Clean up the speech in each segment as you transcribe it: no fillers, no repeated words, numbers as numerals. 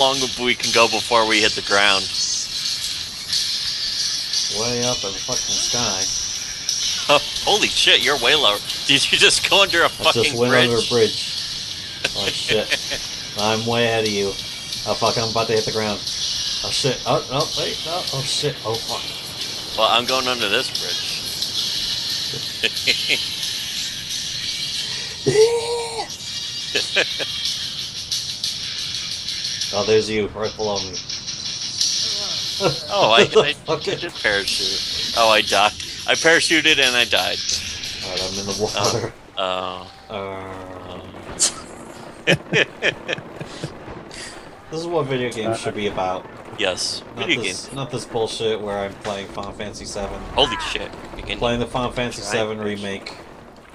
long we can go before we hit the ground. Way up in the fucking sky. Oh, holy shit, you're way lower. Did you just go under a I just fucking went bridge? under a bridge. Oh shit. I'm way ahead of you. Oh fuck, I'm about to hit the ground. Oh shit. Oh, no, wait, no. Oh shit. Oh fuck. Well, I'm going under this bridge. Oh, there's you, right below me. Oh, I Okay. did parachute. Oh, I died. I parachuted and I died. Alright, I'm in the water. Uh, This is what video games should be about. yes, video games. Not this bullshit where I'm playing Final Fantasy VII. Holy shit. Playing the Final Fantasy VII remake.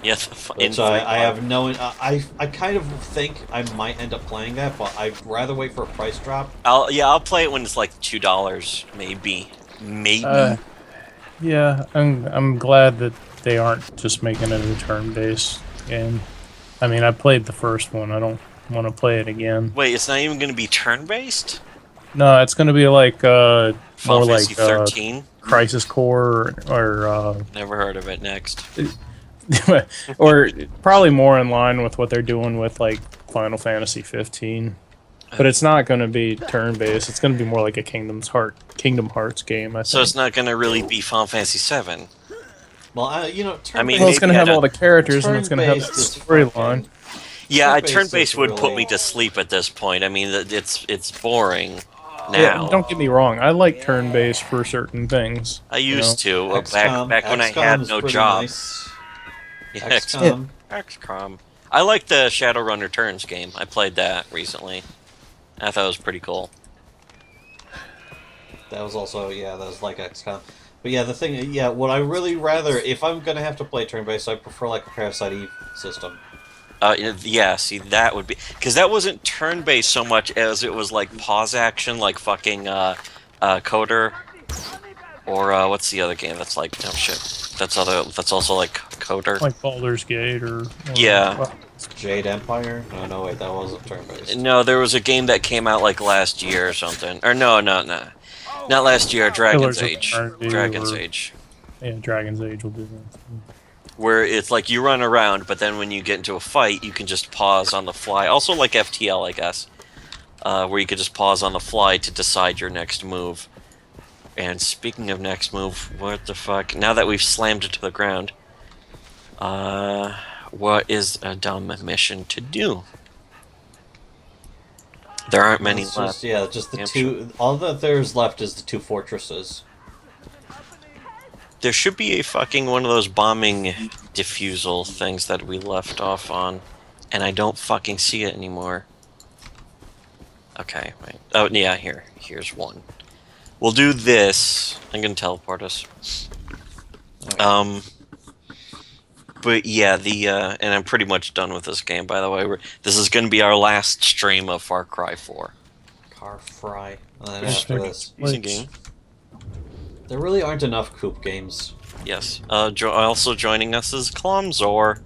Yeah, Which I have no... I kind of think I might end up playing that, but I'd rather wait for a price drop. I'll play it when it's like $2, maybe. Yeah, I'm glad that they aren't just making it a turn-based game. I mean, I played the first one. I don't want to play it again. Wait, it's not even going to be turn-based? No, it's going to be like more Final like Fantasy 13? Crisis Core or Never heard of it. Next. or probably more in line with what they're doing with like Final Fantasy 15. But it's not going to be turn-based. It's going to be more like a Kingdom Hearts game, I think. So it's not going to really be Final Fantasy 7. Well, you know, I mean, well, it's going to have maybe all the characters and it's going to have the turn-based is storyline. Yeah, Turn-based turn-based would put really- me to sleep at this point. I mean, it's boring now. Yeah, don't get me wrong. I like turn-based for certain things. I used to XCOM. back when I XCOM had is no pretty job. nice. Yeah, XCOM. XCOM. I like the Shadowrun Returns game. I played that recently. I thought it was pretty cool. That was also, yeah, that was like XCOM. But yeah, the thing, yeah, what I really rather, if I'm gonna have to play turn-based, I prefer like a Parasite Eve system. Yeah, see, that would be... Because that wasn't turn-based so much as it was like pause action, like fucking Coder. Or, what's the other game that's like... Oh, shit. That's also like Coder. Like Baldur's Gate or Yeah. Jade Empire? No, no, wait, that wasn't turn-based. No, there was a game that came out like last year or something. Or no. Not last year, Dragon's Pillars of Age. Eternity Dragon's or- Age. Yeah, Dragon's Age will do that. Where it's like you run around, but then when you get into a fight, you can just pause on the fly. Also like FTL, I guess. Where you could just pause on the fly to decide your next move. And speaking of next move, what the fuck? Now that we've slammed it to the ground, what is a dumb mission to do? There aren't many It's left. just, yeah, just the Damn two, all that there's left is the two fortresses. There should be a fucking one of those bombing diffusal things that we left off on, and I don't fucking see it anymore. Okay, wait. Oh, yeah, here's one. We'll do this. I'm gonna teleport us. But yeah, and I'm pretty much done with this game, by the way. This is gonna be our last stream of Far Cry 4. Car Fry. And then Just after like- this. Easy game. There really aren't enough Coop games. Yes. Also joining us is Clomzor,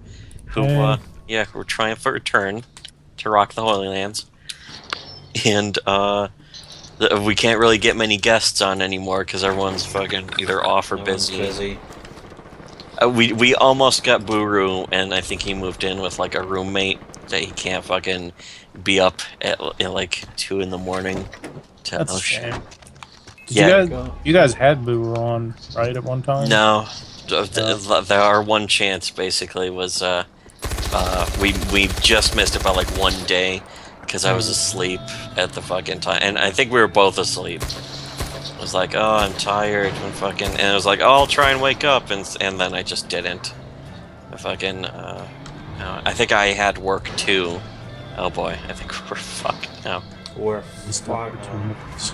who, Hey. we're trying for a return to rock the Holy Lands. And, we can't really get many guests on anymore because everyone's fucking either off or No one's busy. We almost got Buru, and I think he moved in with like a roommate that he can't fucking be up at like 2 in the morning. That's a shame. Did Yeah. you guys had Boo on, right, at one time? No, our one chance basically was we just missed it by like 1 day because I was asleep at the fucking time, and I think we were both asleep. I was like, oh, I'm tired, and I was like, oh, I'll try and wake up, and then I just didn't. I think I had work too. Oh boy, I think we're fucked now. Or Missed fuck. opportunities.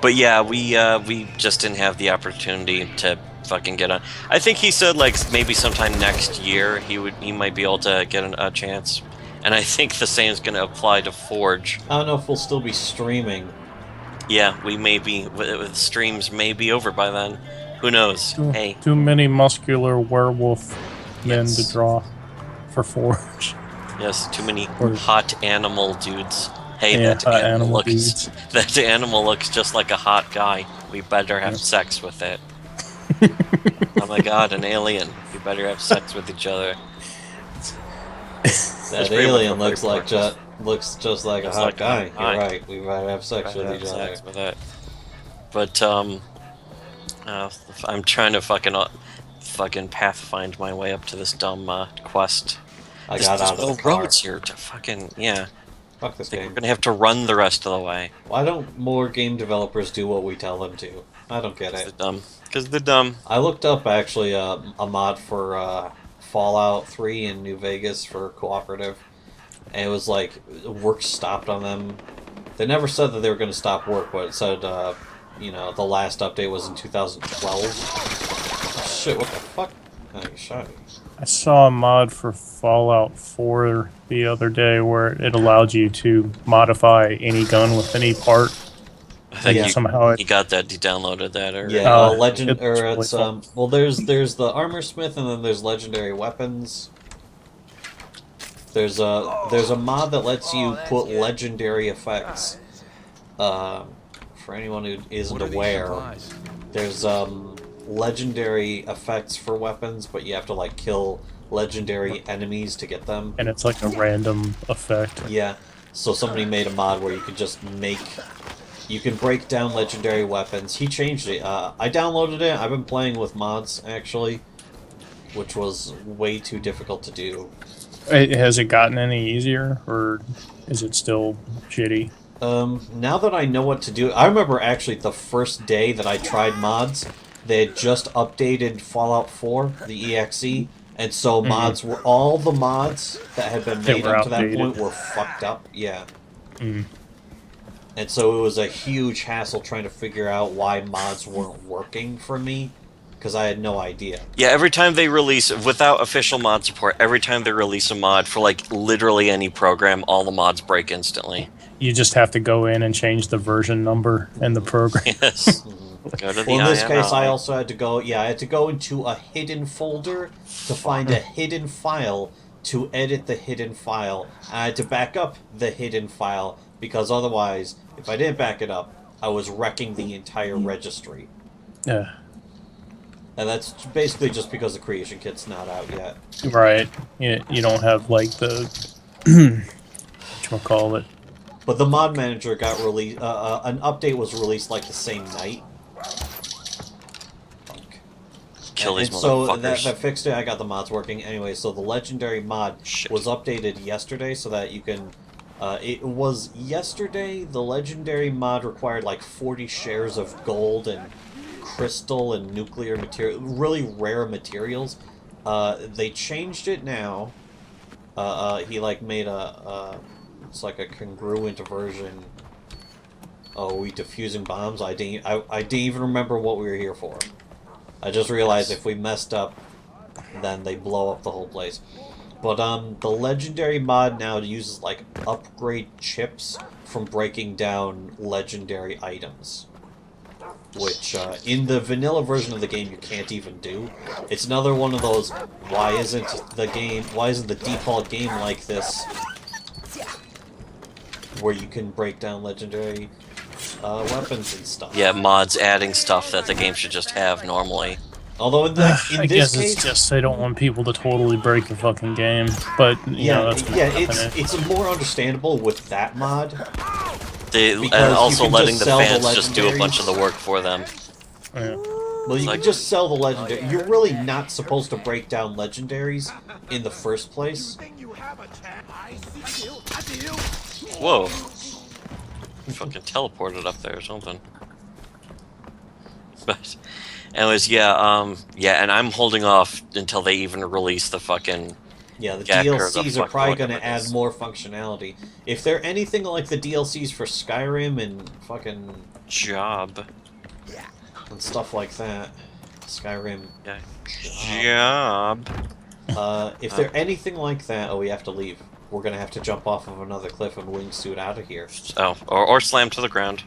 But yeah, we just didn't have the opportunity to fucking get on. I think he said like maybe sometime next year he might be able to get a chance. And I think the same is going to apply to Forge. I don't know if we'll still be streaming. Yeah, we may be. Streams may be over by then. Who knows? Hey. Too many muscular werewolf men Yes. to draw for Forge. Yes, too many Or- hot animal dudes. Hey, Yeah, that animal looks dudes. that animal looks just like a hot guy. We better have sex with it. Oh my god, an alien. We better have sex with each other. That's That pretty much alien what looks Freeport like is. looks just like a Just hot like a hot guy. You're guy. right. We might have sex Better with have each other. sex with it. But uh, I'm trying to fucking path find my way up to this dumb quest. I got There's out of no the car. roads here to fucking yeah. Fuck this I think we're game. gonna have to run the rest of the way. Why don't more game developers do what we tell them to? I don't get Cause it. they're dumb. Cause they're dumb. I looked up actually a mod for Fallout 3 in New Vegas for cooperative, and it was like work stopped on them. They never said that they were going to stop work, but it said the last update was in 2012. Shit, what the fuck? Oh, you shot me. I saw a mod for Fallout 4 the other day where it allowed you to modify any gun with any part. I think Yeah. Somehow it, you got that. You downloaded that or Yeah, legend it's or really it's fun. well, there's the armor smith and then there's legendary weapons. There's a mod that lets you put legendary effects. For anyone who isn't aware, there's legendary effects for weapons, but you have to like kill legendary enemies to get them. And it's like a random effect. Yeah. So somebody made a mod where you could just you can break down legendary weapons. He changed it. I downloaded it. I've been playing with mods actually, which was way too difficult to do. Has it gotten any easier, or is it still shitty? Now that I know what to do, I remember actually the first day that I tried mods, they had just updated Fallout 4, the EXE, and so all the mods that had been made up to that point were fucked up. Yeah. And so it was a huge hassle trying to figure out why mods weren't working for me, because I had no idea. Yeah, every time they release, without official mod support, every time they release a mod for like literally any program, all the mods break instantly. You just have to go in and change the version number in the program. Yes. Go to the Well, in this case, I IML. also had to go. Yeah, I had to go into a hidden folder to find a hidden file to edit the hidden file. I had to back up the hidden file because otherwise, if I didn't back it up, I was wrecking the entire registry. Yeah. And that's basically just because the creation kit's not out yet. Right. You don't have like the whatchamacallit. But the mod manager got released. An update was released like the same night. Fuck. Kill these And so motherfuckers. that fixed it. I got the mods working anyway. So the legendary mod Shit. was updated yesterday, so that you can. It was yesterday. The legendary mod required like 40 shares of gold and crystal and nuclear material, really rare materials. They changed it now. He like made it's like a congruent version. Oh, we defusing bombs? I didn't even remember what we were here for. I just realized if we messed up, then they blow up the whole place. But the legendary mod now uses like upgrade chips from breaking down legendary items, which in the vanilla version of the game you can't even do. It's another one of those why isn't the default game like this, where you can break down legendary weapons and stuff. Yeah, mods adding stuff that the game should just have normally. Although in I this guess case, it's just they don't want people to totally break the fucking game. But you know, that's it's more understandable with that mod. And Because you also can letting just the sell the fans just do a bunch of legendaries. the work for them. Yeah. Well, you Like- can just sell the legendary. You're really not supposed to break down legendaries in the first place. Whoa. Fucking teleported up there or something. But, anyways, yeah, and I'm holding off until they even release the fucking... Yeah, the Gak or the DLCs are fuck probably whatever going to it add is. more functionality. If they're anything like the DLCs for Skyrim and fucking Job. and stuff like that, Skyrim. Yeah. Job. If they're anything like that, oh, we have to leave. We're gonna have to jump off of another cliff and wingsuit out of here. Oh, or slam to the ground.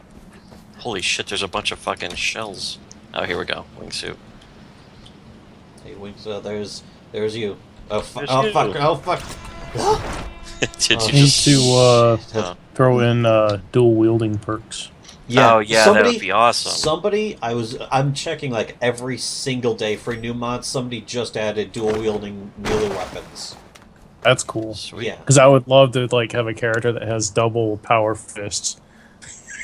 Holy shit, there's a bunch of fucking shells. Oh, here we go. Wingsuit. Hey, wings. There's you. Oh fuck! There's Oh you. fuck! Oh fuck! Did Oh, you Need just... to Oh. throw in dual wielding perks. Yeah, Oh yeah, that would be awesome. I'm checking like every single day for new mods. Somebody just added dual wielding melee weapons. That's cool. Sweet. Yeah, Because I would love to like have a character that has double power fists.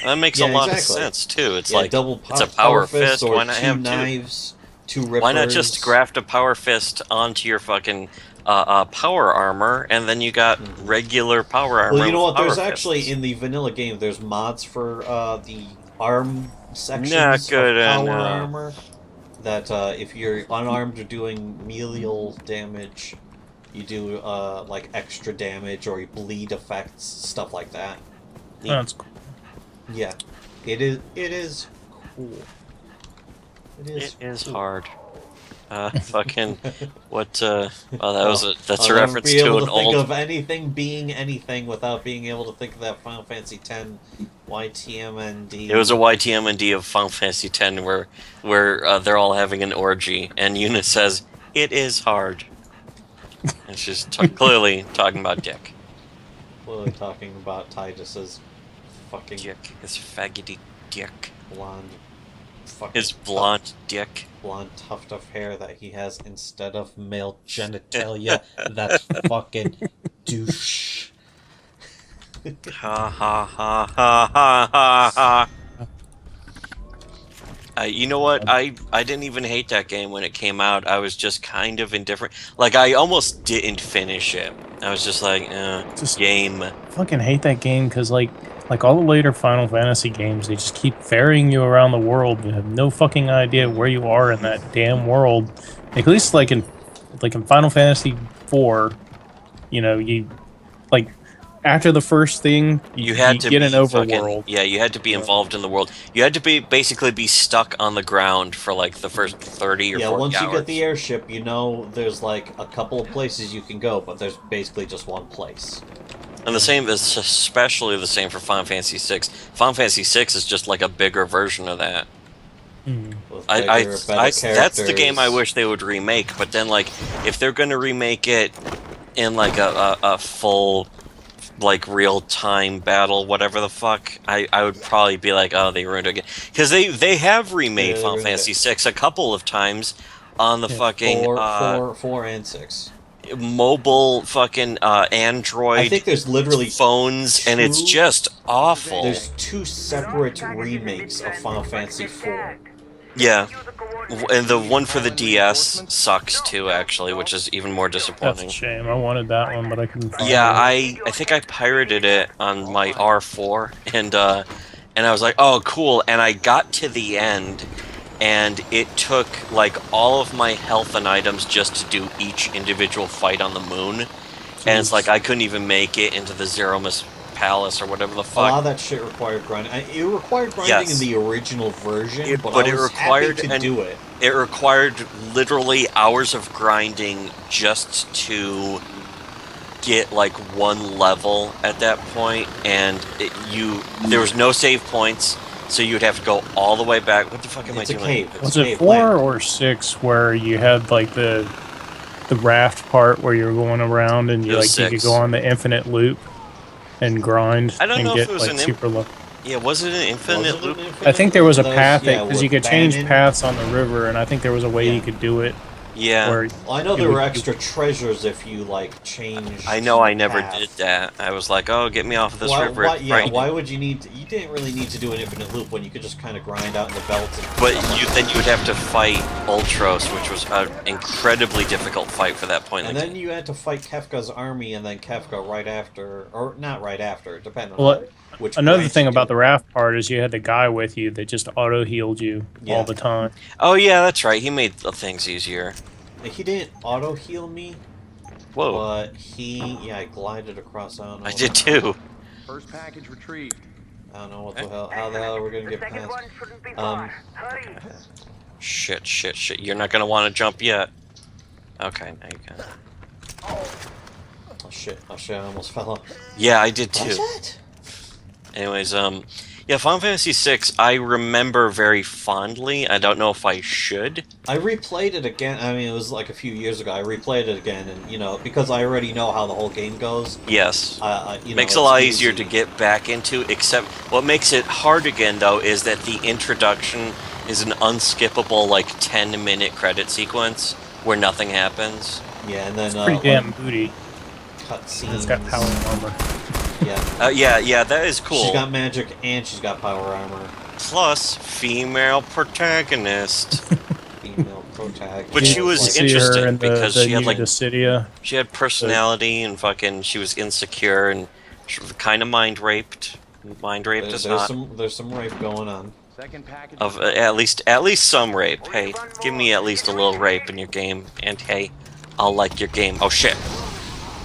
That makes a yeah, lot exactly. of sense too. It's Yeah, like double it's a power fist. or Why not two have two? knives, two rippers. Why not just graft a power fist onto your fucking power armor, and then you got regular power armor? Well, you know with what? There's power actually fists. in the vanilla game, there's mods for the arm Not sections good of power enough. armor. That if you're unarmed or doing meleal damage, you do like extra damage or you bleed effects, stuff like that. That's cool. Yeah, it is. It is cool. It is hard. Fucking what? Oh, that was that's I'll a never reference be able to to an think old. of anything being anything without being able to think of that Final Fantasy X YTMND. It was a YTMND of Final Fantasy X where they're all having an orgy, and Yuna says it is hard, and she's clearly talking about dick. Clearly talking about Titus's fucking Dick, his faggoty dick, blonde, fucking his blonde dick. blonde tuft of hair that he has instead of male genitalia. That fucking douche. Ha ha ha ha ha ha ha. You know what? I didn't even hate that game when it came out. I was just kind of indifferent. Like I almost didn't finish it. I was just like, Just game. fucking hate that game because like all the later Final Fantasy games, they just keep ferrying you around the world. You have no fucking idea where you are in that damn world. At least like in Final Fantasy IV, you know, you like after the first thing, You had to get be an overworld. yeah, you had to be involved in the world. You had to basically be stuck on the ground for like the first 30 or Yeah, 40 once you hours. get the airship, you know there's like a couple of places you can go, but there's basically just one place. And the same is especially the same for Final Fantasy VI. Final Fantasy VI is just like a bigger version of that. With bigger, better That's the game I characters. wish they would remake. But then, like, if they're gonna remake it in like a full, like real time battle, whatever the fuck, I would probably be like, oh, they ruined it again, because they have remade Yeah, they Final ruined Fantasy VI a couple of times on the Yeah. fucking Four and 6. mobile fucking Android I think there's literally phones, and it's just awful. There's two separate remakes of Final Fantasy IV. Yeah, and the one for the DS sucks too, actually, which is even more That's disappointing. a shame. I wanted that one, but I couldn't find Yeah, it. I think I pirated it on my R4, and I was like, oh, cool, and I got to the end, and it took like all of my health and items just to do each individual fight on the moon, and it's like I couldn't even make it into the Zeromus Palace or whatever the A lot fuck. of that shit required grinding. It required grinding Yes. in the original version, but but I it was required happy to do it. It required literally hours of grinding just to get like one level at that point, and there was no save points, so you'd have to go all the way back. What the fuck am It's I a doing? cave. It's Was a it cave 4 land. or 6 where you had like the raft part where you were going around and It you was like you 6. could go on the infinite loop and grind I don't and know if get it was like an super low. Yeah, was it an Was infinite it loop? an infinite I think there was a loop? path Yeah, because with you could change Bannon. paths on the river, and I think there was a way Yeah. you could do it. Yeah. Where Well, I know you there would- were extra treasures if you like changed. I know I the never path. did that. I was like, oh, get me off of this river. Why, it's yeah, frightening. why would you need to? You didn't really need to do an infinite loop when you could just kind of grind out in the belts. And But then you would have to fight Ultros, which was an incredibly difficult fight for that point in And the then game. you had to fight Kefka's army, and then Kefka right after, or not right after, depending Well, on which. Another branch thing you about do. the raft part is you had the guy with you that just auto healed you Yeah. all the time. Oh yeah, that's right. He made the things easier. He didn't auto heal me, Whoa, but I glided across. I don't know. I did too. First package retrieved. I don't know what the hell. How the hell are we gonna get past? Hurry. Shit, shit, shit. You're not gonna want to jump yet. Okay, now you can. Oh shit! I almost fell off. Yeah, I did too. What's that? Anyways, Yeah, Final Fantasy VI, I remember very fondly. I don't know if I should. I replayed it again. I mean, it was like a few years ago. I replayed it again, and because I already know how the whole game goes, Yes. Makes it a it's lot easier to easy. get back into, except what makes it hard again, though, is that the introduction is an unskippable, like, 10-minute credit sequence where nothing happens. Yeah, and then It's pretty damn booty. cutscenes. It's got power armor. Yeah, Yeah, that is cool. she's got magic and she's got power armor. Plus, female protagonist. Female protagonist. But she You was see her interesting in because the she had, like, Dissidia. she had personality and fucking, she was insecure and she was kind of mind raped. Mind raped is hot. There's some rape going on. Second package. Of at least some rape. Hey, give me at least a little rape in your game, and hey, I'll like your game. Oh shit!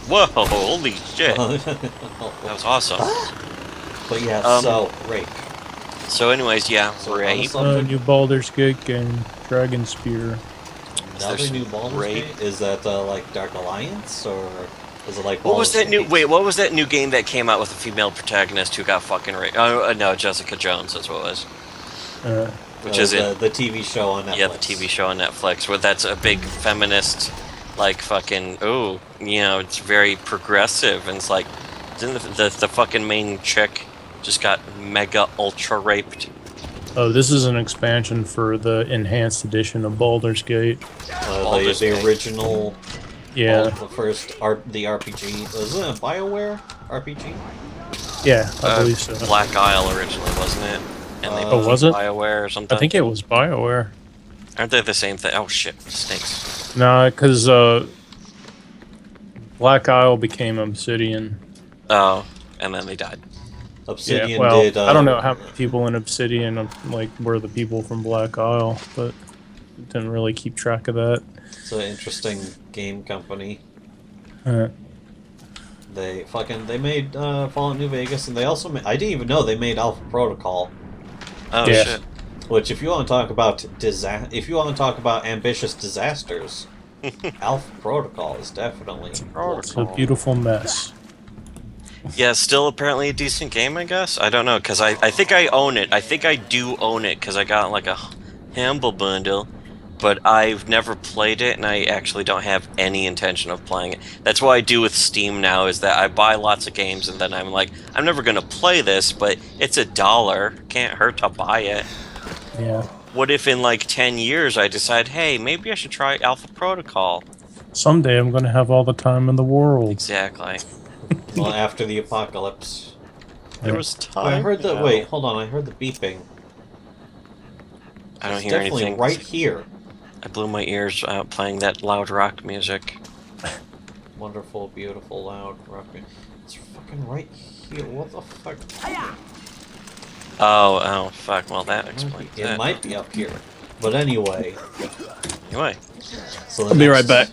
Whoa! Holy shit! That was awesome. But yeah, so rape. So, anyways, yeah, So rape. honestly, New Baldur's Gate game, Dragon Spear. Another There's new Baldur's rape. Gate? Is that like Dark Alliance or is it like What was Baldur's that new? Gate? Wait, what was that new game that came out with a female protagonist who got fucking raped? Oh no, Jessica Jones. That's what it was. Which is it? the TV show on Netflix? Yeah, the TV show on Netflix, where that's a big feminist, like fucking. Oh, it's very progressive, and it's like, didn't the fucking main chick just got mega ultra raped? Oh, this is an expansion for the enhanced edition of Baldur's Gate. Baldur's The Gate. original. Yeah, The first the RPG. Was it a BioWare RPG? yeah, I believe so. Black Isle originally, wasn't it? And they Oh, was it? BioWare or something. I think it was BioWare. Aren't they the same thing? Oh shit, snakes. No, because Black Isle became Obsidian. Oh, and then they died. Obsidian Yeah, well, did. I don't know how many people in Obsidian were the people from Black Isle, but didn't really keep track of that. It's an interesting game company. Uh, They made Fallout New Vegas, and they also I didn't even know they made Alpha Protocol. Oh Yeah. shit. Which, if you want to talk about ambitious disasters, Alpha Protocol is definitely. it's a beautiful mess. Yeah, still apparently a decent game, I guess. I don't know, because I think I own it. I think I do own it, because I got like a Humble Bundle, but I've never played it, and I actually don't have any intention of playing it. That's what I do with Steam now, is that I buy lots of games, and then I'm like, I'm never going to play this, but it's $1. Can't hurt to buy it. Yeah. What if in like 10 years I decide, hey, maybe I should try Alpha Protocol? Someday I'm going to have all the time in the world. Exactly. Well, after the apocalypse. There was time. I heard the now. wait. Hold on. I heard the beeping. I don't It's hear definitely anything. right here. I blew my ears out playing that loud rock music. Wonderful, beautiful, loud rock. It's fucking right here. What the fuck? Oh, fuck. Well, that explains It that. might be up here. But anyway. Anyway, So the I'll be next- right back.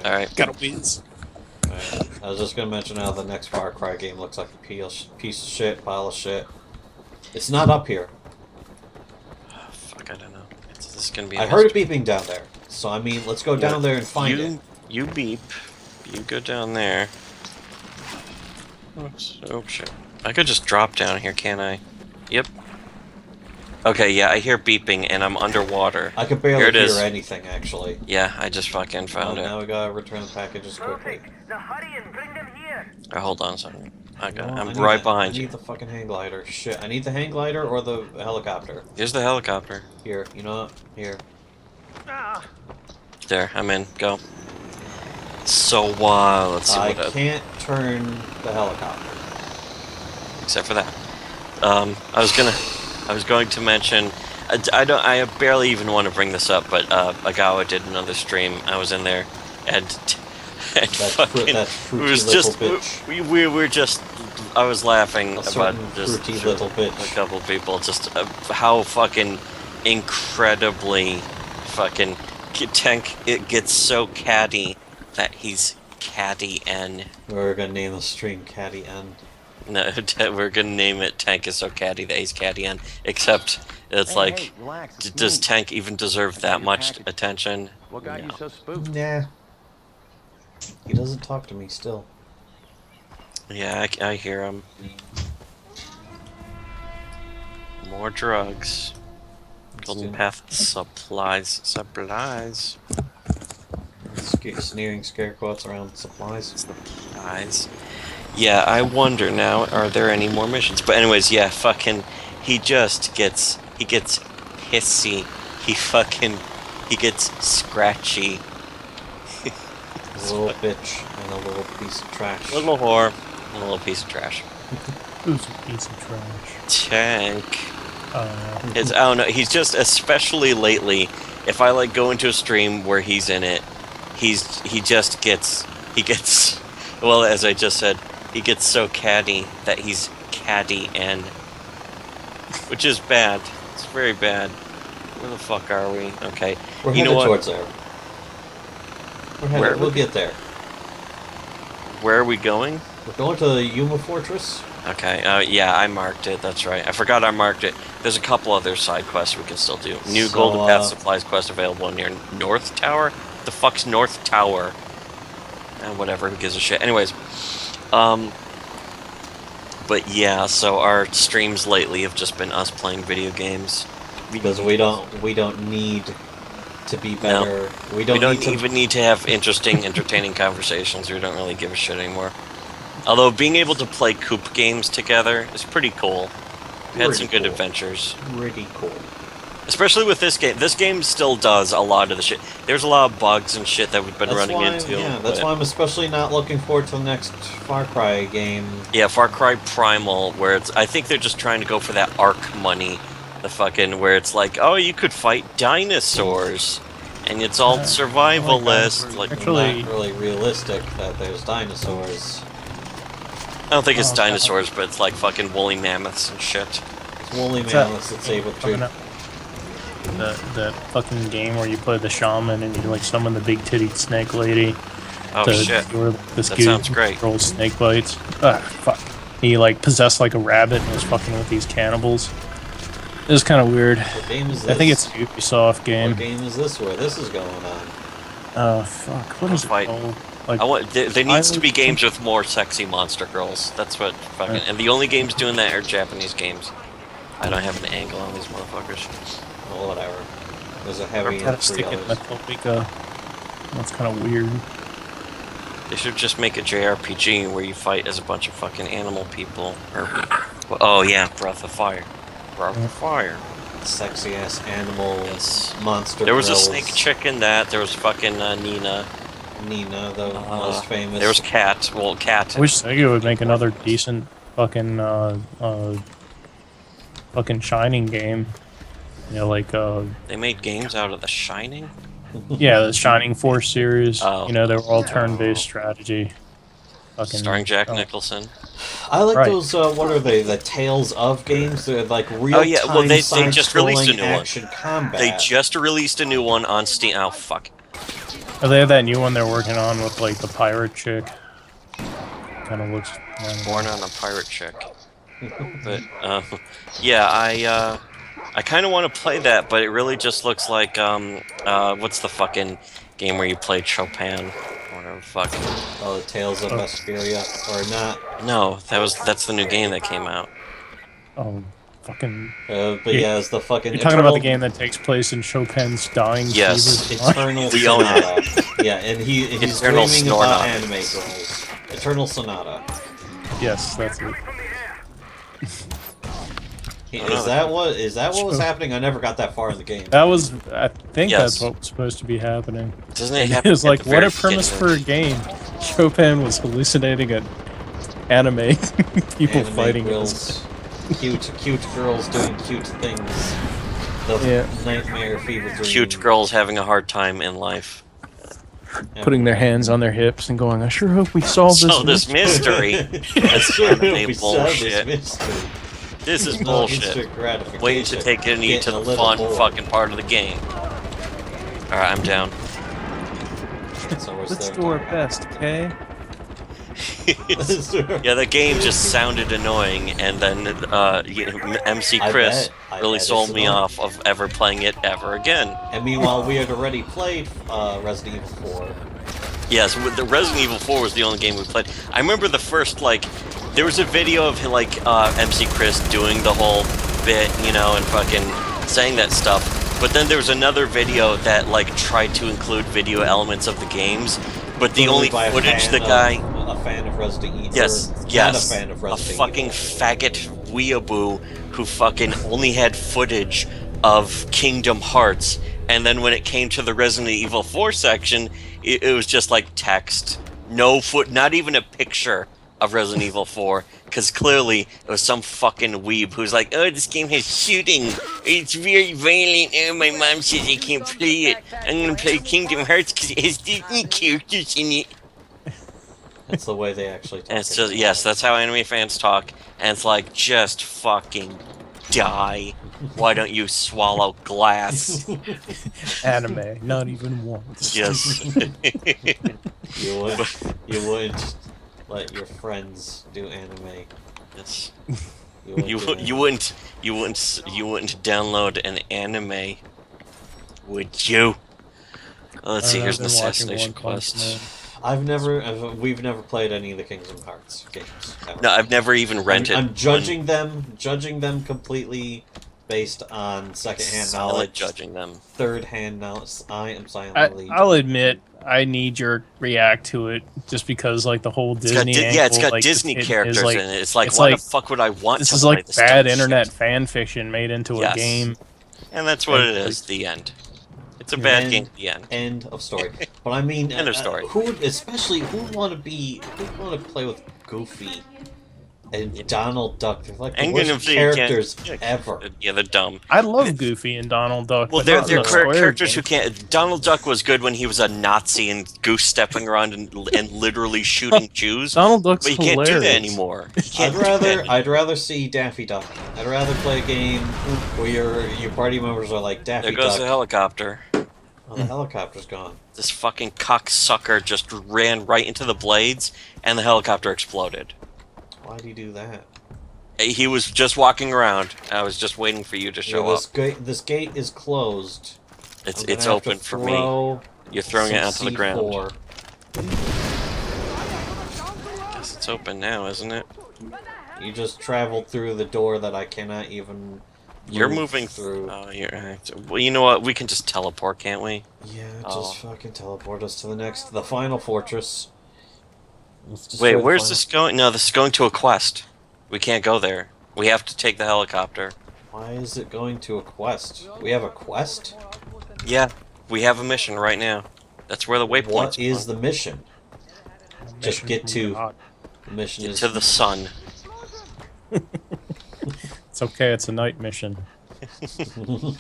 alright. Gotta wheeze. Alright. I was just gonna mention how the next Far Cry game looks like a piece of shit, pile of shit. It's not up here. Fuck, I don't know. This is gonna be. I heard it beeping down there. So I mean, let's go down there and find you, it. You beep. You go down there. Oops. Oh shit. I could just drop down here, can't I? Yep. Okay, yeah, I hear beeping and I'm underwater. I can Here barely it hear is. anything, actually. Yeah, I just fucking found it. Now we gotta return the packages quickly. Perfect. Now hurry and bring them here. Hold on a second. Oh, I'm I need right the- behind I you. need the fucking hang glider. Shit, I need the hang glider or the helicopter. Here's the helicopter. Here, you know what? Here. Ah, There, I'm in. Go. So, let's see I what can't turn the helicopter. except for that. I was going to mention, I barely even want to bring this up, but Agawa did another stream. I was in there, and That fucking, that it fruity was little just, bitch. we were just, I was laughing A about certain just fruity little a bitch. couple people, just how fucking incredibly fucking Tank it gets so catty that he's catty N. We're gonna name the stream Caddy N. No, we're gonna name it Tank is so catty that he's catty N. Except it's like, Hey, relax. It's does me. Tank even deserve that much attention? What got you No. so spooked? Nah. He doesn't talk to me still. Yeah, I hear him. More drugs. Golden Path supplies. Sneering scare quotes around supplies. Supplies. Yeah, I wonder now, are there any more missions? But anyways, yeah, fucking, he gets pissy. He gets scratchy. A little bitch and a little piece of trash. Little whore and a little piece of trash. Who's a piece of trash? Tank. I don't know, he's just, especially lately, if I like go into a stream where he's in it, he gets, well, as I just said, he gets so catty that he's catty and, which is bad. It's very bad. Where the fuck are we? Okay. We're you know headed what? towards there. We'll get there. Where are we going? We're going to the Yuma Fortress. Okay, yeah, I marked it, that's right. I forgot I marked it. There's a couple other side quests we can still do. New So, Golden Path Supplies quest available near North Tower? The fuck's North Tower? Whatever, who gives a shit. Anyways, but yeah, so our streams lately have just been us playing video games. Because we don't need to be better. No. We don't even need to have interesting, entertaining conversations. We don't really give a shit anymore. Although being able to play coop games together is pretty cool. We had some good adventures. Pretty cool. Especially with this game. This game still does a lot of the shit. There's a lot of bugs and shit that we've been running into. Yeah, that's why I'm especially not looking forward to the next Far Cry game. Yeah, Far Cry Primal, where it's, I think they're just trying to go for that Ark money. The fucking, where it's like, oh, you could fight dinosaurs. And it's all survivalist. Like, Actually, not really realistic that there's dinosaurs. I don't think it's dinosaurs, but it's like fucking woolly mammoths and shit. It's woolly mammoths that's able to. The fucking game where you play the shaman and you like summon the big tittied snake lady. Oh shit! This That sounds great. Rolls snake bites. Fuck. He like possessed like a rabbit and was fucking with these cannibals. It was kind of weird. What game is this? I think it's a Ubisoft game. What game is this where this is going on? Oh fuck! What is it called? Like, there needs to be games with more sexy monster girls. That's what fucking. And the only games doing that are Japanese games. I don't have an angle on these motherfuckers. Well, whatever. There's a heavy I've got to stick it Metallica. That's kind of weird. They should just make a JRPG where you fight as a bunch of fucking animal people. Or, oh yeah, Breath of Fire. Breath of Fire. Sexy ass animal Yes. monster. There was a girls. snake chick in that. There was fucking Nina. Nina, the most famous. There was Cat. Well, Cat. I wish Sega would make another decent fucking fucking Shining game. You know, like They made games out of The Shining? yeah, the Shining Force series. Oh. You know, they were all turn-based strategy. Fucking, Starring Jack Nicholson. I like Right. those. What are they? The Tales of games. They're like real. Oh, yeah, well, they just released a new one. action combat. They just released a new one on Steam. Oh, fuck. Oh, they have that new one they're working on with like the pirate chick. Kind of looks. Born on a pirate chick. But, yeah, I kind of want to play that, but it really just looks like, what's the fucking game where you played Chopin? Or whatever, fuck. Oh, the Tales of Vesperia, or not? No, that's the new game that came out. Oh, fucking. But yeah, it's the fucking. You're talking about the game that takes place in Chopin's dying Yes. fever. Eternal We own it. Sonata. Yeah, and he's Eternal dreaming about Snornata. anime girls. Eternal Sonata. Yes, that's it. Is that what was happening? I never got that far in the game. That was, I think Yes. that's what was supposed to be happening. Doesn't it And happen it was at like, the what very a premise for beginning? a game. Chopin was hallucinating an anime people Anime fighting. girls, cute girls doing cute things. The nightmare fever dream. Cute girls having a hard time in life. Putting their hands on their hips and going, I sure hope we solve this. So this mystery. That's Sure, anime we solved this bullshit. mystery. This is No bullshit. instant gratification. Waiting to take it Getting to a the little fun bored. fucking part of the game. Alright, I'm down. So we're Let's still do our best, okay? Yeah, the game just sounded annoying, and then MC I Chris bet. I really bet sold it's me annoying. off of ever playing it ever again. And meanwhile, we had already played Resident Evil 4. Yes, the Resident Evil 4 was the only game we played. I remember the first, like, there was a video of, like, MC Chris doing the whole bit, you know, and fucking saying that stuff. But then there was another video that like tried to include video elements of the games, but the only By a footage fan the guy. a fan of Resident Evil. Yes, Not yes. a fan of A Resident fucking Evil. faggot weeaboo who fucking only had footage of Kingdom Hearts, and then when it came to the Resident Evil 4 section, it was just like text. No not even a picture of Resident Evil 4, because clearly it was some fucking weeb who's like, oh, this game has shooting. It's very violent. Oh, my mom says I can't play it. I'm gonna play Kingdom Hearts because it has Disney characters in it. That's the way they actually talk. And it's just, yes, that's how anime fans talk. And it's like, just fucking die. Why don't you swallow glass? Anime, not even once. Yes. You wouldn't let your friends do anime. Yes. You wouldn't. You wouldn't download an anime, would you? Let's see. Here's an assassination quest. We've never played any of the Kingdom Hearts games. Ever. No, I've never even rented. I'm judging them completely based on secondhand knowledge. Judging them. Third-hand knowledge. I am silently. I'll admit, I knee-jerk react to it just because, like, the whole Disney. It's got like, Disney characters like, in it. It's like, why the fuck would I want this to is play like this bad dumb internet shit? fan fiction made into Yes. a game. And that's what it is. The end. It's a bad game. The end. End of story. But I mean, End of story. who would want to play with Goofy and Donald Duck? They're like the I'm worst gonna say characters again, ever. Yeah, they're dumb. I love Goofy and Donald Duck. Well, but they're not in a Square characters who game. can't. Donald Duck was good when he was a Nazi and goose stepping around and literally shooting Jews. Donald Duck's But you can't hilarious. do that anymore. You can't do that anymore. I'd rather see Daffy Duck. I'd rather play a game where your party members are like Daffy There goes Duck. the helicopter. Oh, the helicopter's gone. This fucking cocksucker just ran right into the blades, and the helicopter exploded. Why'd he do that? He was just walking around. I was just waiting for you to show up. This gate is closed. It's open for me. You're throwing it onto the ground. Guess it's open now, isn't it? You just traveled through the door that I cannot even. You're moving through. Oh, well, you know what? We can just teleport, can't we? Yeah, Oh. just fucking teleport us to the final fortress. Wait, where's this going? No, this is going to a quest. We can't go there. We have to take the helicopter. Why is it going to a quest? We have a quest? Yeah, we have a mission right now. That's where the waypoint's What is the mission? Just Mission get to God. the mission Get is to the sun. It's okay. It's a night mission.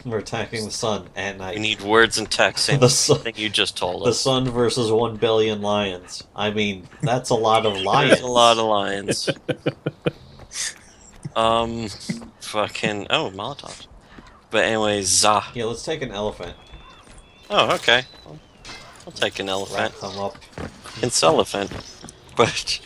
we're attacking the sun at night. We need words and text saying The the sun- thing you just told The us. sun versus 1 billion lions. I mean, that's a lot of lions. There's a lot of lions. Fucking... Oh, Molotov. But anyways, Yeah, let's take an elephant. Oh, okay. I'll take an Wrap elephant. them up. It's elephant. But...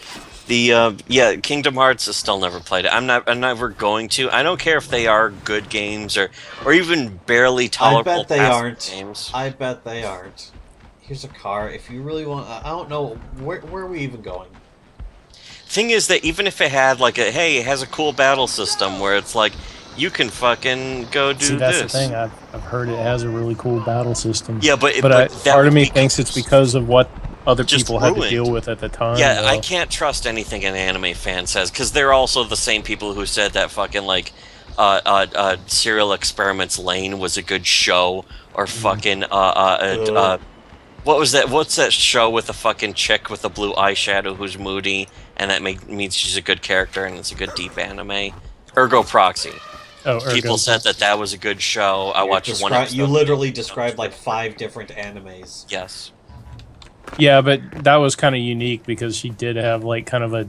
yeah, Kingdom Hearts is still never played it. I'm never going to. I don't care if they are good games or even barely tolerable I bet they passive aren't. games. I bet they aren't. Here's a car. If you really want... I don't know. Where are we even going? Thing is that even if it had like a, hey, it has a cool battle system where it's like, you can fucking go do See, that's this. the thing. I've heard it has a really cool battle system. Yeah, but But that part of would me be thinks it's because of what other just people had to ruined. deal with at the time. Yeah, I though. can't trust anything an anime fan says, because they're also the same people who said that fucking, like, Serial Experiments Lane was a good show, or fucking, what was that, what's that show with the fucking chick with the blue eyeshadow who's moody, and that means she's a good character, and it's a good deep anime? Ergo Proxy. Oh, People said that was a good show. I watched one episode. You literally described like 5 different animes. Yes. Yeah, but that was kind of unique because she did have like kind of a.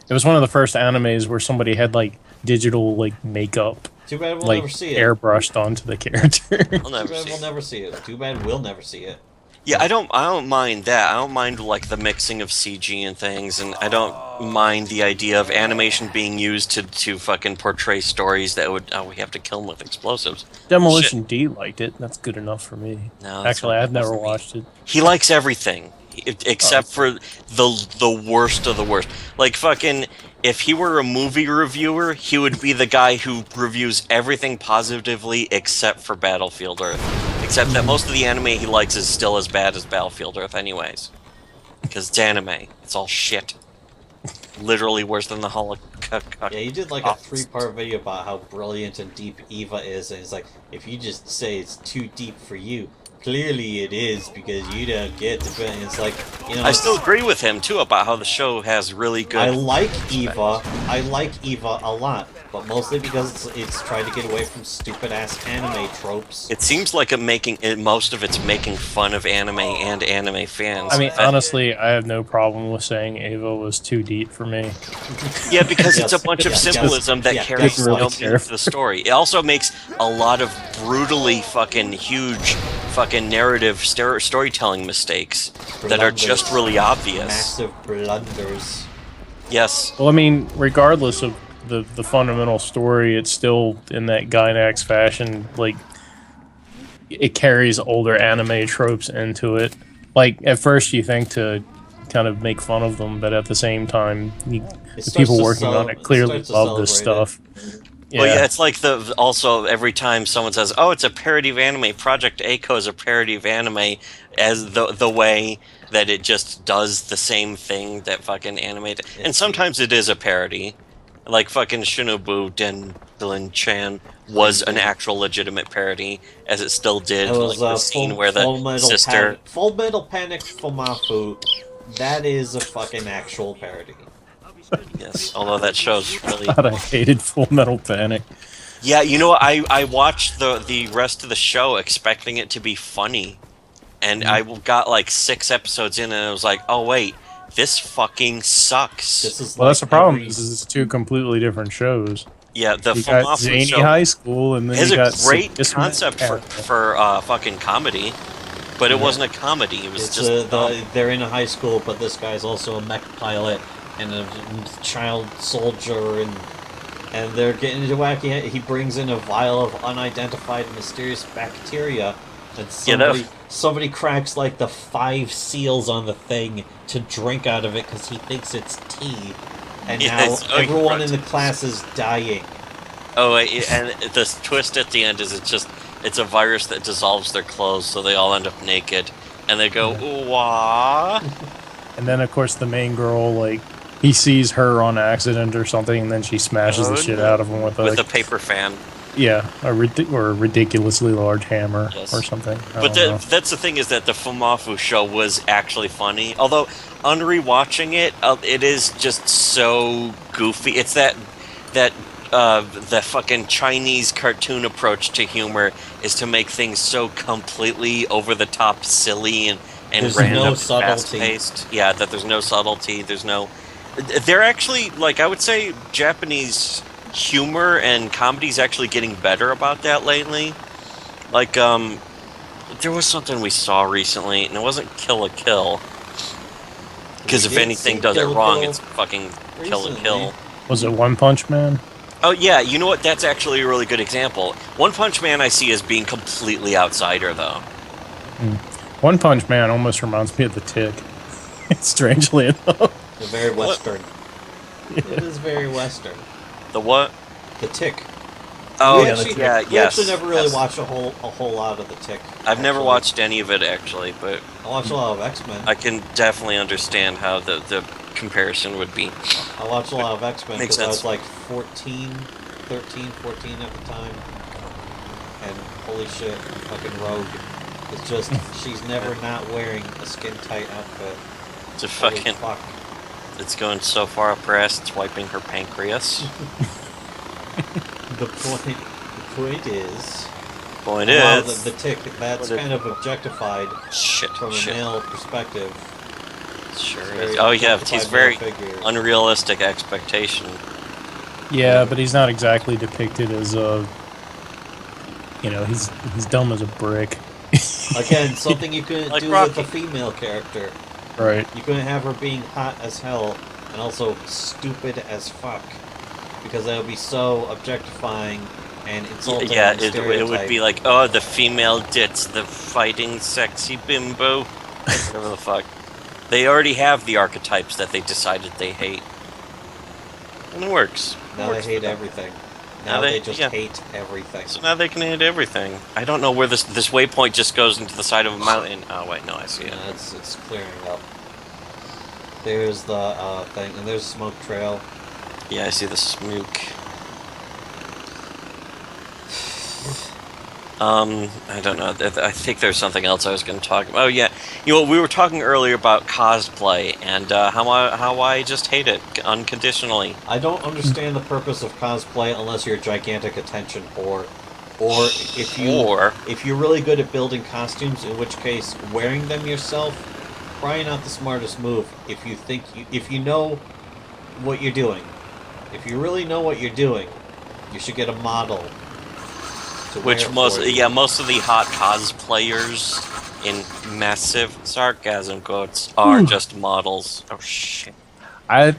It was one of the first animes where somebody had like digital like makeup, Too bad we'll like never see it. airbrushed onto the character. I'll Too never bad see we'll it. never see it. Too bad we'll never see it. Yeah, I don't mind that. I don't mind like the mixing of CG and things, and I don't mind the idea of animation being used to fucking portray stories that would we have to kill them with explosives. Demolition D liked it. That's good enough for me. No, that's Actually, not I've never for me. watched it. He likes everything except for the worst of the worst. Like fucking if he were a movie reviewer, he would be the guy who reviews everything positively except for Battlefield Earth. Except that most of the anime he likes is still as bad as Battlefield Earth anyways. Because it's anime. It's all shit. Literally worse than the Holocaust. Yeah, he did like a 3-part video about how brilliant and deep Eva is, and it's like, if you just say it's too deep for you, clearly it is because you don't get the feeling. It's like, you know. I still agree with him too about how the show has really good. I like Eva. I like Eva a lot, but mostly because it's trying to get away from stupid ass anime tropes. It seems like most of it's making fun of anime and anime fans. I mean, honestly, I have no problem with saying Ava was too deep for me. Yeah, because Yes, it's a bunch of yes, symbolism that yes, carries really no meaning to the story. It also makes a lot of brutally fucking huge fucking narrative storytelling mistakes that are just really obvious. Massive blunders. Yes. Well, I mean, regardless of the fundamental story, it's still in that Gynax fashion. Like, it carries older anime tropes into it. Like, at first you think to kind of make fun of them, but at the same time, the starts people to working on it clearly starts to love this celebrate stuff. Well, yeah, it's like also every time someone says, "Oh, it's a parody of anime," Project Echo is a parody of anime, as the way that it just does the same thing that fucking anime. And sometimes it is a parody, like fucking Shinobu Denlin Chan was an actual legitimate parody, as it still did. It was like the scene where the sister. Full Metal Panic Fumafu. That is a fucking actual parody. Yes, although that show's really. God, I hated Full Metal Panic. Yeah, you know what? I watched the rest of the show expecting it to be funny, and I got like 6 episodes in, and I was like, oh wait, this fucking sucks. This is Well, like that's the problem. every- Is it's two completely different shows. Yeah, the You got Fumafu Zany show High School, and then has you a got great Sadism concept and- for fucking comedy, but it wasn't a comedy. It was It's just they're in a high school, but this guy's also a mech pilot and a child soldier, and they're getting into wacky. He brings in a vial of unidentified mysterious bacteria, and somebody cracks like the 5 seals on the thing to drink out of it because he thinks it's tea, and now everyone in the class is dying. Oh, and the twist at the end is it's a virus that dissolves their clothes, so they all end up naked, and they go, "Wah." And then, of course, the main girl, like, he sees her on accident or something, and then she smashes the shit out of him with a paper fan. Yeah, or a ridiculously large hammer or something. But that's the thing, is that the Fumafu show was actually funny. Although, on rewatching it, it is just so goofy. It's that the fucking Chinese cartoon approach to humor is to make things so completely over the top, silly, and random, no and subtlety. fast-paced. Yeah, that there's no subtlety. They're actually, like, I would say Japanese humor and comedy's actually getting better about that lately. Like, there was something we saw recently, and it wasn't Kill la Kill. Because if anything does it wrong, it's fucking Kill la Kill. Was it One Punch Man? Oh yeah, you know what? That's actually a really good example. One Punch Man I see as being completely outsider, though. One Punch Man almost reminds me of The Tick. Strangely enough. They're very Western. It is very Western. The what? The Tick. Oh, We actually never really watched a whole lot of The Tick. I've never watched any of it, actually, but I watched a lot of X-Men. I can definitely understand how the comparison would be. I watched a lot of X-Men Makes because I sense. was like 13, 14 at the time. And holy shit, fucking Rogue. It's just, she's never not wearing a skin-tight outfit. It's a Holy fucking... fuck. It's going so far up her ass, it's wiping her pancreas. The point is... Point Wow, is... the Tick, that's kind of objectified Shit, from a male perspective. Sure Very is. Oh yeah, objectified he's very male figure. unrealistic expectation. Yeah, but he's not exactly depicted as a... You know, he's dumb as a brick. Again, something you couldn't Like do Rocky. with a female character. Right. You couldn't have her being hot as hell and also stupid as fuck. Because that would be so objectifying and insulting. Yeah, and it would be like, oh, the female ditz, the fighting sexy bimbo. Whatever the fuck. They already have the archetypes that they decided they hate. And it works. Now they hate everything. Now they just hate everything. So now they can hit everything. I don't know where this waypoint just goes into the side of a mountain. Oh wait, no, I see it. Yeah, it's clearing up. There's the thing, and there's a smoke trail. Yeah, I see the smoke. I don't know. I think there's something else I was going to talk about. Oh yeah, you know, we were talking earlier about cosplay and how I just hate it unconditionally. I don't understand the purpose of cosplay unless you're a gigantic attention whore, or if you're really good at building costumes, in which case wearing them yourself, probably not the smartest move. If you know what you're doing, if you really know what you're doing, you should get a model. Which most of the hot cosplayers in massive sarcasm quotes are just models. Oh shit. I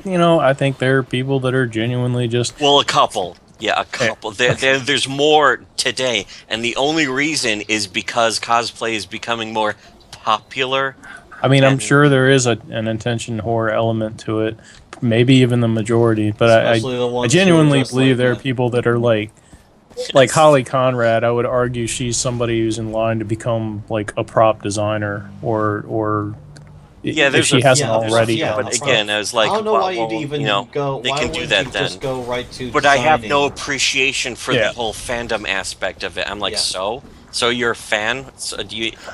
think there are people that are genuinely just. Well, a couple. Yeah, a couple. There's more today, and the only reason is because cosplay is becoming more popular. I mean, I'm sure there is an attention whore element to it, maybe even the majority. But I genuinely believe there are people that are like Holly Conrad. I would argue she's somebody who's in line to become like a prop designer, or if she hasn't already. But again, I was like, I don't know why you'd even go. They can do that then. Just go right to but designing. I have no appreciation for the whole fandom aspect of it. I'm like, so you're a fan? So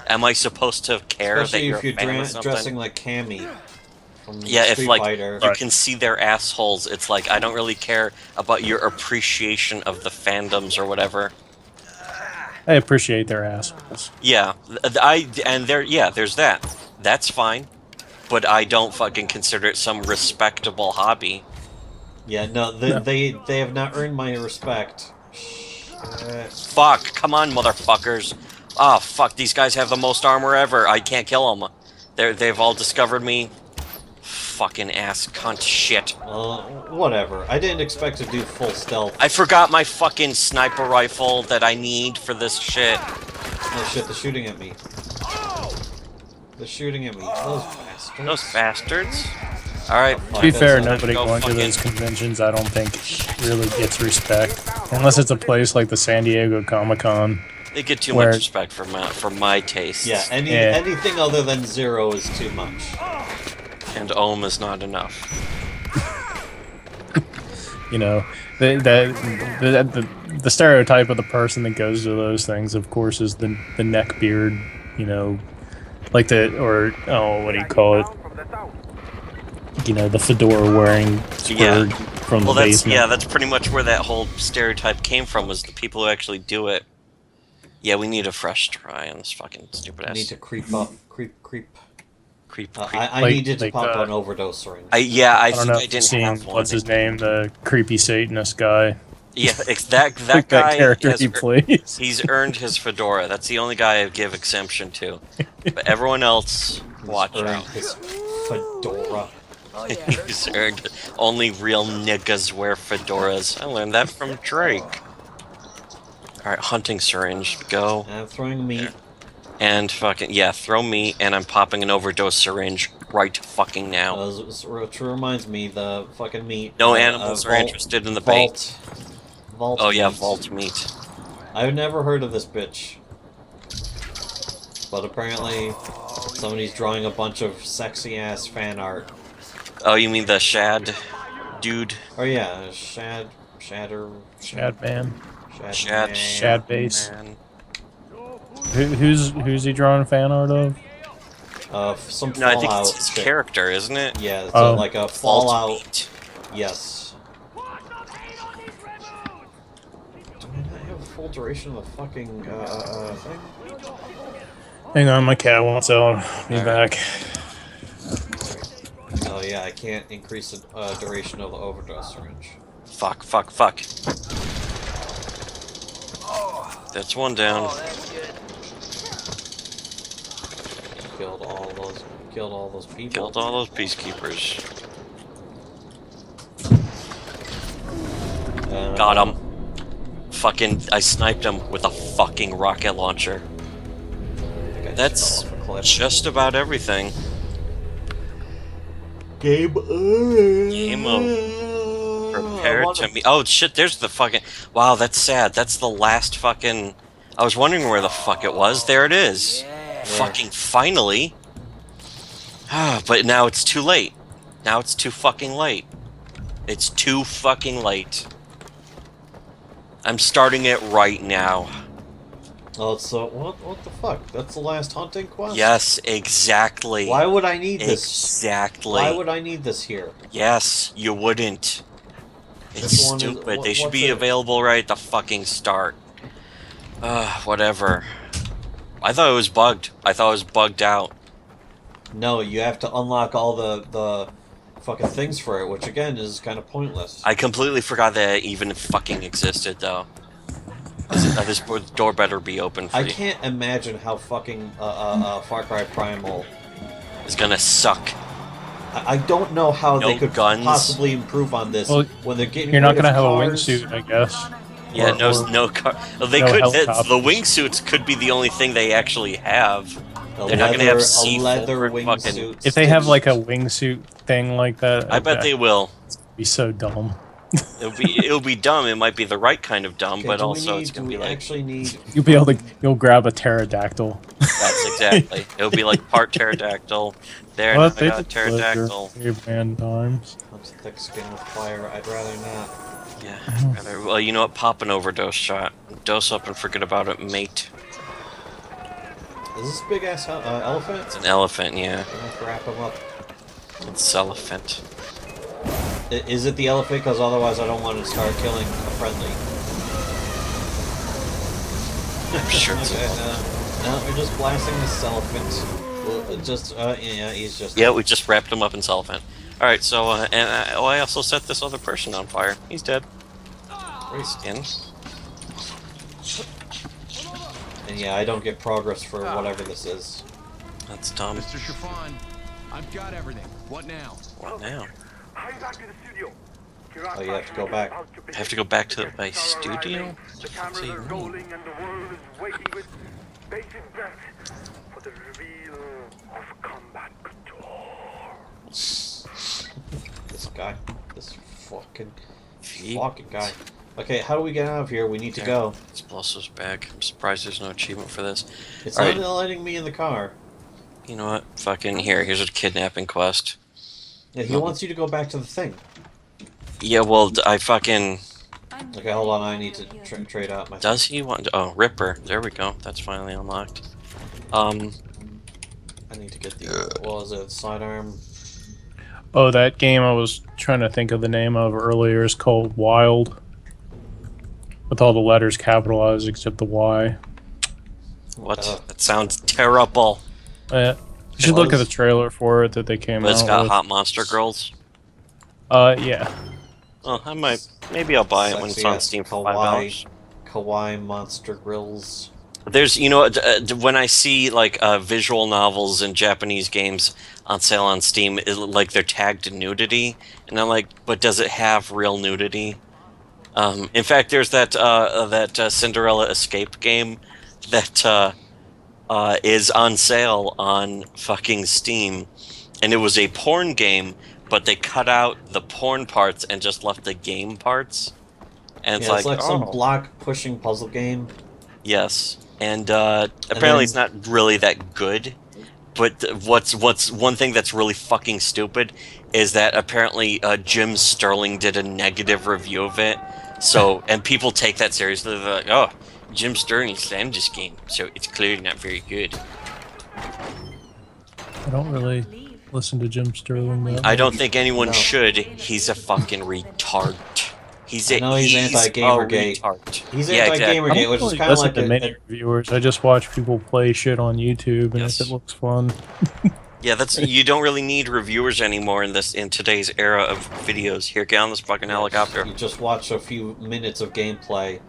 am I supposed to care Especially that you're a fan of something? Dressing like Cammy. If you can see their assholes, it's like I don't really care about your appreciation of the fandoms or whatever. I appreciate their assholes. Yeah, there's that. That's fine, but I don't fucking consider it some respectable hobby. Yeah, no, they have not earned my respect. Fuck! Come on, motherfuckers! Ah, fuck! These guys have the most armor ever. I can't kill them. They've all discovered me. Fucking ass cunt shit. Whatever. I didn't expect to do full stealth. I forgot my fucking sniper rifle that I need for this shit. Oh shit, they're shooting at me. They're shooting at me. Those bastards. Those bastards. Alright. To be fair, nobody going to those conventions, I don't think, really gets respect. Unless it's a place like the San Diego Comic-Con. They get too much respect for my taste. Yeah, anything other than Zero is too much. And Ohm is not enough. You know, the stereotype of the person that goes to those things, of course, is the neck beard. You know, like what do you call it? You know, the fedora wearing squirrel from the basement. That's pretty much where that whole stereotype came from. Was the people who actually do it. Yeah, we need a fresh try on this fucking stupid ass. I need to creep up, creep. I needed to pop an overdose syringe. I think I didn't have one. What's his name? The creepy Satanist guy. Yeah, that guy. Character he plays. He's earned his fedora. That's the only guy I give exemption to. But everyone else, watch out. His fedora. He's earned it. Only real niggas wear fedoras. I learned that from Drake. Alright, hunting syringe. Go. I'm throwing meat. And fucking, throw meat, and I'm popping an overdose syringe right fucking now. Which reminds me, the fucking meat. No animals are interested in the bait. Vault meat. Vault meat. I've never heard of this bitch. But apparently, somebody's drawing a bunch of sexy-ass fan art. Oh, you mean the Shad dude? Oh yeah, Shad man. Shad base. Who's he drawing fan art of? Some Fallout. No, I think it's his character, isn't it? Yeah, it's like a Fallout. Yes. Do I not have a full duration of the fucking thing? Hang on, my cat wants out. Be back. Oh yeah, I can't increase the duration of the overdose syringe. Fuck. That's one down. Killed all those people. Killed all those peacekeepers. Got him. Fucking, I sniped him with a fucking rocket launcher. That's just about everything. Game over. Game over. Prepare to meet. Oh shit! There's the fucking. Wow, that's sad. That's the last fucking. I was wondering where the fuck it was. There it is. Fucking finally. But now it's too late. Now it's too fucking late. It's too fucking late. I'm starting it right now. Oh, so what the fuck? That's the last hunting quest? Yes, exactly. Why would I need this? Exactly. Why would I need this here? Yes, you wouldn't. It's This one is- stupid. They should what's be it? available right at the fucking start. Whatever. I thought it was bugged. I thought it was bugged out. No, you have to unlock all the fucking things for it, which again is kind of pointless. I completely forgot that it even fucking existed, though. This door better be open for I you. can't imagine how fucking Far Cry Primal. It's gonna suck. I don't know how No they could guns. possibly improve on this Well, when they're getting. You're not rid gonna of have a cars. wingsuit, I guess. Yeah, Or- no car. Well, they no could. The helicopters. wingsuits could be the only thing they actually have. A They're not gonna have leather- C a leather fucking- wingsuit. If they have like a wingsuit thing like that, I bet they will. it'd be so dumb. It'll be dumb. It might be the right kind of dumb, Okay, but do we also need- it's gonna do be we like actually need. You'll grab a pterodactyl. that's exactly. It'll be like part pterodactyl. There, Well, now I got a pterodactyl. Caveman times. What's a thick skin with fire? I'd rather not. Yeah. Well, you know what? Pop an overdose shot. Dose up and forget about it, mate. Is this big ass elephant? It's an elephant, yeah. I'm gonna have to wrap him up. It's elephant. Is it the elephant? Because otherwise I don't want to start killing a friendly. I'm sure it's Okay, an elephant. no, we're just blasting this elephant. Well, yeah, he's just. Yeah, we just wrapped him up in cellophane. Alright, so, I also set this other person on fire. He's dead. Great. Skin. And yeah, I don't get progress for whatever this is. That's dumb. Mr. Chiffon, I've got everything. What now? What now? Hurry back to the studio. Oh, you have to go back. I have to go back to my studio? The What's cameras he are mean? rolling and the world is waiting with bated breath for the reveal of combat couture. This guy. This fucking Feet. guy. Okay, how do we get out of here? We need to go. Explosives bag. I'm surprised there's no achievement for this. It's Alright. not letting me in the car. You know what? Fucking here's a kidnapping quest. Yeah, he wants you to go back to the thing. Yeah, well, I fucking... Okay, hold on. I need to trade out my. Does he want... Oh, Ripper. There we go. That's finally unlocked. I need to get the. What was it? Sidearm. Oh, that game I was trying to think of the name of earlier is called Wild. With all the letters capitalized except the Y. What? That sounds terrible. You should look at the trailer for it that they came But it's out got with. hot monster girls. Yeah. Oh, I might... Maybe I'll buy it when it's Sexy on ass Steam for kawaii. $5. Kawaii monster grills. There's, you know, when I see, like, visual novels in Japanese games on sale on Steam, like, they're tagged nudity, and I'm like, but does it have real nudity? In fact, there's that Cinderella Escape game that is on sale on fucking Steam, and it was a porn game, but they cut out the porn parts and just left the game parts. And Yeah, it's like, some oh. block pushing puzzle game. Yes, and apparently it's not really that good. But what's one thing that's really fucking stupid is that apparently Jim Sterling did a negative review of it. So and people take that seriously. They're like, "Oh, Jim Sterling slammed this game, so it's clearly not very good." I don't really listen to Jim Sterling though. I don't think anyone No. should. He's a fucking retard. He's a, I know he's a anti-Gamergate. retard. He's Yeah, exactly. anti-Gamergate, I don't which is really kind of listen like to many reviewers. I just watch people play shit on YouTube, and Yes. if it looks fun. Yeah, that's you don't really need reviewers anymore in today's era of videos. Here, get on this fucking helicopter. You just watch a few minutes of gameplay.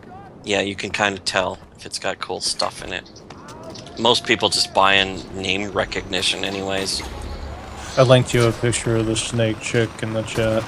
Yeah, you can kind of tell if it's got cool stuff in it. Most people just buy in name recognition anyways. I linked you a picture of the snake chick in the chat.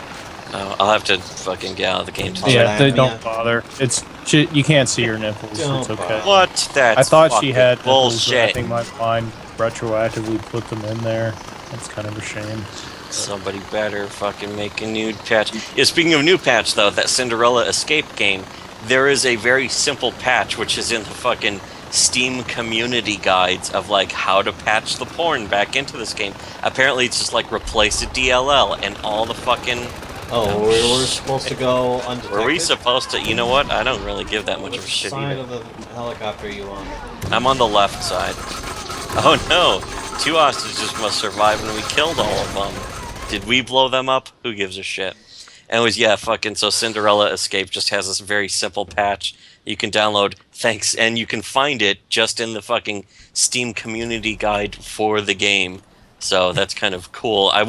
I'll have to fucking get out of the game to Oh, see Yeah, that- they yeah. don't bother. It's you can't see her nipples. Don't It's okay. bother. what? That's I thought she fucking had nipples, but I bullshit. think my mind retroactively put them in there. That's kind of a shame. Somebody better fucking make a new patch. Yeah, speaking of new patch, though, that Cinderella Escape game, there is a very simple patch which is in the fucking Steam community guides of like how to patch the porn back into this game. Apparently, it's just like replace a DLL and all the fucking. Oh, we're supposed to go undetected? Were we supposed to? You know what? I don't really give that much of a Which shit side either. of the helicopter are you on? I'm on the left side. Oh no! 2 hostages must survive, and we killed all of them. Did we blow them up? Who gives a shit? Anyways, yeah, fucking. So Cinderella Escape just has this very simple patch you can download. Thanks, and you can find it just in the fucking Steam community guide for the game. So that's kind of cool. I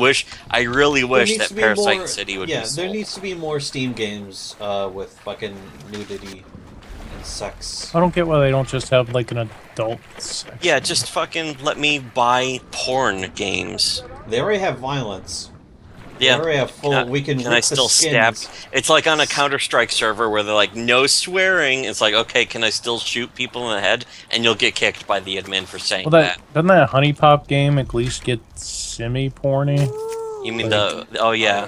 really There wish needs that to be Parasite more, City would yeah, be there sold. needs to be more Steam games with fucking nudity and sex. I don't get why they don't just have like an adult section. Yeah, just fucking let me buy porn games. They already have violence. Yeah. They already have full. We can I rip still the stab? skins. It's like on a Counter-Strike server where they're like, no swearing. It's like, okay, can I still shoot people in the head? And you'll get kicked by the admin for saying Well, that. doesn't that Honey Pop game at least get semi-porny? You mean oh yeah,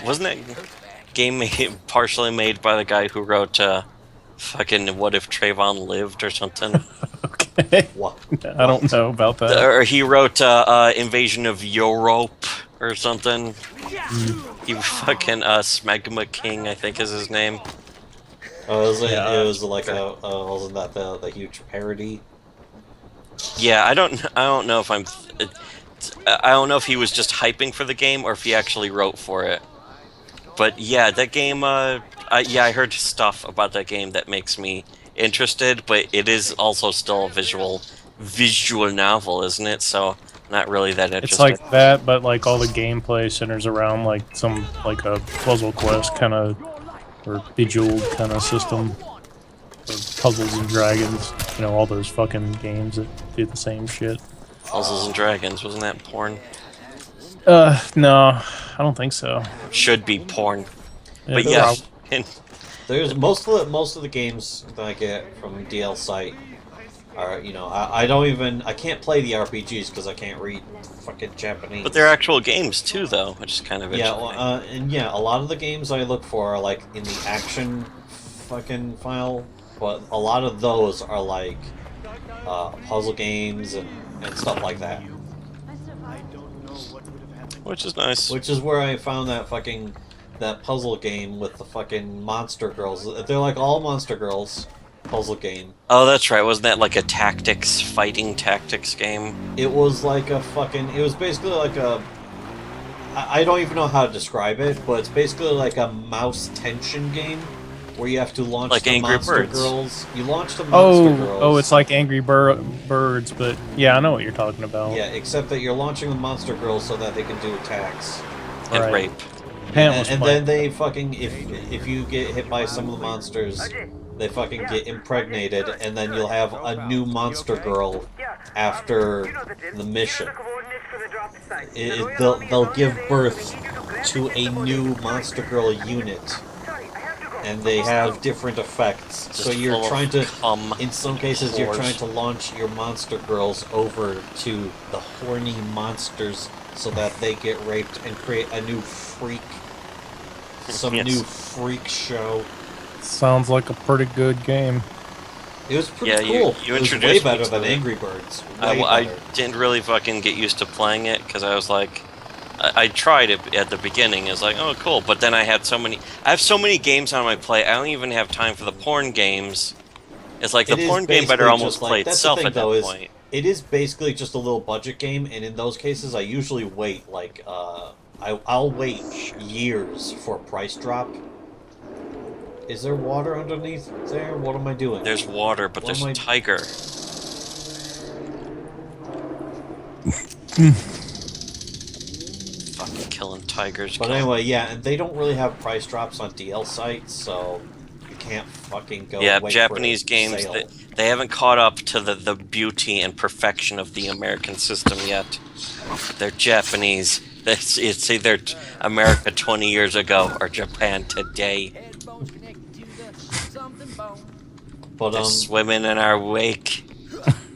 wasn't that game partially made by the guy who wrote, fucking What If Trayvon Lived or something? Okay. What? I don't know about that. Or he wrote, Invasion of Europe or something. He fucking, Smegma King, I think is his name. Oh, Yeah. it was like wasn't that the huge parody? Yeah, I don't know if I don't know if he was just hyping for the game or if he actually wrote for it. But yeah, that game, I heard stuff about that game that makes me interested, but it is also still a visual novel, isn't it? So not really that interested. It's like that, but like all the gameplay centers around like some like a puzzle quest kind of or bejeweled kind of system. Or Puzzles and Dragons, you know, all those fucking games that do the same shit. Puzzles and Dragons, wasn't that porn? No, I don't think so. Should be porn. Yeah, But yeah, prob- There's most of the games that I get from DL site are, you know, I can't play the RPGs because I can't read fucking Japanese. but they're actual games too, though, which is kind of Yeah, interesting. well, and yeah, a lot of the games I look for are like in the action fucking file, but a lot of those are like puzzle games and stuff like that. Which is nice. Which is where I found that puzzle game with the fucking monster girls. They're like all monster girls puzzle game. Oh, that's right. Wasn't that like a fighting tactics game? It was like a fucking. It was basically like a. I don't even know how to describe it, but it's basically like a mouse tension game where you have to launch Like the Angry monster Birds. girls. You launch the monster girls. Oh, it's like Angry Birds, but yeah, I know what you're talking about. Yeah, except that you're launching the monster girls so that they can do attacks. And Right. rape. Pam was And playing. then they fucking if you get hit by some of the monsters, they fucking get impregnated, and then you'll have a new monster girl after the mission. They'll give birth to a new monster girl unit, and they have different effects. So Just you're full of trying to, cum in some cases, you're whores. trying to launch your monster girls over to the horny monsters so that they get raped and create a new freak, some Yes. new freak show. Sounds like a pretty good game. It was pretty Yeah, cool. you it was way introduced me better to than it. Angry Birds. Way I better. didn't really fucking get used to playing it because I was like, I tried it at the beginning. It's like, oh, cool. But then I have so many games on my plate. I don't even have time for the porn games. It's like the It is porn game better basically almost just like- play that's the itself thing, at that though, is point. It is basically just a little budget game, and in those cases, I usually wait like I'll wait years for a price drop. Is there water underneath there? What am I doing? There's water, but What there's am a I- tiger. Fucking killing tigers. But anyway, yeah, and they don't really have price drops on DL sites, so you can't fucking go. Yeah, wait Japanese for a games, sale. they haven't caught up to the beauty and perfection of the American system yet. They're Japanese. It's either America 20 years ago or Japan today. But They're swimming in our wake.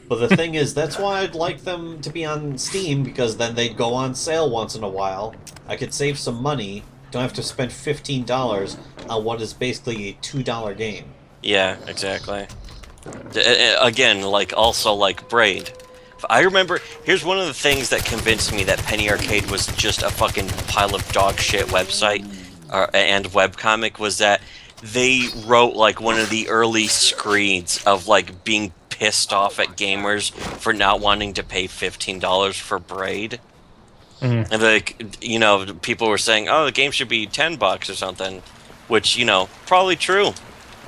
But the thing is, that's why I'd like them to be on Steam, because then they'd go on sale once in a while. I could save some money, don't have to spend $15 on what is basically a $2 game. Yeah, exactly. Again, like, also, like, Braid. I remember, here's one of the things that convinced me that Penny Arcade was just a fucking pile of dog shit website and webcomic, was that they wrote, like, one of the early screeds of, like, being pissed off at gamers for not wanting to pay $15 for Braid. Mm. And, like, you know, people were saying, oh, the game should be $10 or something, which, you know, probably true.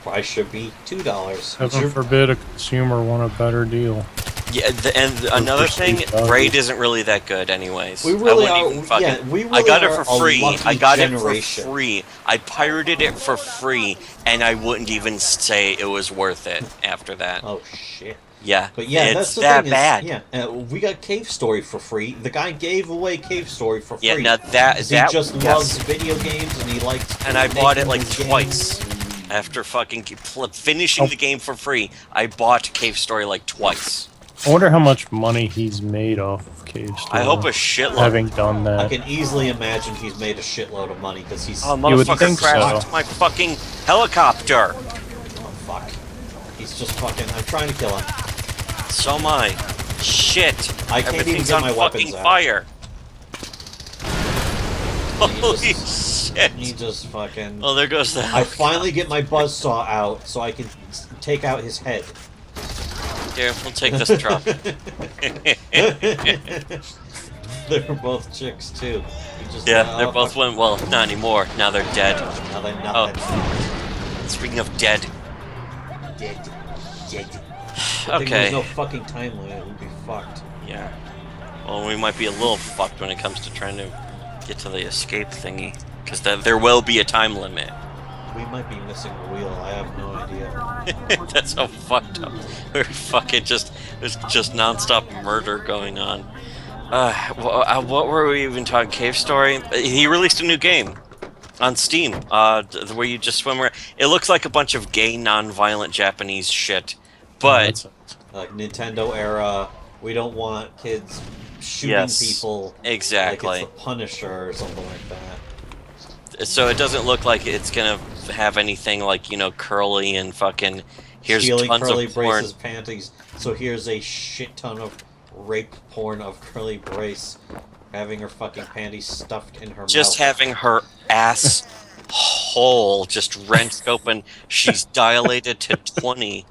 Price should be $2. Heaven forbid a consumer want a better deal. Yeah, and another thing, $15. Braid isn't really that good, anyways. We really I are. wouldn't even fucking. Yeah, we really I got it are for a free. lucky I got generation. it for free. I pirated it for free, and I wouldn't even say it was worth it after that. Oh shit. Yeah, But yeah, it's that's the that thing. bad. We got Cave Story for free. The guy gave away Cave Story for free. Yeah, now that 'cause that he just yes. loves video games and he likes. And I bought it making like his twice. games. After fucking finishing the game for free, I bought Cave Story like twice. I wonder how much money he's made off of Cave Story. I hope a shitload. Having done I that. can easily imagine he's made a shitload of money because he's. Oh, You would motherfucker think crashed so. my fucking helicopter. Oh fuck. He's just fucking. I'm trying to kill him. So am I. Shit. I can't even Everything's get on my fucking weapons out. fire. He Holy just- shit. He just fucking. Oh, there goes the I finally get my buzzsaw out so I can take out his head. Here, we'll take this truck. They're both chicks too. He just, Yeah, they oh, both fuck. went, well, not anymore. Now they're dead. Now they're Oh. nothing. Speaking of dead. Dead. Dead. Good thing Okay. There's no fucking time limit. We'd be fucked. Yeah. Well, we might be a little fucked when it comes to trying to get to the escape thingy. Because there will be a time limit. We might be missing the wheel. I have no idea. That's so fucked up. We're fucking just, there's just nonstop murder going on. What were we even talking? Cave Story? He released a new game on Steam, where you just swim around. It looks like a bunch of gay, non-violent Japanese shit, but Like Nintendo era. We don't want kids shooting Yes, people. exactly. Like it's the Punisher or something like that. So it doesn't look like it's gonna have anything like, you know, curly and fucking. Here's Stealing tons Curly of porn. Brace's panties. So here's a shit ton of rape porn of Curly Brace having her fucking panties stuffed in her Just mouth. having her ass hole just wrenched open. She's dilated to 20.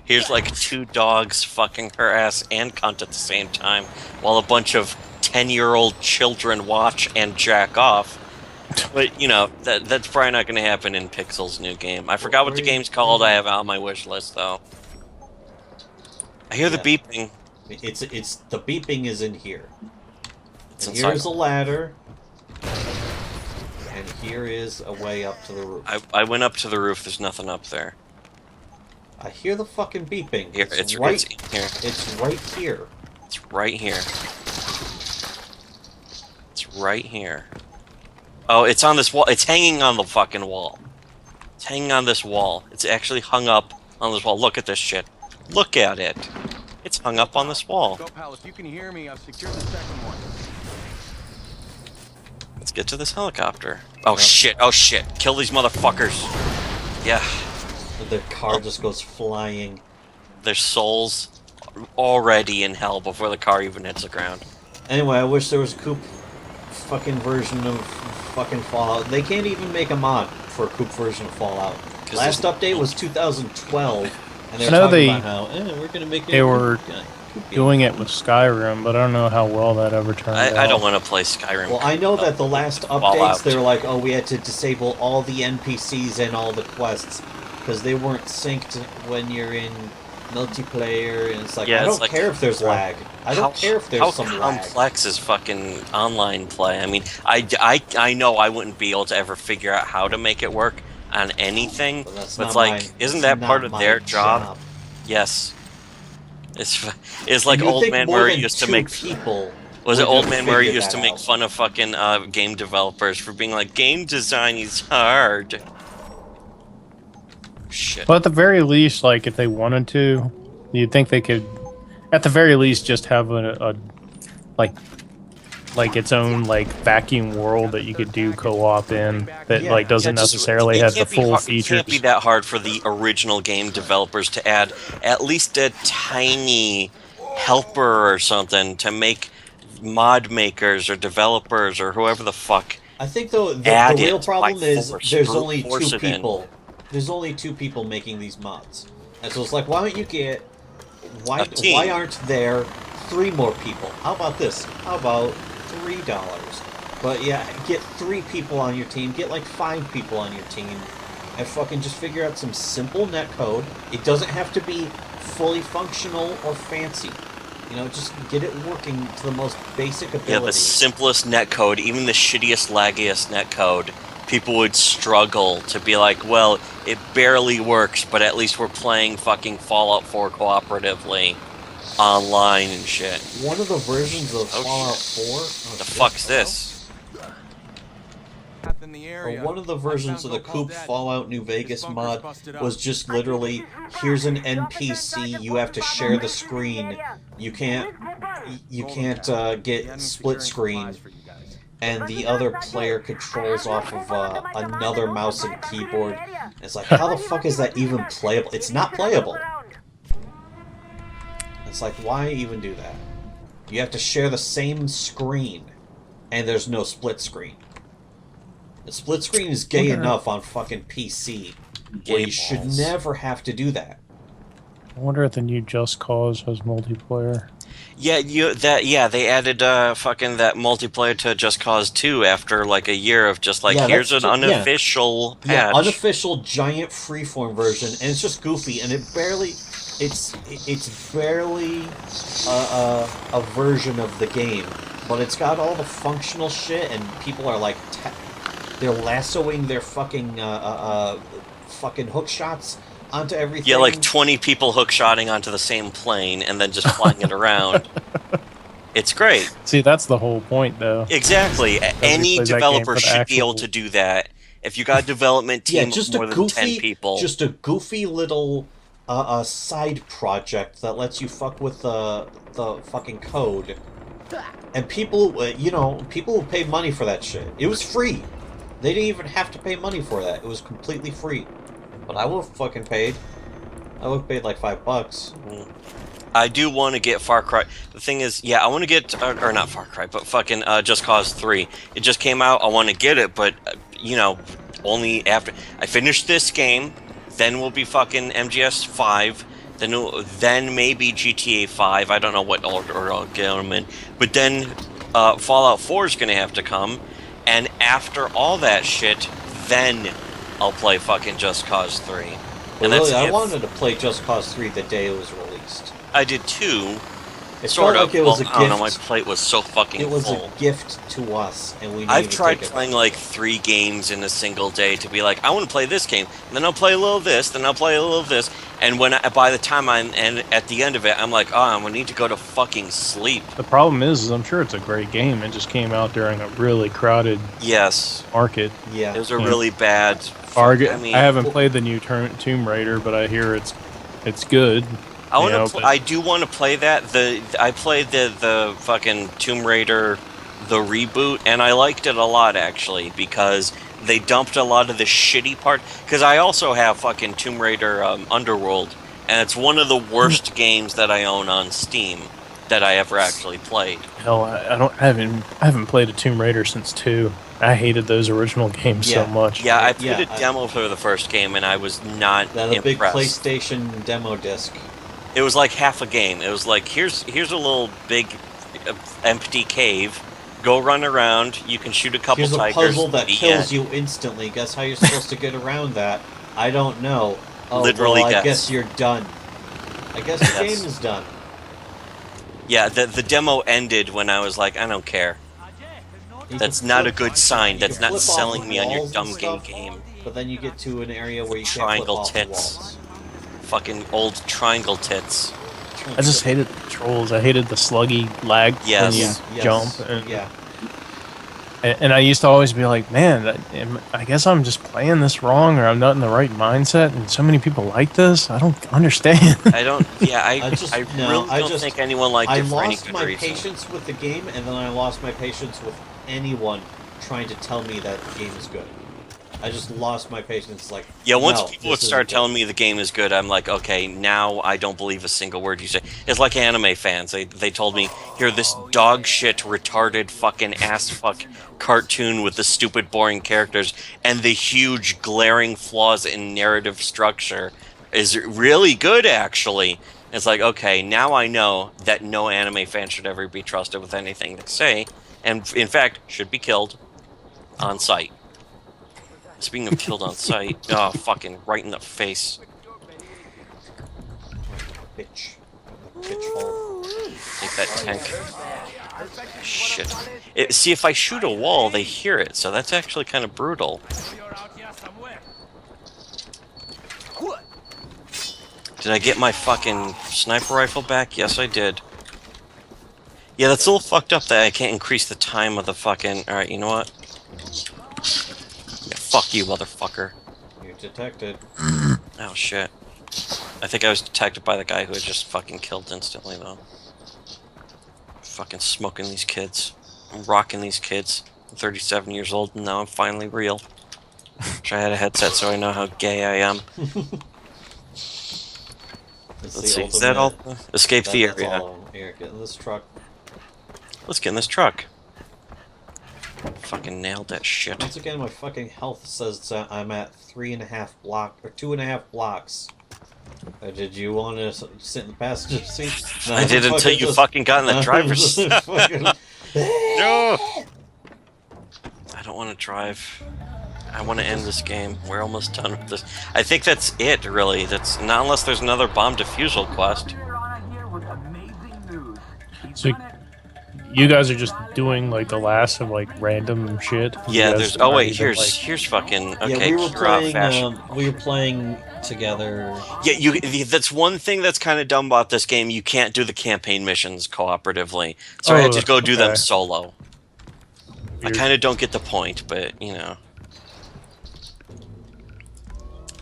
Here's like two dogs fucking her ass and cunt at the same time, while a bunch of 10-year-old children watch and jack off. But, you know, that's probably not going to happen in Pixel's new game. I forgot what the game's called. I have it on my wish list, though. I hear the Yeah. beeping. It's the beeping is in here. It's And inside. here's a ladder. And here is a way up to the roof. I went up to the roof. There's nothing up there. I hear the fucking beeping. Here, It's it's right. in here. It's right here. It's right here. It's right here. Oh, it's on this wall. It's hanging on the fucking wall. It's hanging on this wall. It's actually hung up on this wall. Look at this shit. Look at it. It's hung up on this wall. Go, pal. If you can hear me, I've secured the second one. Let's get to this helicopter. Oh shit. Oh shit. Kill these motherfuckers. Yeah. The car just goes flying. Their souls already in hell before the car even hits the ground. Anyway, I wish there was a coupe fucking version of fucking Fallout. They can't even make a mod for a coupe version of Fallout. 'Cause Last there's- update was 2012, and they I were know talking they- about how we're gonna make they a were coupe game. Doing it with Skyrim, but I don't know how well that ever turned out. I don't want to play Skyrim. Well, I know that the last updates, Fallout. they were like, oh, we had to disable all the NPCs and all the quests because they weren't synced when you're in multiplayer, and it's like, Yeah, I it's don't like- care if there's lag. I don't care if there's some how lag. complex is fucking online play? I mean, I know I wouldn't be able to ever figure out how to make it work on anything. But that's But not it's like, my- isn't that's that part not of my their job? Yes. It's like You'd Old think Man more Murray than used to two make. people. Was it would Old have Man Murray figured used to that make out. fun of fucking game developers for being like, game design is hard. Shit. But at the very least, like if they wanted to, You'd think they could, at the very least, just have a like its own like vacuum world that you could do co-op in that Yeah. like doesn't Yeah, just necessarily it have the can't be full hard, it features. can't be that hard for the original game developers to add at least a tiny helper or something to make mod makers or developers or whoever the fuck I think though the add real it by problem is force, there's brute only force two it in. people. There's only two people making these mods, and so it's like, why don't you get why A team. why aren't there 3 more people? How about this? How about $3? But yeah, get 3 people on your team. Get like 5 people on your team, and fucking just figure out some simple netcode. It doesn't have to be fully functional or fancy. You know, just get it working to the most basic ability. Yeah, the simplest netcode, even the shittiest, laggiest netcode, people would struggle to be like, well, it barely works, but at least we're playing fucking Fallout 4 cooperatively online and shit. One of the versions of Oh, Fallout shit. 4. The fuck's this? In the area. Or one of the versions of the Coop Fallout New Vegas mod was just literally, here's an NPC, you have to share the screen. You can't get split screen, and the other player controls off of another mouse and keyboard. It's like, how the fuck is that even playable? It's not playable. It's like, why even do that? You have to share the same screen, and there's no split screen. The split screen is gay enough on fucking PC, where you should never have to do that. I wonder if the new Just Cause has multiplayer. Yeah, they added fucking that multiplayer to Just Cause 2 after like a year of just like, Yeah, here's an that's unofficial patch. Yeah, unofficial giant freeform version, and it's just goofy, and it's barely a version of the game, but it's got all the functional shit, and people are like, they're lassoing their fucking hook shots onto everything. Yeah, like 20 people hookshotting onto the same plane and then just flying it around. It's great. See, that's the whole point, though. Exactly. Any plays that game developer for the should be able actual- to do that. If you got a development team just of more a than goofy, 10 people. just a goofy little side project that lets you fuck with the fucking code, and people will pay money for that shit. It was free. They didn't even have to pay money for that. It was completely free. But I would have fucking paid. I would have paid like $5. I do want to get Far Cry. The thing is, yeah, I want to get, or not Far Cry, but fucking Just Cause 3. It just came out, I want to get it, but, only after I finish this game, then we'll be fucking MGS 5, then maybe GTA 5, I don't know what order I'll get them in, but then Fallout 4 is going to have to come, and after all that shit, then I'll play fucking Just Cause 3. But And really, I it. wanted to play Just Cause 3 the day it was released. I did too. It Sort felt of. like it was a I don't know, my gift. plate was so fucking It was full. a gift to us, and we needed I've to tried take it. playing like 3 games in a single day to be like, I want to play this game, and then I'll play a little of this, then I'll play a little of this, and by the time at the end of it, I'm like, oh, I'm gonna need to go to fucking sleep. The problem is I'm sure it's a great game. It just came out during a really crowded Yes, market. Yeah. it was a Yeah. really bad. I mean, haven't played the new Tomb Raider, but I hear it's good. I want know, to. but- I do want to play that. I played the fucking Tomb Raider, the reboot, and I liked it a lot actually because they dumped a lot of the shitty part. Because I also have fucking Tomb Raider Underworld, and it's one of the worst games that I own on Steam that I ever actually played. Hell, I haven't played a Tomb Raider since 2. I hated those original games so Yeah. much. Yeah, I played Yeah, a demo for the first game, and I was not That a big impressed. PlayStation demo disc. It was like half a game. It was like, here's a little big empty cave. Go run around. You can shoot a couple Here's a tigers. puzzle that the kills end. you instantly. Guess how you're supposed to get around that? I don't know. Oh, Literally well, I guess. guess you're done. I guess the Yes. game is done. Yeah, the demo ended when I was like, I don't care. You That's can not a flip- good sign. you That's can not flip off selling of me on your walls dumb and game stuff, game. But then you get to an area where you Triangle can't flip tits. off the walls. Fucking old triangle tits. I just hated the controls. I hated the sluggy lag Yes. when you Yes, jump. And yeah. And I used to always be like, man, I guess I'm just playing this wrong, or I'm not in the right mindset. And so many people like this. I don't understand. I don't. Yeah, I just I no, really don't think anyone liked I it for any lost good my reason. patience with the game, and then I lost my patience with anyone trying to tell me that the game is good. I just lost my patience. Like, Yeah, once no, people would this start isn't good. telling me the game is good, I'm like, okay, now I don't believe a single word you say. It's like anime fans. They told me, here, this dog shit, retarded, fucking ass fuck cartoon with the stupid, boring characters and the huge, glaring flaws in narrative structure is really good, actually. It's like, okay, now I know that no anime fan should ever be trusted with anything they say, and in fact, should be killed on sight. Speaking of killed on sight, oh, fucking right in the face. Bitch. Bitch hole. Take that tank. Shit. See, if I shoot a wall, they hear it, so that's actually kind of brutal. Did I get my fucking sniper rifle back? Yes, I did. Yeah, that's a little fucked up that I can't increase the time of the fucking... Alright, you know what? Yeah, fuck you, motherfucker. You're detected. Oh, shit. I think I was detected by the guy who had just fucking killed instantly, though. Fucking smoking these kids. I'm rocking these kids. I'm 37 years old, and now I'm finally real. Wish I had a headset so I know how gay I am. Let's see, is that all? Escape the That's area. all of them. Here, get in this truck. Let's get in this truck. Fucking nailed that shit. Once again, my fucking health says I'm at 2.5 blocks. Did you want to sit in the passenger seat? No, I did until you fucking got in the driver's seat. No! I don't want to drive. I want to end this game. We're almost done with this. I think that's it, really. That's not unless there's another bomb defusal quest. So you guys are just doing like the last of like random shit. Yeah, You guys there's. Oh aren't wait, even, here's like- here's fucking. Okay, yeah, we were Kira playing. fashion. We were playing together. Yeah, that's one thing that's kind of dumb about this game. You can't do the campaign missions cooperatively, so I had to go do them okay. solo. I Weird. kind of don't get the point, but you know.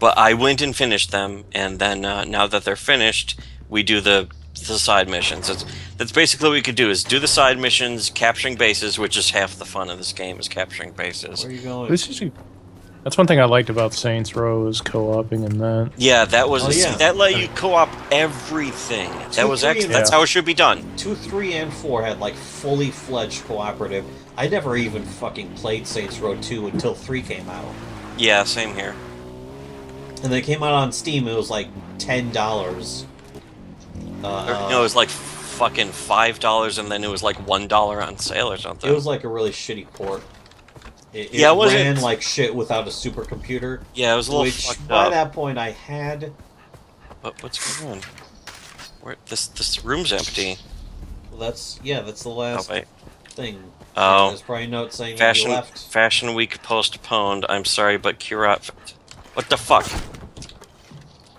But I went and finished them, and then now that they're finished, we do the side missions. That's basically what we could do: is do the side missions, capturing bases, which is half the fun of this game is capturing bases. Where are you going? That's one thing I liked about Saints Row is co-oping and that. Yeah, that was Oh, see, yeah. that let you co-op everything. That was 3, actually and that's how it should be done. 2, 3, and 4 had like fully fledged cooperative. I never even fucking played Saints Row 2 until 3 came out. Yeah, same here. And they came out on Steam. It was like $10. It was like fucking $5, and then it was like $1 on sale or something. It was like a really shitty port. It Yeah, it wasn't- ran like shit without a supercomputer. Yeah, it was a little Which fucked by up. that point I had. What's going on? Where this room's empty. Well, that's the last Oh wait. thing. Oh. There's probably a note saying that you left. Fashion Week postponed. I'm sorry, but Kira. What the fuck?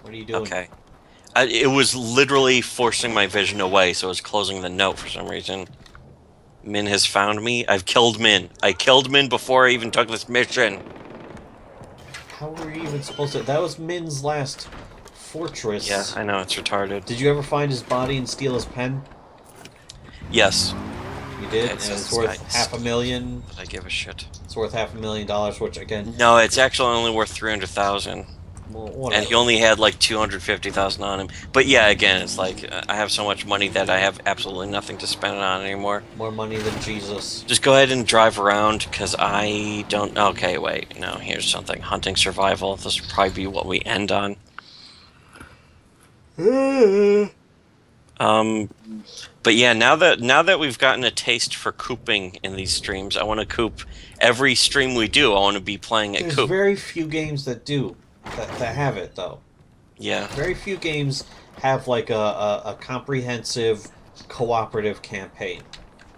What are you doing? Okay. It was literally forcing my vision away, so it was closing the note for some reason. Min has found me. I've killed Min. I killed Min before I even took this mission. How were you even supposed to? That was Min's last fortress. Yeah, I know, it's retarded. Did you ever find his body and steal his pen? Yes. You did, Okay, and so it's this worth guy- $500,000. But I give a shit. It's worth $500,000, which again, No, it's actually only worth 300,000. well, whatever. And he only had like 250,000 on him. But yeah, again, it's like I have so much money that I have absolutely nothing to spend it on anymore. More money than Jesus. Just go ahead and drive around, because I don't... Okay, wait. No, here's something. Hunting survival. This will probably be what we end on. But yeah, now that we've gotten a taste for cooping in these streams, I want to coop every stream we do. I want to be playing at There's coop. very few games that do, that have it, though. Yeah. Very few games have like a comprehensive cooperative campaign.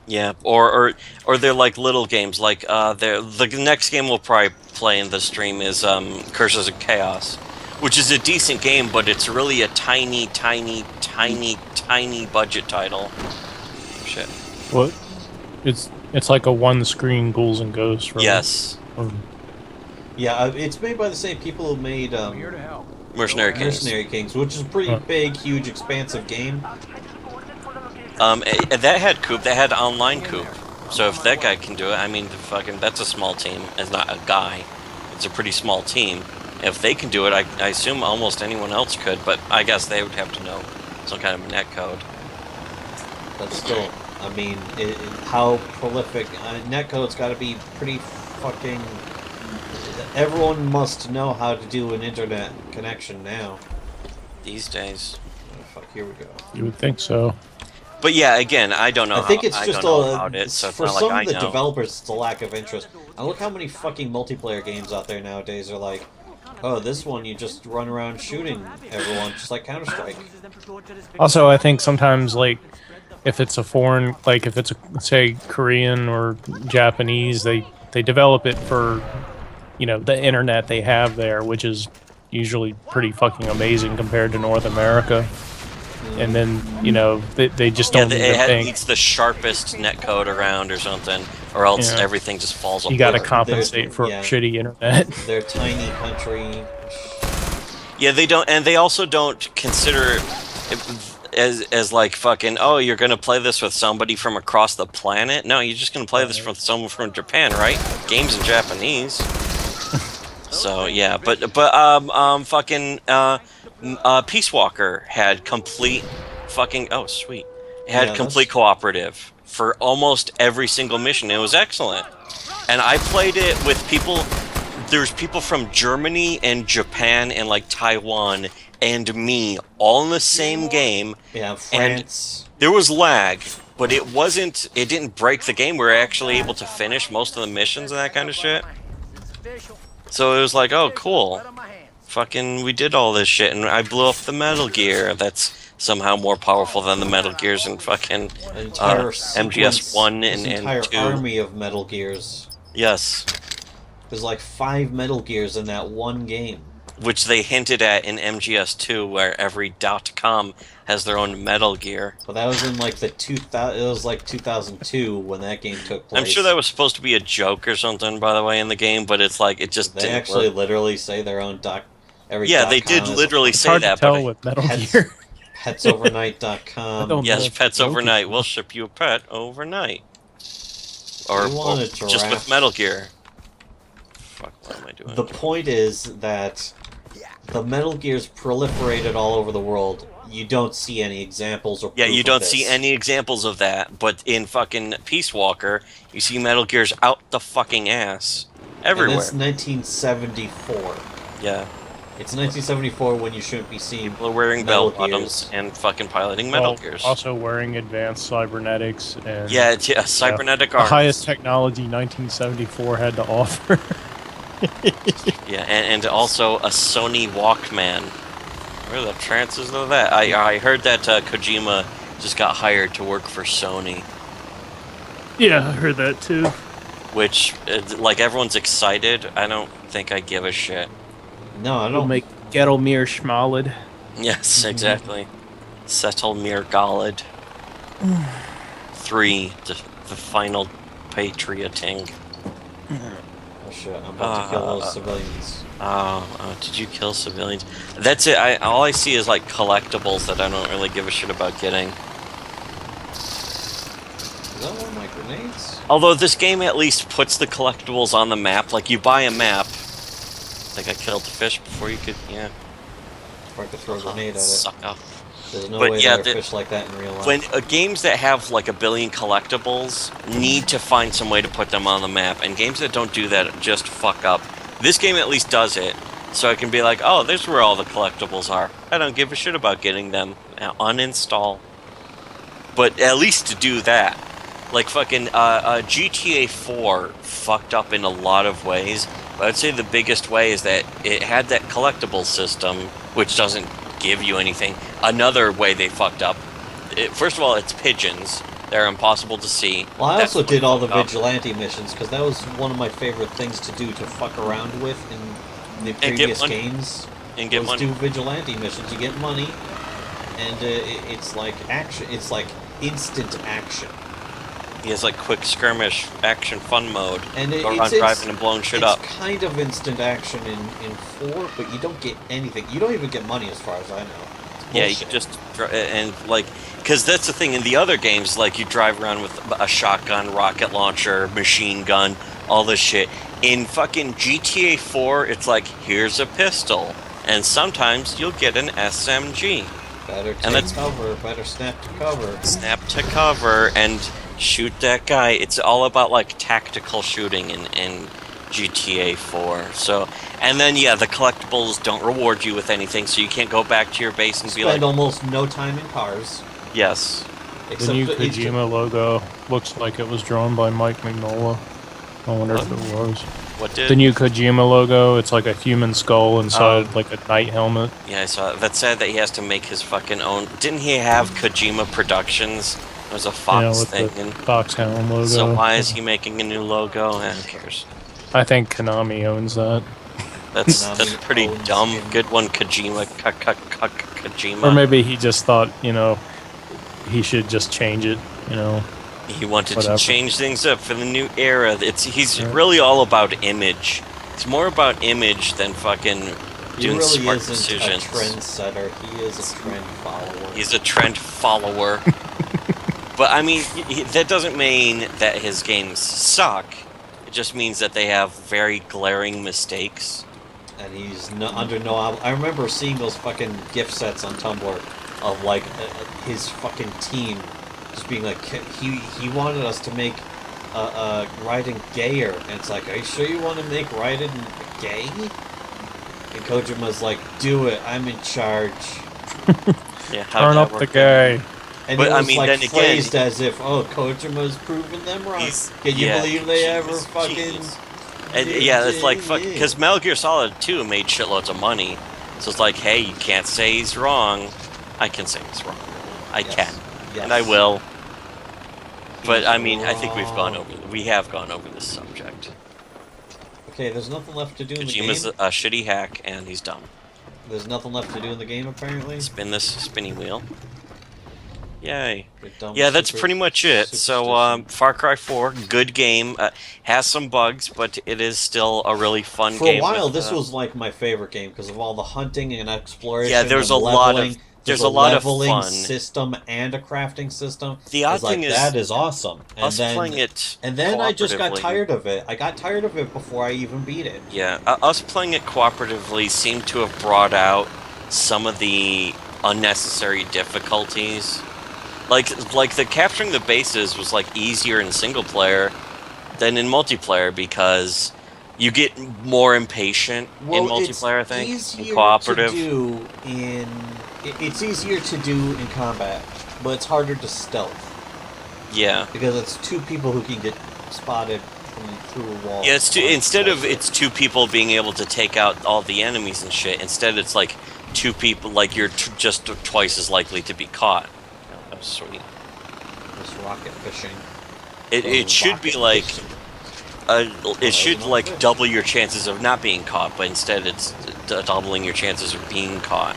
Yeah, or they're like little games. Like the next game we'll probably play in the stream is Curses of Chaos, which is a decent game, but it's really a tiny budget title. Shit. What? It's It's like a one-screen Ghouls and Ghosts, right? Yes, Or- Yeah, it's made by the same people who made I'm here to help. Mercenary Kings. Mercenary Kings, which is a pretty Huh. big, huge, expansive game. That had Coop. That had online Hang in Coop. there. I'm So on if my that way. guy can do it, I mean, that's a small team. It's not a guy. It's a pretty small team. If they can do it, I assume almost anyone else could. But I guess they would have to know some kind of net code. But still, I mean, how prolific... netcode's got to be pretty fucking... Everyone must know how to do an internet connection now. These days. Oh, fuck, here we go. You would think so. But yeah, again, I don't know. I think it's I just don't know about it, so it's for not some like of the I know. developers, it's a lack of interest. And look how many fucking multiplayer games out there nowadays are like, oh, this one you just run around shooting everyone, just like Counter-Strike. Also, I think sometimes, like, if it's a foreign, like, if it's, say, Korean or Japanese, they develop it for, the internet they have there, which is usually pretty fucking amazing compared to North America. And then, they just Yeah, don't even think. needs the sharpest netcode around or something, or else Yeah. everything just falls apart. You got to They're- compensate for yeah. shitty internet. Their tiny country. Yeah, they don't, and they also don't consider it as like fucking. Oh, you're gonna play this with somebody from across the planet? No, you're just gonna play this with someone from Japan, right? Games in Japanese. So yeah, but fucking Peace Walker had complete fucking sweet. It had Yeah, complete that's- cooperative for almost every single mission. It was excellent. And I played it with people. There's people from Germany and Japan and like Taiwan and me all in the same game. Yeah, France. There was lag, but it didn't break the game. We were actually able to finish most of the missions and that kind of shit. So it was like, oh, cool. Fucking, we did all this shit, and I blew up the Metal Gear. That's somehow more powerful than the Metal Gears in fucking An entire MGS 1 this and entire 2. army of Metal Gears. Yes. There's like 5 Metal Gears in that one game. Which they hinted at in MGS 2, where every .com has their own Metal Gear. But that was in like the 2000. It was like 2002 when that game took place. I'm sure that was supposed to be a joke or something, by the way, in the game, but it's like it just They didn't actually work. literally say their own doc. Every Yeah, they .com did is literally It's say hard that, to tell but with Metal Pets- Gear. I petsovernight.com. don't yes, know if pets it's broken. overnight. We'll ship you a pet overnight. Or, You want a just with giraffe? Metal Gear. Fuck, what am I doing? The point is that the Metal Gears proliferated all over the world. You don't see any examples or Yeah, proof you of don't this. see any examples of that, but in fucking Peace Walker, you see Metal Gears out the fucking ass. Everywhere. And it's 1974. Yeah. It's 1974 when you shouldn't be seeing People are wearing Metal bell bottoms Gears. and fucking piloting Metal Well, Gears. also wearing advanced cybernetics and cybernetic the arms. highest technology 1974 had to offer. Yeah, and also a Sony Walkman. Where the chances of that? I heard that Kojima just got hired to work for Sony, Yeah, I heard that too. which, like, everyone's excited. I don't think I give a shit. No, I It'll don't. make Gettlemere Schmalid. Yes, exactly. Settle Mir Galad. 3, the final patrioting. Oh shit! I'm about to kill those civilians. Oh, did you kill civilians? That's it. All I see is like collectibles that I don't really give a shit about getting. Is that one of my grenades? Although this game at least puts the collectibles on the map. Like you buy a map. Like I killed the fish before you could, yeah. Or I could throw a grenade at it. Suck up. There's no But way yeah, there are fish like that in real life. When games that have like a billion collectibles need to find some way to put them on the map, and games that don't do that just fuck up. This game at least does it, so I can be like, oh, there's where all the collectibles are. I don't give a shit about getting them. Now, uninstall. But at least to do that. Like fucking GTA 4 fucked up in a lot of ways. But I'd say the biggest way is that it had that collectible system, which doesn't give you anything. Another way they fucked up, first of all, it's pigeons. They're impossible to see. Well, I That's also what did all the fucked up. vigilante missions because that was one of my favorite things to do to fuck around with in the get previous money. games. And get was money. do vigilante missions. You get money, and it's like action. It's like instant action. He has like quick skirmish action fun mode. And Go around driving and blowing shit up. It's kind of instant action in 4, but you don't get anything. You don't even get money as far as I know. Yeah, you can just and like, because that's the thing in the other games, like you drive around with a shotgun, rocket launcher, machine gun, all this shit. In fucking GTA 4, it's like, here's a pistol, and sometimes you'll get an SMG. Better And take cover, better snap to cover. Snap to cover and shoot that guy. It's all about like tactical shooting in GTA 4. So, and then yeah, the collectibles don't reward you with anything, so you can't go back to your base and be Spend like, almost no time in cars. yes. The new Kojima logo looks like it was drawn by Mike Mignola. I wonder if it was. What did? The new Kojima logo, it's like a human skull inside like a knight helmet. Yeah, I saw it. That's sad that he has to make his fucking own. Didn't he have Kojima Productions? It was a Fox with thing. the And Foxhound logo. so why is he making a new logo? Who cares? I think Konami owns that. That's Konami pretty owns dumb. him. Good one, Kojima. Kojima. Or maybe he just thought, he should just change it, He wanted whatever. to change things up for the new era. He's really all about image. It's more about image than fucking He doing really smart isn't decisions. a trendsetter. He is a trend follower. He's a trend follower. But I mean, that doesn't mean that his games suck. It just means that they have very glaring mistakes. And he's under no I remember seeing those fucking gift sets on Tumblr of like his fucking team just being like, he wanted us to make Raiden gayer, and it's like, are you sure you want to make Raiden gay? And Kojima's like, do it, I'm in charge. Yeah, how'd Turn that up work the out? gay. And But, it I was mean, like then again, phrased as if, oh, Kojima's proven them wrong. Can you believe they ever Jesus, fucking... Jesus. And yeah, it's like fuck, because Metal Gear Solid 2 made shitloads of money, so it's like, hey, you can't say he's wrong. I can say he's wrong. I Yes. can, Yes. and I will. But He's I mean, I think wrong. we have gone over this subject. Okay, there's nothing left to do in the Kojima's game. a shitty hack, and he's dumb. There's nothing left to do in the game, apparently. Spin this spinny wheel. Yay. The dumb Yeah, that's super- pretty much it. So, Far Cry 4, good game. Has some bugs, but it is still a really fun For game. a while, with, this was like my favorite game because of all the hunting and exploration. Yeah, there's and a lot of- leveling. there's There's a lot of leveling fun. system and a crafting system. The odd It's like, thing is, that is awesome. And us then, playing it and then I just got cooperatively- tired of it. I got tired of it before I even beat it. Yeah, us playing it cooperatively seemed to have brought out some of the unnecessary difficulties. Like the capturing the bases was like easier in single player than in multiplayer because you get more impatient in multiplayer. I think in cooperative. It's easier to do in combat, but it's harder to stealth Yeah. because it's two people who can get spotted from through a wall. Yeah, it's it's two people being able to take out all the enemies and shit. Instead, it's like two people, like you're just twice as likely to be caught. Oh, that was sweet. This rocket fishing. It should be Rocket like fishing. it should like double your chances of not being caught, but instead it's doubling your chances of being caught.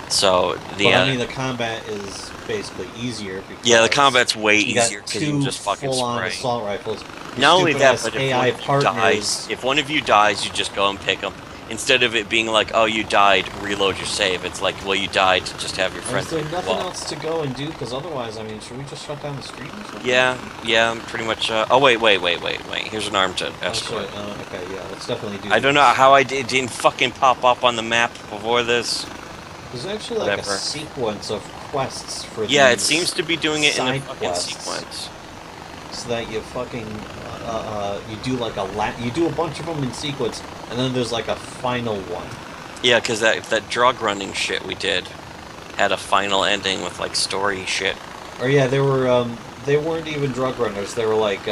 So But I mean, the combat is basically easier. Because yeah, the combat's way you got easier because you two can just fucking full-on spray. assault rifles. Not only that, Stupid-ass but if AI one of you partners. dies, if one of you dies, you just go and pick them. Instead of it being like, oh, you died, reload your save. It's like, well, you died, just have your friend. Is there pick nothing you up. else to go and do? Because otherwise, I mean, should we just shut down the stream or something? Yeah, pretty much. Oh, wait. Here's an armed Oh, escort. shit. Okay, yeah, let's definitely do I don't know how it didn't fucking pop up on the map before this. There's actually like Whatever. a sequence of quests for Yeah, it these seems to be doing it in a side fucking quests. sequence. So that you fucking, you do like you do a bunch of them in sequence, and then there's like a final one. Yeah, because that drug running shit we did had a final ending with like story shit. Or yeah, they weren't even drug runners, they were like,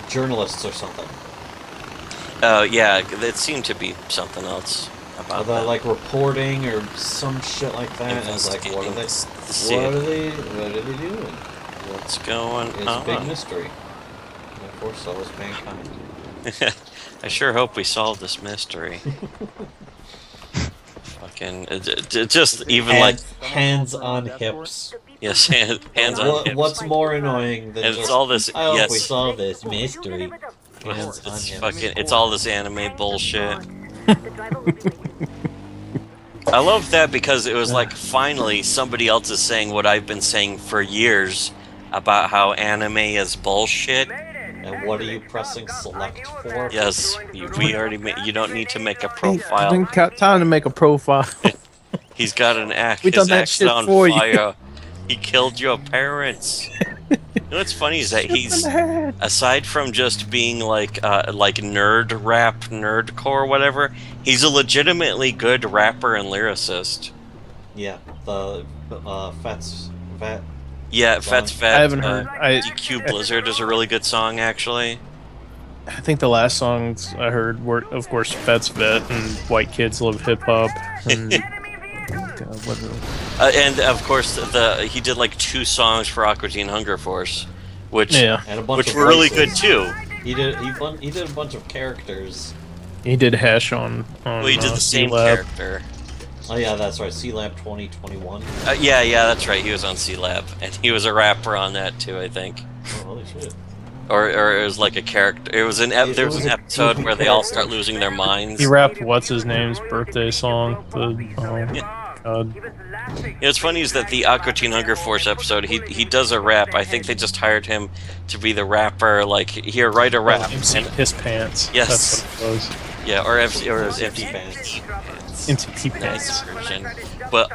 journalists or something. Yeah, it seemed to be something else about About that. like reporting or some shit like that. And I was like, what are they? What are they doing? What's going It's on? a big mystery. And of course, so is mankind. I sure hope we solve this mystery. Fucking, just even like Hands on hips. Yes, hands on hips. What's more annoying than And just? it's all this. I hope Yes, we solve this mystery. Hands on it's hips. fucking. It's all this anime bullshit. I love that because it was like finally somebody else is saying what I've been saying for years about how anime is bullshit. And what are you pressing select for? Yes, we already. You don't need to make a Hey, profile. didn't got time to make a profile. He's got an axe. We His done that axe is shit on for you. fire. He killed your parents. You know what's funny is that he's, aside from just being like nerd rap, nerdcore, whatever, he's a legitimately good rapper and lyricist. Yeah, the Fats Vet. Yeah, Song. Fats Vet. I haven't heard. DQ Blizzard is a really good song, actually. I think the last songs I heard were, of course, Fats Vet and White Kids Love Hip Hop. And, And of course, he did like 2 songs for Aqua Teen Hunger Force, which yeah, And a bunch which of were really voices. good too. He did a bunch of characters. he did Hash on Well, he did the same C-Lab. character. Oh yeah, that's right. C-Lab 2021. Yeah, that's right. He was on C-Lab, and he was a rapper on that too, I think. Oh, holy shit. Or it was like a character. It was there was was an a episode goofy where they all character. start losing their minds. He rapped what's his name's birthday song. God. You know, what's funny is that the Aqua Teen Hunger Force episode, he does a rap. I think they just hired him to be the rapper. Like, here, write a rap. MC And- Piss Pants. Yes. That's what it was. yeah, or empty Pants. MTP Nice Pants. version. But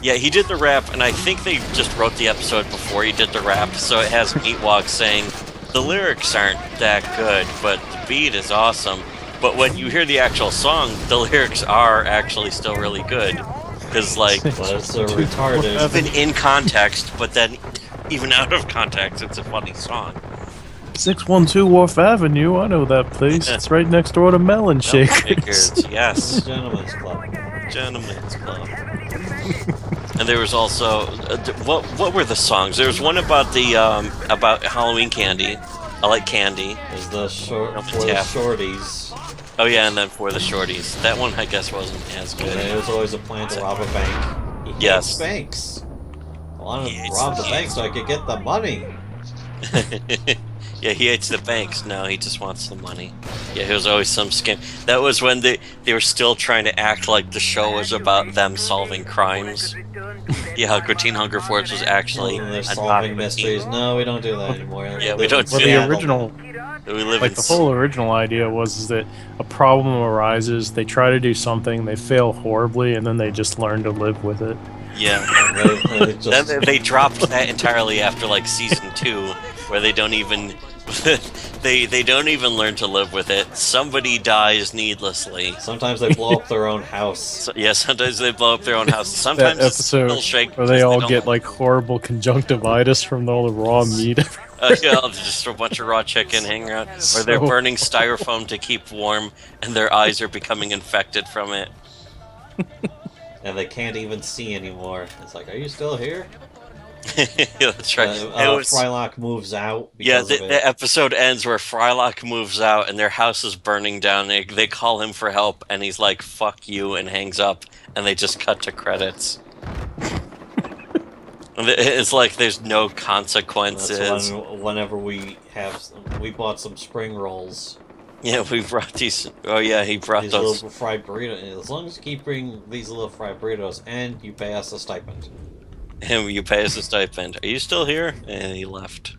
yeah, he did the rap, and I think they just wrote the episode before he did the rap, so it has Meatwalk saying the lyrics aren't that good, but the beat is awesome. But when you hear the actual song, the lyrics are actually still really good, because like But it's retarded. even in context, but then even out of context, it's a funny song. 612 Wharf Avenue. I know that place. It's right next door to Melon Shakers. Shakers, yes. Gentlemen's Club. Gentlemen's Club. And there was also what were the songs? There was one about the about Halloween candy. I like candy. There's the short No, for the yeah. shorties. Oh yeah, and then for the shorties. That one I guess wasn't as And good. there was always a plan to rob a bank. He hates Yes. banks. I wanted He to hates rob the the bank so I could get the money. Yeah, he hates the banks. No, he just wants the money. Yeah, there was always some scam. That was when they were still trying to act like the show was about them solving crimes. Yeah, Aqua Teen Hunger Force was actually And they're an solving Aqua Teen. mysteries. No, we don't do that anymore. Yeah, we don't Well, do the that. original, We live like in the whole original idea was is that a problem arises, they try to do something, they fail horribly, and then they just learn to live with it. yeah. They just, Then they dropped that entirely after like season 2, where they don't even they don't even learn to live with it. Somebody dies needlessly. sometimes they blow up their own house. So, yeah, sometimes they blow up their own house. That Sometimes it's episode still shake where they because all don't get like horrible conjunctivitis from all the raw meat. yeah, just a bunch of raw chicken hanging around, or they're So- burning styrofoam to keep warm, and their eyes are becoming infected from it. And they can't even see anymore. It's like, are you still here? Yeah, that's right. It was- Frylock moves out yeah, because of it. the episode ends where Frylock moves out and their house is burning down. They call him for help, and he's like, "Fuck you," and hangs up. And they just cut to credits. And it's like there's no consequences. That's whenever we bought some spring rolls. Yeah, we brought these. Oh yeah, he brought These those. little fried burritos. As long as you keep bringing these little fried burritos, and you pay us a stipend. And you pay us a stipend. Are you still here? And he left.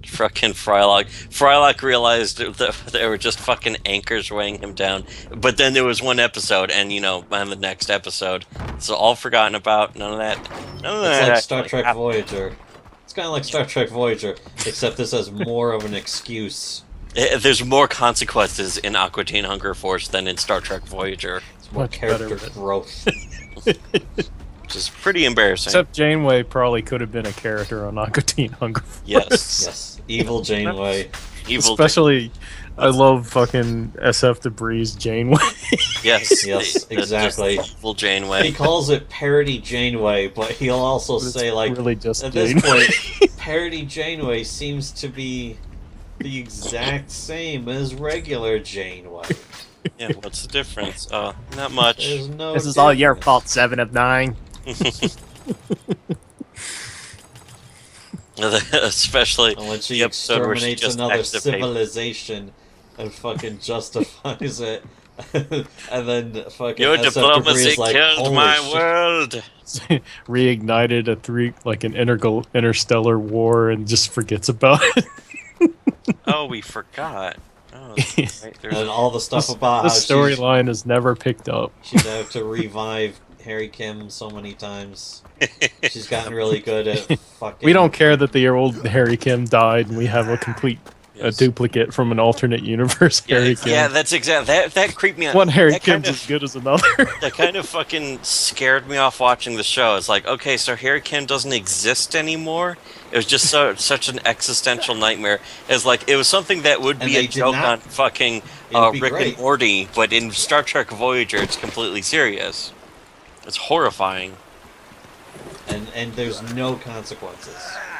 Fucking Frylock. Frylock realized that there were just fucking anchors weighing him down. But then there was one episode, and on the next episode, it's all forgotten about. None of that. None of It's that. like Star actually Trek happened. Voyager. It's kind of like Star Trek Voyager, except this has more of an excuse. There's more consequences in Aqua Teen Hunger Force than in Star Trek Voyager, It's more Much better character with it. growth. which is pretty embarrassing. Except Janeway probably could have been a character on Aqua Teen Hunger Force. Yes. Yes, evil Janeway. Evil. Especially, I love fucking SF Debris Janeway. Yes. Yes, Just exactly. Evil He Janeway. calls it parody Janeway, but he'll also But it's say like, really just at this Janeway. point, parody Janeway seems to be the exact same as regular Janeway. Yeah. What's the difference? Not much. There's no. This is all your difference. fault, 7 of 9. Especially And when she the episode where she exterminates just another texted the paper. civilization and fucking justifies it. And then fucking Your SF Debris diplomacy is like, killed holy my shit. world. Reignited an interstellar war and just forgets about it. Oh, we forgot. Oh, that's right. There's And all the stuff about The how storyline is never picked up. she'd have to revive Harry Kim so many times. She's gotten really good at fucking... We don't care that the old Harry Kim died, and we have a complete Yes. duplicate from an alternate universe. Harry Kim. Yeah, that's exactly that creeped me out. One Harry That Kim's kind as good as another. That kind of fucking scared me off watching the show. It's like, okay, so Harry Kim doesn't exist anymore. It was just such an existential nightmare. It's like it was something that would And be they a did joke not- on fucking It would be Rick great. and Morty, but in Star Trek Voyager, it's completely serious. It's horrifying. And there's no consequences.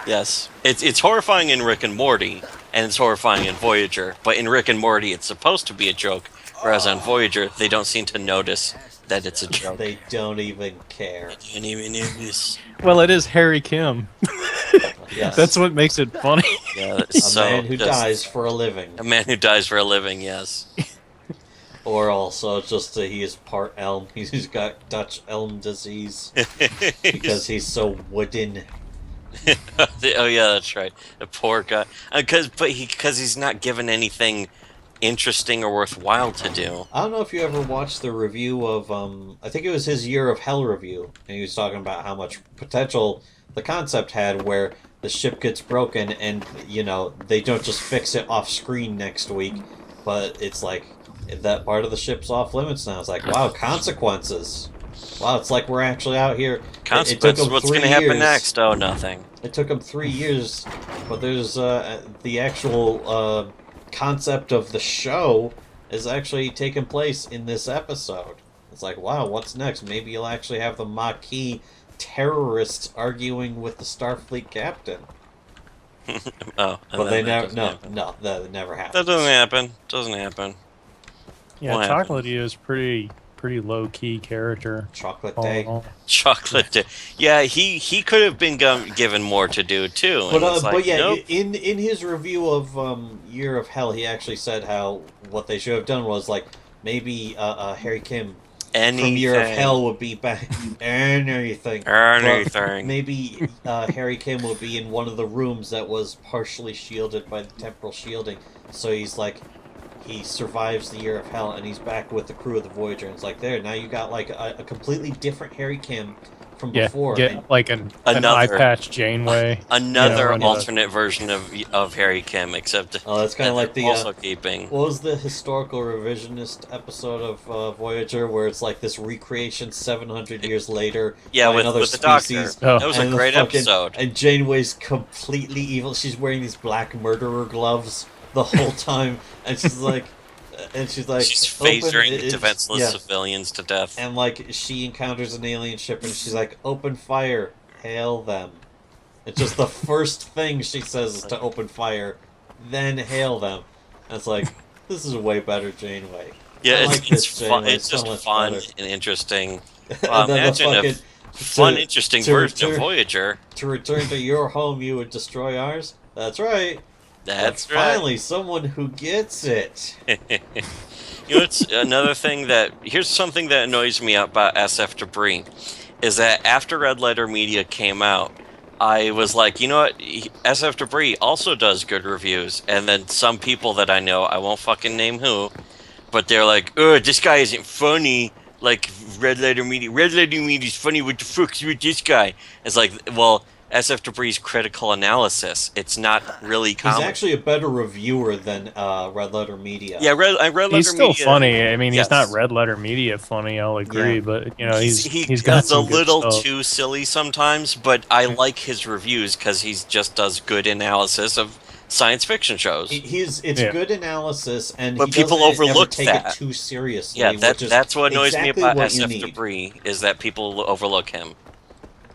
Yes, it's horrifying in Rick and Morty, and it's horrifying in Voyager. But in Rick and Morty, it's supposed to be a joke, whereas on Voyager, they don't seem to notice that it's a joke. They don't even care. Didn't even notice. Well, it is Harry Kim. Yes. That's what makes it funny. Yeah, a man who just- dies for a living. A man who dies for a living. Yes. Or also just he is part elm. He's got Dutch elm disease because he's so wooden. Oh yeah, that's right. The poor guy. Because he's not given anything interesting or worthwhile to do. I don't know if you ever watched the review of I think it was his Year of Hell review, and he was talking about how much potential the concept had, where the ship gets broken and they don't just fix it off screen next week, but it's like that part of the ship's off limits now. It's like, wow, consequences. Wow, it's like we're actually out here. Consequences. What's going to happen next? Oh, nothing. It took them 3 years, but there's the actual concept of the show is actually taking place in this episode. It's like, wow, what's next? Maybe you'll actually have the Maquis terrorists arguing with the Starfleet captain. Oh, But they never. doesn't No, happen. no, that never happens. That doesn't happen. Doesn't happen. Yeah, What happened? Chocolatey is pretty low key character. Chocolate all Day. in all. Chocolate. Yeah, he could have been given more to do too. But, and it's like, but yeah, nope. in his review of Year of Hell, he actually said how what they should have done was like maybe Harry Kim from Year of Anything. Hell would be back. Anything. Anything. But maybe Harry Kim would be in one of the rooms that was partially shielded by the temporal shielding. So he's like, he survives the Year of Hell and he's back with the crew of the Voyager. And it's like, there, now you got like a completely different Harry Kim from Yeah, before. get And- like an Another- eye patch Janeway. Another You know, alternate version of Harry Kim, except Oh, that's kind that of like they're the also keeping. what was the historical revisionist episode of Voyager where it's like this recreation 700 years later Yeah, by with another the Doctor. species? Oh. That was a And the great fucking- episode. And Janeway's completely evil. She's wearing these black murderer gloves the whole time, and she's like, She's open- phasering it's- defenseless yeah. civilians to death. And like she encounters an alien ship, and she's like, "Open fire, hail them." It's just the first thing she says is to open fire, then hail them. And it's like, this is a way better Janeway. Yeah, I it's, like it's this fun. Janeway It's so just much fun better. and interesting. And Wow, then the imagine a fucking- fun, to- interesting to version of return- Voyager. To return to your home, you would destroy ours. That's right. That's But right. Finally, someone who gets it. You know, it's another thing that here's something that annoys me about SF Debris, is that after Red Letter Media came out, I was like, you know what, SF Debris also does good reviews, and then some people that I know, I won't fucking name who, but they're like, this guy isn't funny like Red Letter Media. Red Letter Media's funny. What the fuck's with this guy? It's like, well, SF Debris critical analysis. It's not really He's comic. actually a better reviewer than Red Letter Media. Yeah, Red Letter He's still Media, funny. I mean, yes. he's not Red Letter Media funny. I'll agree, Yeah. but you know, he's he got does a some good little stuff. too silly sometimes, but I like his reviews because he just does good analysis of science fiction shows. It's Yeah. good analysis, and But he people doesn't ever overlook take that. it too seriously. Yeah, which is that's what annoys exactly me about what you SF need. Debris is that people overlook him.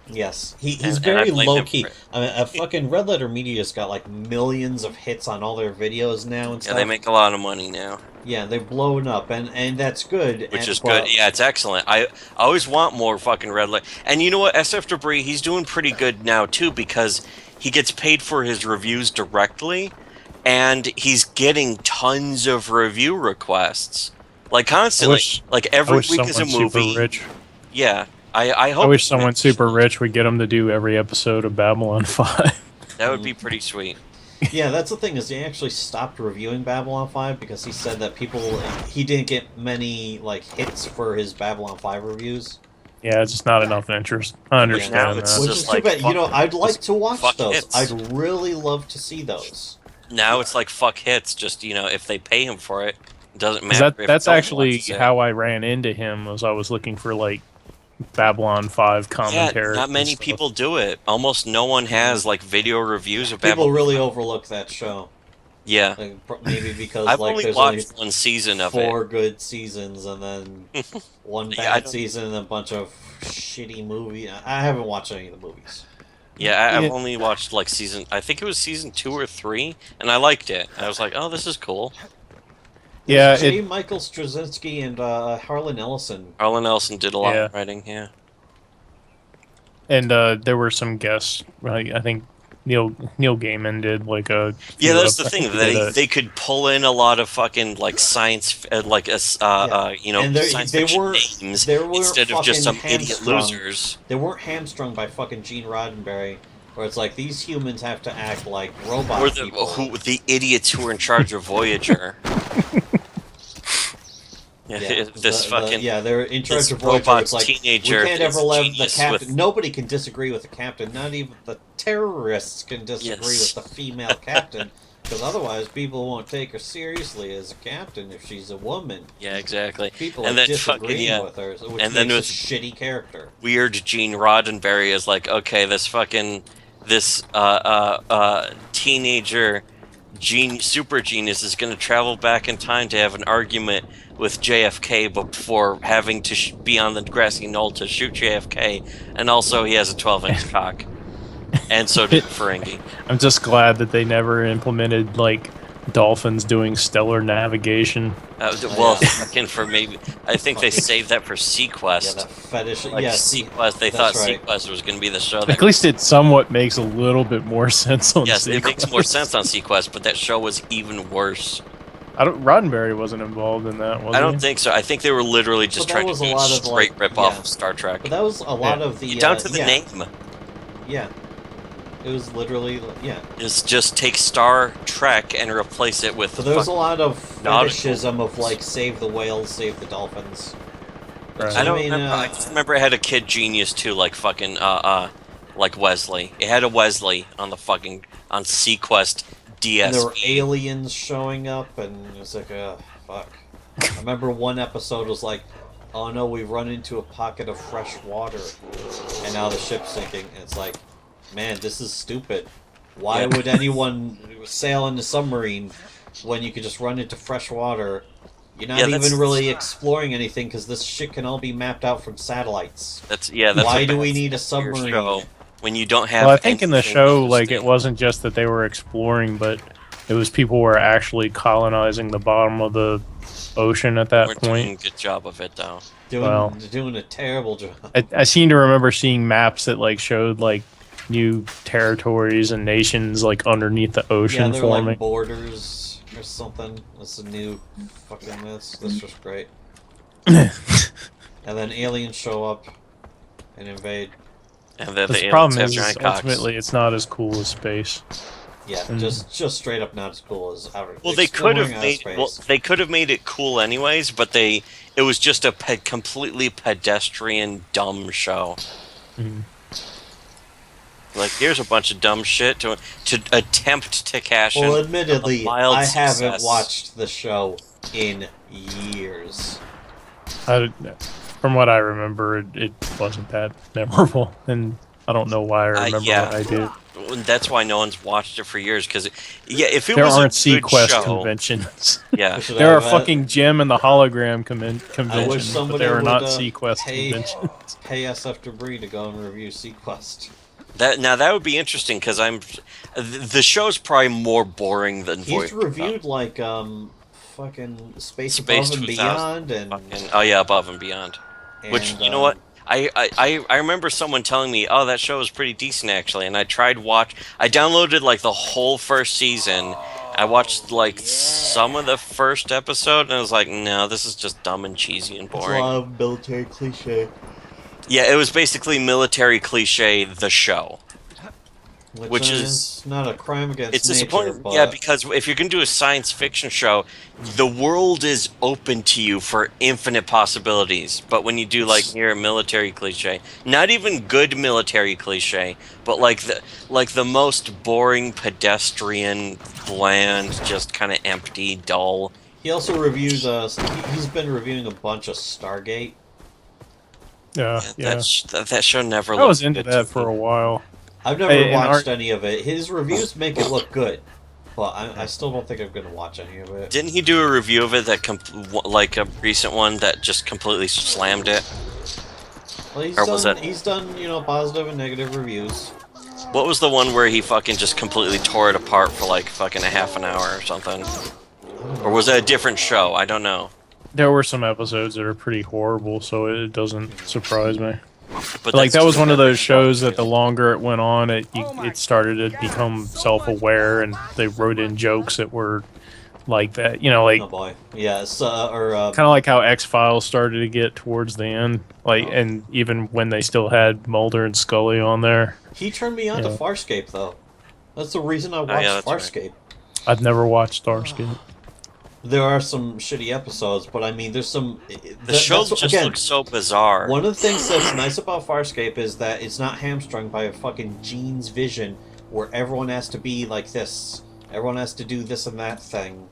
Yes, he's And I very blame him low key. for it. I mean, fucking Red Letter Media's got like millions of hits on all their videos now and Yeah, stuff. they make a lot of money now, Yeah, they're blowing up, and that's good. which is good. But Yeah, it's excellent. I always want more fucking Red Light. And you know what? SF Debris, he's doing pretty good now too because he gets paid for his reviews directly, and he's getting tons of review requests, like I constantly. wish Like I every wish week is a someone super movie. rich. Yeah, I I hope. wish someone super rich would get him to do every episode of Babylon 5. That would be pretty sweet. yeah, that's the thing is he actually stopped reviewing Babylon 5 because he said that he didn't get many like hits for his Babylon 5 reviews. Yeah, it's just not enough interest. I now understand it's that. Which just is too like, bad. You know, fuck- I'd like to watch fuck those. hits. I'd really love to see those. Now it's like fuck hits. Just if they pay him for it, it doesn't 'Cause matter. if that's no one actually watches it. how I ran into him. Was I was looking for like Babylon 5 Yeah, commentary. not and many stuff. people do it. Almost no one has like video reviews of People Babylon. really overlook that show. Yeah, Like, maybe because I've like only there's watched one season of four it. good seasons and then one Yeah, I bad don't- season and a bunch of shitty movie. I haven't watched any of the movies. Yeah, I've Yeah. only watched like season. I think it was season 2 or 3, and I liked it. I was like, oh, this is cool. Yeah, There's J. it, Michael Straczynski and Harlan Ellison. Arlen Nelson did a lot Yeah. of writing. Yeah, and there were some guests. Right, I think Neil Gaiman did like a. yeah. few That's I the thing. think he did They could pull in a lot of fucking like science, like And science they fiction weren't names they weren't instead of just some fucking idiot hamstrung. losers. They weren't hamstrung by fucking Gene Roddenberry, where it's like these humans have to act like robot Or the people. the idiots who were in charge of Voyager. Yeah, this fucking yeah, they're in charge this of Voyager. robot It's like teenager we can't is ever let the genius captain. with- Nobody can disagree with the captain. Not even the terrorists can disagree Yes. with the female captain, because otherwise people won't take her seriously as a captain if she's a woman. yeah, exactly. People And are then fucking, disagreeing yeah. with her, which And makes then a with- shitty character. Weird Gene Roddenberry is like, okay, this teenager super genius is going to travel back in time to have an argument with JFK before having to be on the grassy knoll to shoot JFK, and also he has a 12-inch cock, and so did Ferengi. I'm just glad that they never implemented like dolphins doing stellar navigation. Well, fucking for maybe I think they saved that for Yeah, Sequest. that fetish. Like yeah, Sequest, they that's thought right. Sequest was going to be the show. At That, least it somewhat makes a little bit more sense on. yes, it makes Sequest. more sense on Sequest, but that show was even worse. Roddenberry wasn't involved in that, was I don't he? think so. I think they were literally just that trying to was a do a lot of, straight like, rip off yeah. of Star Trek. But that was a lot of the Down to the yeah, name. Yeah, it was literally yeah. Is just take Star Trek and replace it with. So there was a lot of nautical. fetishism of like save the whales, save the dolphins. Right. I don't mean, remember. I just remember it had a kid genius too, like fucking like Wesley. It had a Wesley on the fucking on Sequest And there were DS. aliens showing up, and it's like, fuck. I remember one episode was like, oh no, we've run into a pocket of fresh water, and now the ship's sinking. And it's like, man, this is stupid. Why Yeah. would anyone sail in a submarine when you could just run into fresh water? You're not Yeah, that's- even really exploring anything because this shit can all be mapped out from satellites. That's Why a do we bad need a thing for your submarine? show when you don't have. Well, I think in the anything show, like, it interesting. wasn't just that they were exploring, but it was people were actually colonizing the bottom of the ocean at that We're doing a point. good job of it though. Doing a terrible job. I seem to remember seeing maps that like showed like new territories and nations like underneath the Yeah, ocean they're forming. like borders or something. That's a new fucking this. That's just great. And then aliens show up and invade. And then the The aliens problem have is giant cocks. ultimately it's not as cool as space. Yeah, just straight up not as cool as outer. Well, they could have exploring outer made space. well, they could have made it cool anyways, but it was just a completely pedestrian dumb show. Mhm. Like here's a bunch of dumb shit to attempt to cash Well, in. admittedly, a mild I haven't success. watched the show in years. From what I remember, it wasn't that memorable, and I don't know why I remember yeah. what I did. that's why no one's watched it for years. Because yeah, if it There was aren't a good Sequest show, conventions. yeah, We should There are have that. fucking Gem and the Hologram I conventions, wish but somebody there are would not Sequest pay conventions. pay SF Debris to go and review Sequest. that would be interesting because the show's probably more boring than He's Voyage. reviewed like fucking Space Space Above and 2000, Beyond and fucking, oh yeah, Above and Beyond. Which, and you know what? I remember someone telling me, "Oh, that show was pretty decent actually." And I downloaded like the whole first season. I watched like some of the first episode, and I was like, "No, this is just dumb and cheesy and it's a boring." lot of military cliche. Yeah, it was basically military cliche, the show. Which is is not a crime against it's nature, disappointing. but Yeah, because if you're gonna do a science fiction show, the world is open to you for infinite possibilities. But when you do like here military cliche, not even good military cliche, but like the most boring, pedestrian, bland, just kind of empty, dull. he also reviews. He's been reviewing a bunch of Stargate. Yeah, yeah. That show never. I was looked into good that to for me. a while. I've never Hey, and watched any of it. His reviews make it look good, but I still don't think I'm gonna watch any of it. Didn't he do a review of it like a recent one that just completely slammed it? Well, Or was it- he's done positive and negative reviews. What was the one where he fucking just completely tore it apart for like fucking a half an hour or something? Or was it a different show? I don't know. There were some episodes that are pretty horrible, so it doesn't surprise me. But Like that that's- was one of those shows that the longer it went on, it started to become self-aware, and they wrote in jokes that were like that. You know, like Oh boy, yes, or kind of like how X-Files started to get towards the end, like, and even when they still had Mulder and Scully on there. he turned me on to Yeah. Farscape though. That's the reason I watched yeah, that's right. Farscape. I've never watched Starscape. There are some shitty episodes, but I mean, there's some. The show just looks so bizarre. One of the things that's nice about Farscape is that it's not hamstrung by a fucking Gene's vision where everyone has to be like this. Everyone has to do this and that thing.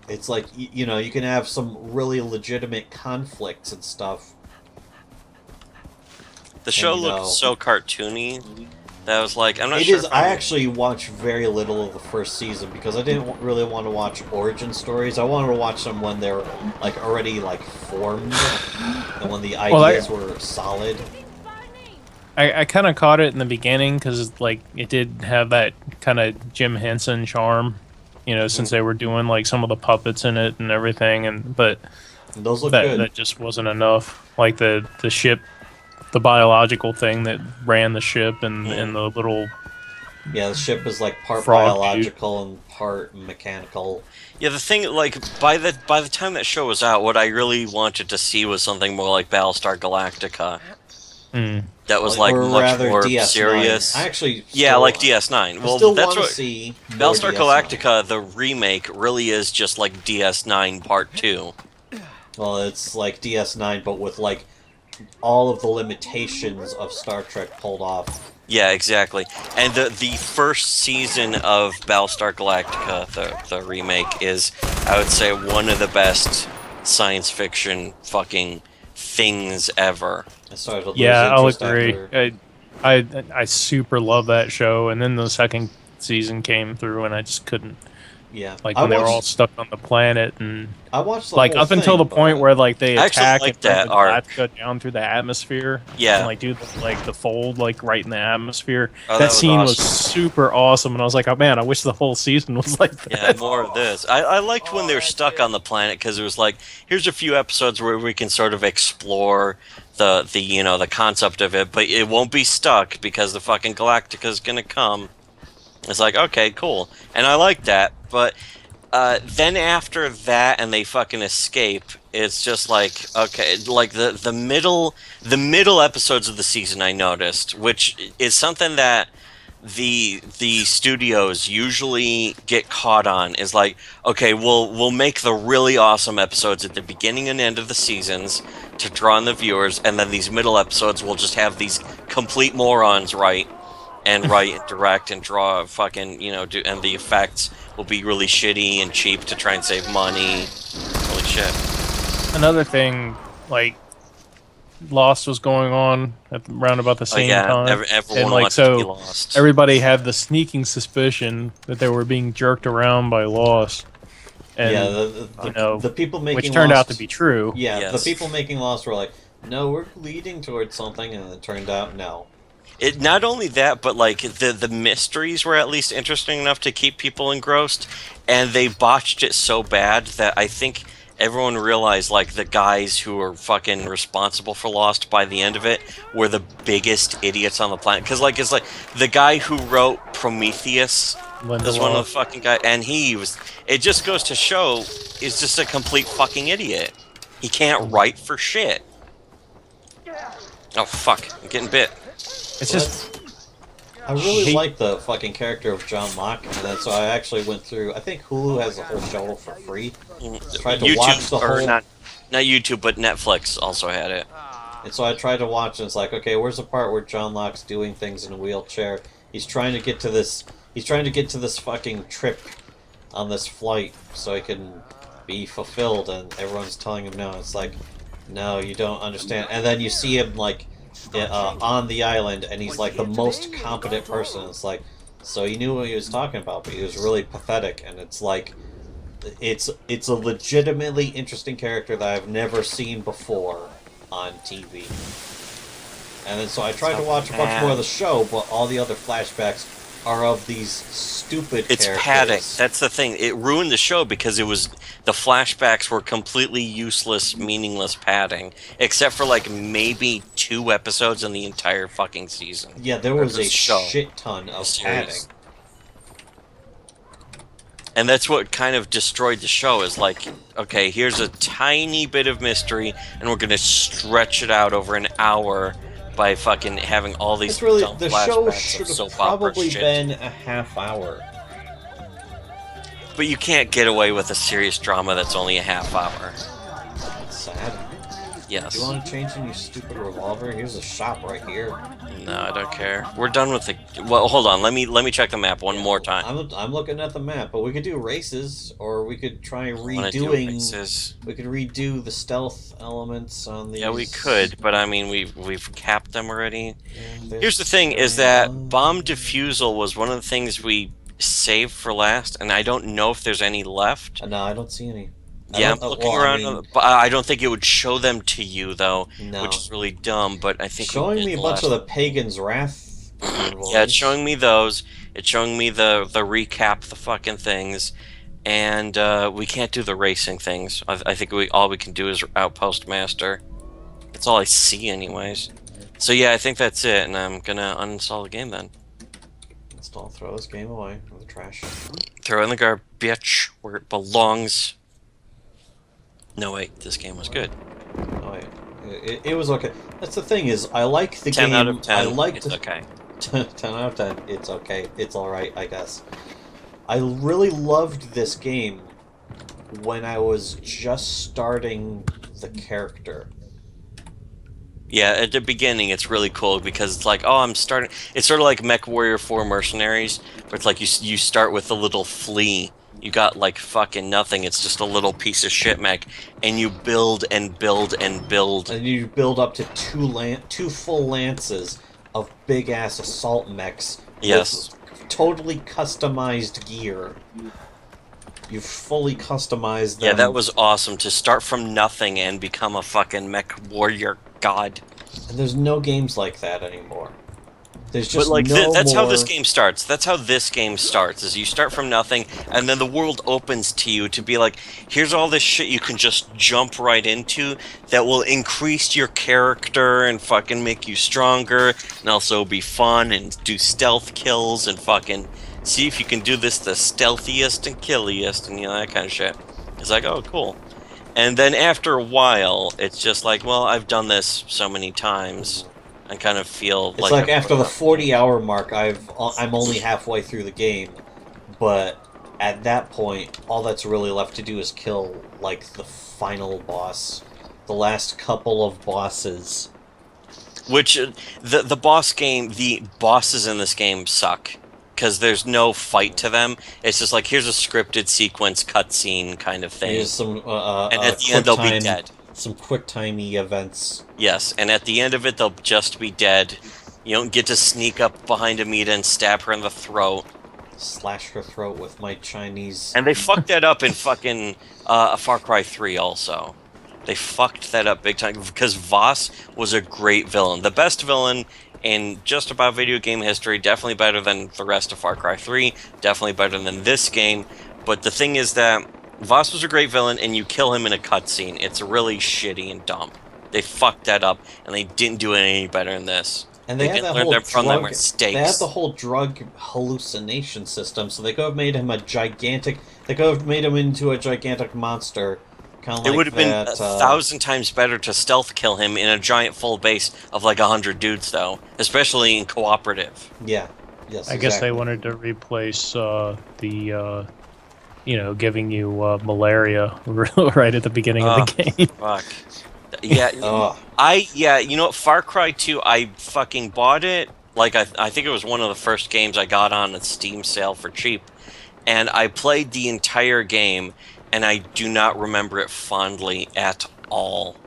It's like, you can have some really legitimate conflicts and stuff. The show And, looked so cartoony that I was like, I'm not It sure. is. if I I'm- actually watched very little of the first season because I didn't really want to watch origin stories. I wanted to watch them when they're like already like formed and when the ideas were solid. I kind of caught it in the beginning because like it did have that kind of Jim Henson charm, since they were doing like some of the puppets in it and everything, but And those look that good. that just wasn't enough. Like the ship, the biological thing that ran the ship, and the little Yeah, the ship is like part Frog biological and part mechanical. Yeah, the thing, like, by the time that show was out, what I really wanted to see was something more like Battlestar Galactica. That was like or much rather more DS9. serious. I actually Yeah, still- like DS9. I Well, still that's want to what see more Battlestar DS9. Galactica, the remake, really is just like DS9 Part 2. Well, it's like DS9, but with like all of the limitations of Star Trek pulled off. Yeah, exactly. And the first season of Battlestar Galactica, the remake, is, I would say, one of the best science fiction fucking things ever. I started to lose yeah, I'll interest agree. after- I super love that show, and then the second season came through, and I just couldn't. Yeah, Like I when they were watched- all stuck on the planet, and I watched the like whole up until thing, the point but- where like they I actually attack like and bring that the arc. Galactica down through the atmosphere. Yeah. and, like do the fold like right in the atmosphere. Oh, that that was scene was awesome. super awesome, and I was like, oh man, I wish the whole season was like that. Yeah, more of this. I liked when they were stuck on the planet because it was like, here's a few episodes where we can sort of explore the concept of it, but it won't be stuck because the fucking Galactica's gonna come. It's like, okay, cool, and I like that, but then after that and they fucking escape, it's just like, okay, like the middle episodes of the season I noticed, which is something that the studios usually get caught on, is like, okay, we'll make the really awesome episodes at the beginning and end of the seasons to draw in the viewers, and then these middle episodes will just have these complete morons write and direct and draw fucking, and the effects will be really shitty and cheap to try and save money. Holy shit. Another thing, like Lost was going on around about the Oh same yeah, time, everyone and like wants to be so, lost. everybody had the sneaking suspicion that they were being jerked around by Lost, Yeah, and you know, the people which making turned out to Lost. be true. Yeah, the Yes. people making Lost were like, no, we're leading towards something, and it turned out no. It not only that, but like the mysteries were at least interesting enough to keep people engrossed, and they botched it so bad that I think everyone realized like the guys who were fucking responsible for Lost by the end of it were the biggest idiots on the planet. Because like it's like the guy who wrote Prometheus is one of the Lindelof. fucking guys, and he was. It just goes to show he's just a complete fucking idiot. He can't write for shit. Oh fuck! I'm getting bit. It's Well, just I really he, like the fucking character of John Locke, and then so I actually went through. I think Hulu has the whole show for free. Tried to watch the or whole, not YouTube, but Netflix also had it. and so I tried to watch, and it's like, okay, where's the part where John Locke's doing things in a wheelchair? He's trying to get to this. He's trying to get to this fucking trip on this flight so he can be fulfilled, and everyone's telling him no. It's like, no, you don't understand. And then you see him like on the island, and he's like the most competent person. It's like, so he knew what he was talking about, but he was really pathetic. And it's like, it's a legitimately interesting character that I've never seen before on TV. And then so I tried to watch a bunch more of the show, but all the other flashbacks are of these stupid It's characters. padding. That's the thing. It ruined the show because it was the flashbacks were completely useless, meaningless padding, except for like maybe 2 episodes in the entire fucking season. Yeah, there Or was the a show. shit ton of padding. Series. And that's what kind of destroyed the show is like, okay, here's a tiny bit of mystery, and we're gonna stretch it out over an hour by fucking having all these It's really dumb the show flashbacks should of have soap opera probably shit. been a half hour. But you can't get away with a serious drama that's only a half hour. It's sad. Yes. Do you want to change in your stupid revolver? Here's a shop right here. No, I don't care. We're done with the. Well, hold on. Let me check the map one more time. I'm looking at the map, but we could do races, or we could try Wanna do redoing. races? We could redo the stealth elements on these. Yeah, we could, but I mean, we've capped them already. Yeah, Here's the thing: is that bomb defusal was one of the things we saved for last, and I don't know if there's any left. No, I don't see any. Yeah, I'm looking around, but I don't think it would show them to you though, No. which is really dumb. But I think we Showing did me a the bunch of last- the Pagan's Wrath. Yeah, it's showing me those. It's showing me the recap, the fucking things, and we can't do the racing things. I think all we can do is Outpost Master. That's all I see, anyways. So yeah, I think that's it, and I'm gonna uninstall the game then. Install, throw this game away in the trash. Throw it in the garbage where it belongs. No wait, this game was good. Oh, wait. It was okay. That's the thing is, I like the 10 game. out of 10. I like It's the okay. 10 out of 10. It's okay. It's all right, I guess. I really loved this game when I was just starting the character. Yeah, at the beginning it's really cool because it's like, oh, I'm starting. It's sort of like Mech Warrior 4 Mercenaries, where it's like you start with a little flea. You got like fucking nothing. It's just a little piece of shit mech, and you build and build and build. And you build up to two full lances of big ass assault mechs. Yes. With totally customized gear. You fully customized them. Yeah, that was awesome to start from nothing and become a fucking Mech Warrior god. And there's no games like that anymore. There's just But like no that's how more- this game starts. That's how this game starts. Is you start from nothing, and then the world opens to you to be like, here's all this shit you can just jump right into that will increase your character and fucking make you stronger, and also be fun and do stealth kills and fucking see if you can do this the stealthiest and killiest and that kind of shit. It's like, oh, cool. And then after a while, it's just like, well, I've done this so many times. I kind of feel It's like I've after the grown up. 40-hour mark, I'm only halfway through the game, but at that point, all that's really left to do is kill like the final boss, the last couple of bosses. Which the bosses in this game suck because there's no fight to them. It's just like here's a scripted sequence cutscene kind of thing, Here's some and at the end they'll be dead. Some quick-timey events. Yes, and at the end of it, they'll just be dead. You don't get to sneak up behind Amita and stab her in the throat. Slash her throat with my Chinese... And they fucked that up in fucking Far Cry 3 also. They fucked that up big time, because Voss was a great villain. The best villain in just about video game history, definitely better than the rest of Far Cry 3, definitely better than this game. But the thing is that Voss was a great villain, and you kill him in a cutscene. It's really shitty and dumb. They fucked that up, and they didn't do it any better than this. And they had didn't that learn whole from their drug... mistakes. They had the whole drug hallucination system, so they could have made him a gigantic... They could have made him into a gigantic monster. Kind of like It would have been that, 1,000 times better to stealth kill him in a giant full base of like 100 dudes, though. Especially in cooperative. Yeah. Yes, I guess they exactly. wanted to replace giving you malaria right at the beginning of the game. Fuck. Yeah, Ugh. you know what, Far Cry 2, I fucking bought it, like, I think it was one of the first games I got on a Steam sale for cheap, and I played the entire game, and I do not remember it fondly at all.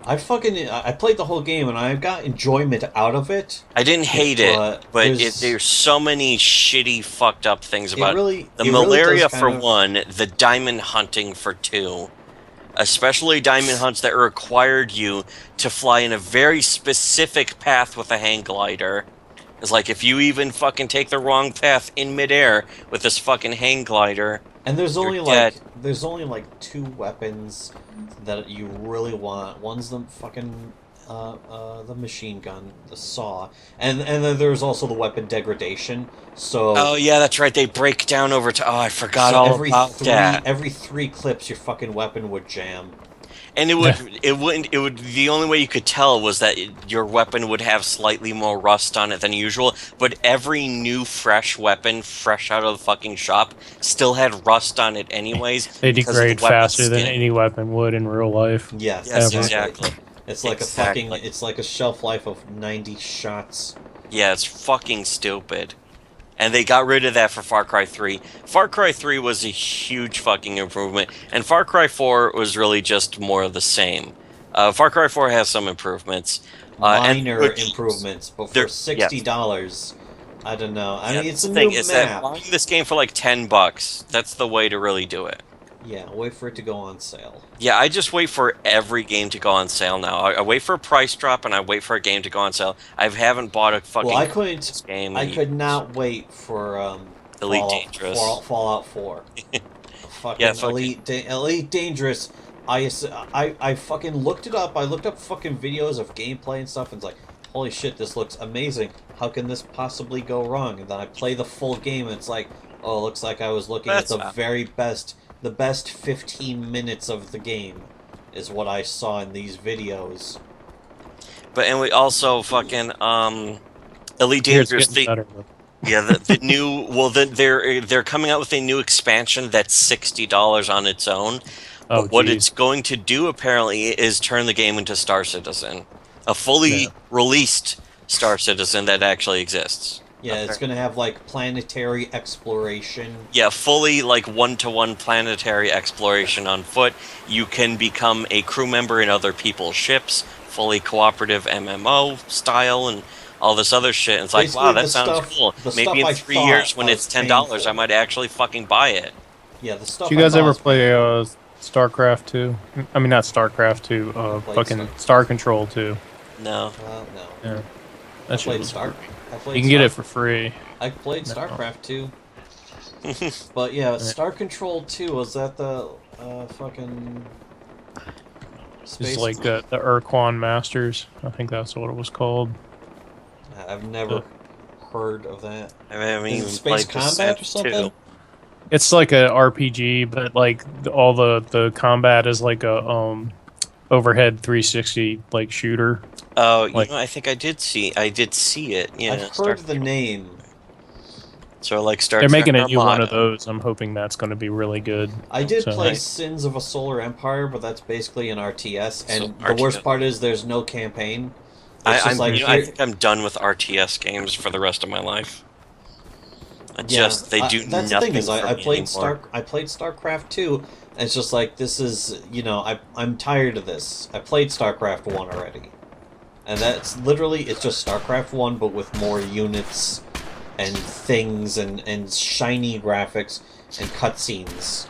I played the whole game and I got enjoyment out of it. I didn't hate it, but there's- there's so many shitty, fucked up things about really- the it really malaria does for kind of- one, the diamond hunting for two. Especially diamond hunts that required you to fly in a very specific path with a hang glider. It's like, if you even fucking take the wrong path in midair with this fucking hang glider, And there's only You're like dead. there's only like two weapons that you really want. One's the fucking the machine gun, the saw, and then there's also the weapon degradation. So oh yeah, that's right, they break down over to, oh, I forgot so all every about that. every 3 clips your fucking weapon would jam. And it would, the only way you could tell was that your weapon would have slightly more rust on it than usual, but every new fresh weapon, fresh out of the fucking shop, still had rust on it anyways. They because of the degrade weapon faster than skin. any weapon would in real life. Yes, Yes, exactly. exactly. It's like Exactly. it's like a shelf life of 90 shots. Yeah, it's fucking stupid. And they got rid of that for Far Cry 3. Far Cry 3 was a huge fucking improvement, and Far Cry 4 was really just more of the same. Far Cry 4 has some improvements. Minor and- improvements, but There- for $60, I don't know. I Yeah, mean, it's a the thing new is that map. buying this game for like $10, that's the way to really do it. Yeah, wait for it to go on sale. Yeah, I just wait for every game to go on sale now. I wait for a price drop and I wait for a game to go on sale. I haven't bought a fucking Well, I couldn't. game. I in could years. not wait for Elite Fallout, Dangerous. Fallout 4. Fucking Yeah, fucking- Elite Dangerous. I fucking looked it up. I looked up fucking videos of gameplay and stuff, and it's like, holy shit, this looks amazing. How can this possibly go wrong? And then I play the full game, and it's like, oh, it looks like I was looking That's at the not- very best. The best 15 minutes of the game is what I saw in these videos. But and we also fucking Elite Here's Dangerous. getting better, though. Yeah, the new they're coming out with a new expansion that's $60 on its own. Oh, But what geez. it's going to do apparently is turn the game into Star Citizen, a fully Yeah. released Star Citizen that actually exists. Yeah, it's gonna have like planetary exploration. Yeah, fully like one-to-one planetary exploration on foot. You can become a crew member in other people's ships, fully cooperative MMO style, and all this other shit. And it's like, Basically, wow, that the sounds stuff- cool. the Maybe stuff in I 3 thought years when I it's was $10, paying for. I might actually fucking buy it. Yeah, the stuff. Did you guys I ever thought was play StarCraft 2? I mean, not StarCraft 2, played fucking Star Control 2. No. no. Yeah. I That shit played was Star. I played You can get Star- it for free. I played No. StarCraft 2. But yeah, Star Control 2, was that the fucking space? It's like the Urquan Masters. I think that's what it was called. I've never heard of that. I haven't Is even it space played combat or Descent something? 2. It's like a RPG, but like all the combat is like a overhead 360 like shooter. Oh, you Like- know, I think I did see it. Yeah, I've Star heard the Control. name. So like Star They're Trek making a new one of Armada. those. I'm hoping that's going to be really good. I did So- play Right. Sins of a Solar Empire, but that's basically an RTS, and So, the worst RTS. part is there's no campaign. It's just I'm, like you know, I here- think I'm done with RTS games for the rest of my life. They do that's the nothing thing is for I me played anymore. I played StarCraft 2, and it's just like this is I'm tired of this. I played StarCraft 1 already. And that's literally it's just StarCraft 1 but with more units and things and shiny graphics and cutscenes.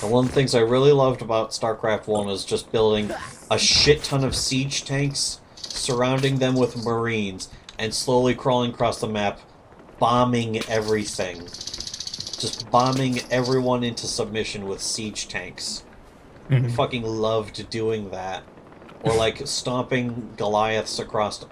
And one of the things I really loved about StarCraft 1 was just building a shit ton of siege tanks, surrounding them with Marines, and slowly crawling across the map, bombing everything. Just bombing everyone into submission with siege tanks. I fucking loved doing that. Or like stomping Goliaths across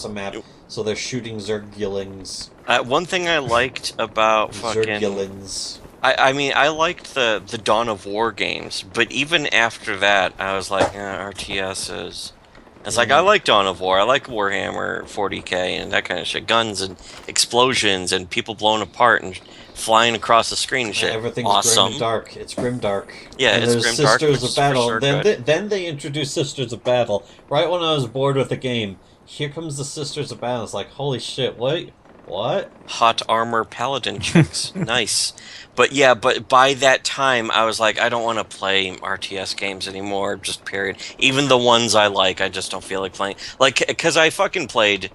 a map so they're shooting Zergulings. One thing I liked about fucking Zergulins. I mean, I liked the Dawn of War games, but even after that, I was like, RTSs. It's like, I like Dawn of War, I like Warhammer 40k and that kind of shit. Guns and explosions and people blown apart and flying across the screen and shit. Everything's Awesome. grim and dark. It's grim dark. Yeah, and it's there's grim dark, Sisters which of is Battle. for sure then good. then they introduced Sisters of Battle. Right when I was bored with the game, here comes the Sisters of Battle. It's like, holy shit, wait, what? Hot armor paladin chicks. Nice. But yeah, but by that time, I was like, I don't want to play RTS games anymore, just period. Even the ones I like, I just don't feel like playing. Like, because I fucking played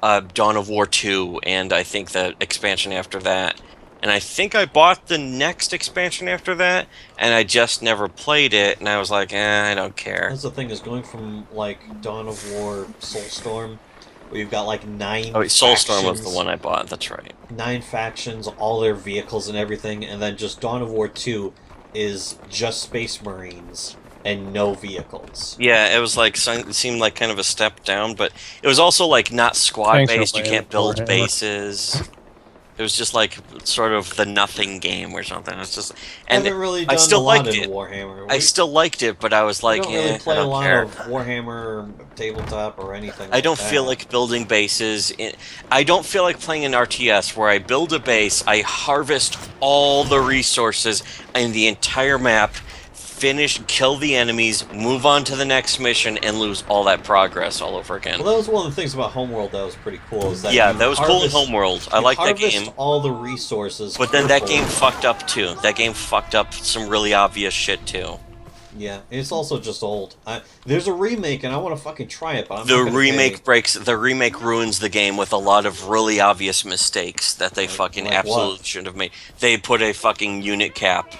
Dawn of War 2, and I think the expansion after that. And I think I bought the next expansion after that, and I just never played it, and I was like, I don't care. That's the thing, is going from, like, Dawn of War, Soulstorm, where you've got, like, 9 Oh, wait, Soulstorm was factions. the one I bought, that's right. 9 factions, all their vehicles and everything, and then just Dawn of War 2 is just Space Marines and no vehicles. Yeah, it was like, it seemed like kind of a step down, but it was also like not squad-based, you can't build Warhammer. bases. It was just like sort of the nothing game or something. It's just, I and haven't really I done still a lot liked in it. Warhammer. I still liked it, but I was like, don't really play I a don't lot care. of Warhammer tabletop or anything. I don't like feel that. like building bases. I don't feel like playing an RTS where I build a base, I harvest all the resources in the entire map, finish, kill the enemies, move on to the next mission, and lose all that progress all over again. Well, that was one of the things about Homeworld that was pretty cool. Is that Yeah, you that was cool in harvest- Homeworld. I you like that harvest game. all the resources. But then that carefully. game fucked up too. That game fucked up some really obvious shit too. Yeah, it's also just old. There's a remake, and I want to fucking try it, but I'm The not gonna remake pay. the remake ruins the game with a lot of really obvious mistakes that they fucking like absolutely what? shouldn't have made. They put a fucking unit cap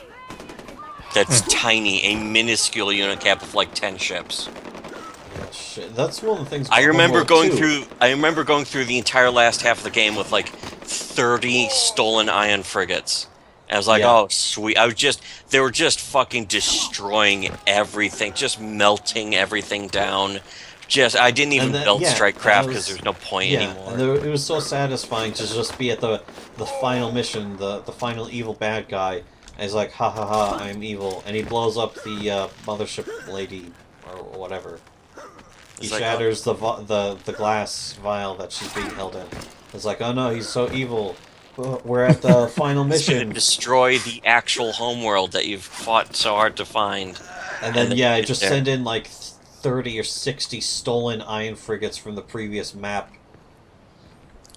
that's tiny, a minuscule unit cap of like 10 ships. Shit, that's one of the things. I about remember Homeworld 2. going through the entire last half of the game with like 30 stolen ion frigates. And I was like, Yeah. oh sweet. They were just fucking destroying everything, just melting everything down. I didn't even And that- build yeah, strike that craft was- because there's no point Yeah, anymore. and it was so satisfying to just be at the final mission, the final evil bad guy. And he's like, ha ha ha, I'm evil, and he blows up the mothership lady or whatever. He It's like, shatters the glass vial that she's being held in. It's like, oh no, he's so evil. We're at the final It's gonna mission, destroy the actual homeworld that you've fought so hard to find. and then then yeah, I you get just there. send in like 30 or 60 stolen iron frigates from the previous map.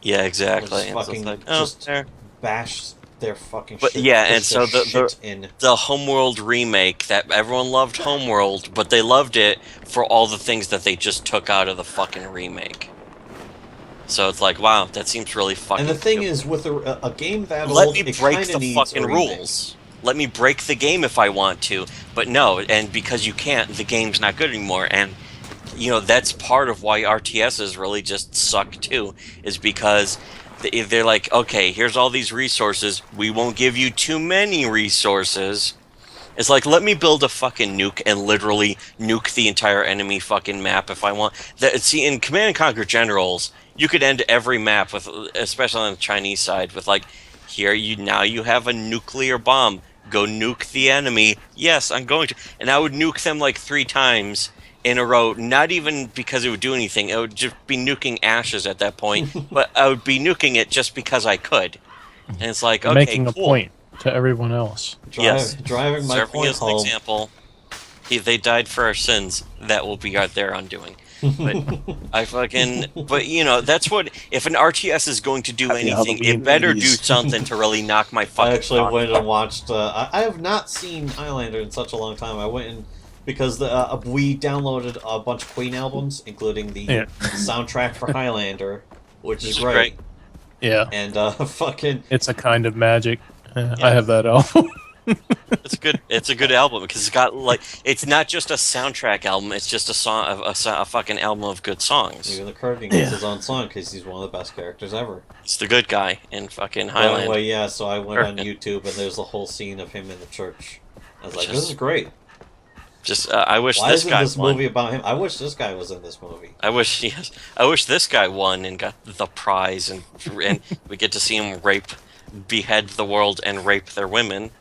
Yeah, exactly. Just And so it's fucking like, just there. bash their fucking But shit. yeah, and push so their the shit in. Homeworld remake, that everyone loved Homeworld, but they loved it for all the things that they just took out of the fucking remake. So it's like, wow, that seems really fucking. And the thing stupid. is, with a game that Let old, me it break kinda the needs fucking a remake. rules. Let me break the game if I want to, but no, and because you can't, the game's not good anymore. And that's part of why RTSs really just suck too, is because they're like, okay, here's all these resources. We won't give you too many resources. It's like, let me build a fucking nuke and literally nuke the entire enemy fucking map if I want. See, in Command and Conquer Generals, you could end every map with, especially on the Chinese side, with like, now you have a nuclear bomb. Go nuke the enemy. Yes, I'm going to. And I would nuke them like 3 times in a row, not even because it would do anything. It would just be nuking ashes at that point, but I would be nuking it just because I could. And it's like, okay, Making cool. a point to everyone else. Yes. Driving my Serving point as an home. example. They died for our sins. That will be their undoing. But but that's what, if an RTS is going to do Happy anything, Halloween, it better do ladies. something to really knock my I fucking actually socks went off. and watched. I have not seen Highlander in such a long time. I went and because we downloaded a bunch of Queen albums, including the Yeah. soundtrack for Highlander, which is Which is great. Yeah, And fucking it's a kind of magic. Yeah. I have that album. It's a good album because it's got it's not just a soundtrack album. It's just a song, a fucking album of good songs. even the Kurgan gets his own song because he's one of the best characters ever. It's the good guy in fucking By Highlander. the way, yeah. So I went on YouTube and there's a whole scene of him in the church. I was like, this is great. Just I wish Why this isn't guy this won. movie about him? I wish this guy was in this movie. I wish I wish this guy won and got the prize, and we get to see him behead the world and rape their women.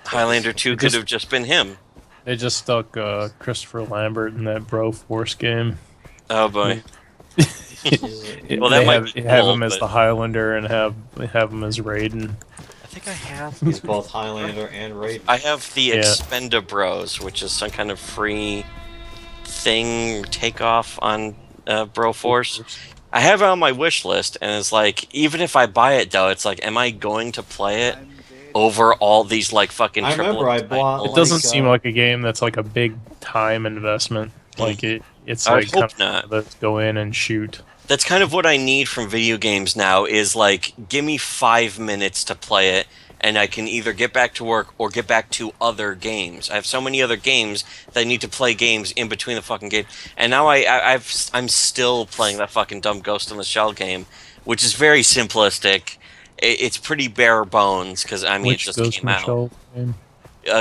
Highlander 2 could have just been him. They just stuck Christopher Lambert in that Bro Force game. Oh boy. Well, They that might be have cool, him as but- the Highlander and have him as Raiden. I think I have. He's both Highlander and Raiden. I have the Yeah. Expendabros, which is some kind of free thing takeoff on Broforce. I have it on my wish list, and it's like, even if I buy it though, it's like, am I going to play it over all these like fucking? I remember I AAA bought, titles? It doesn't Like, seem like a game that's like a big time investment. Like it's I like hope kind not. of, let's go in and shoot. That's kind of what I need from video games now. Is like, give me 5 minutes to play it, and I can either get back to work or get back to other games. I have so many other games that I need to play games in between the fucking game. And now I'm still playing that fucking dumb Ghost in the Shell game, which is very simplistic. It's pretty bare bones because I mean Which it just Ghost came in the out. Shell game?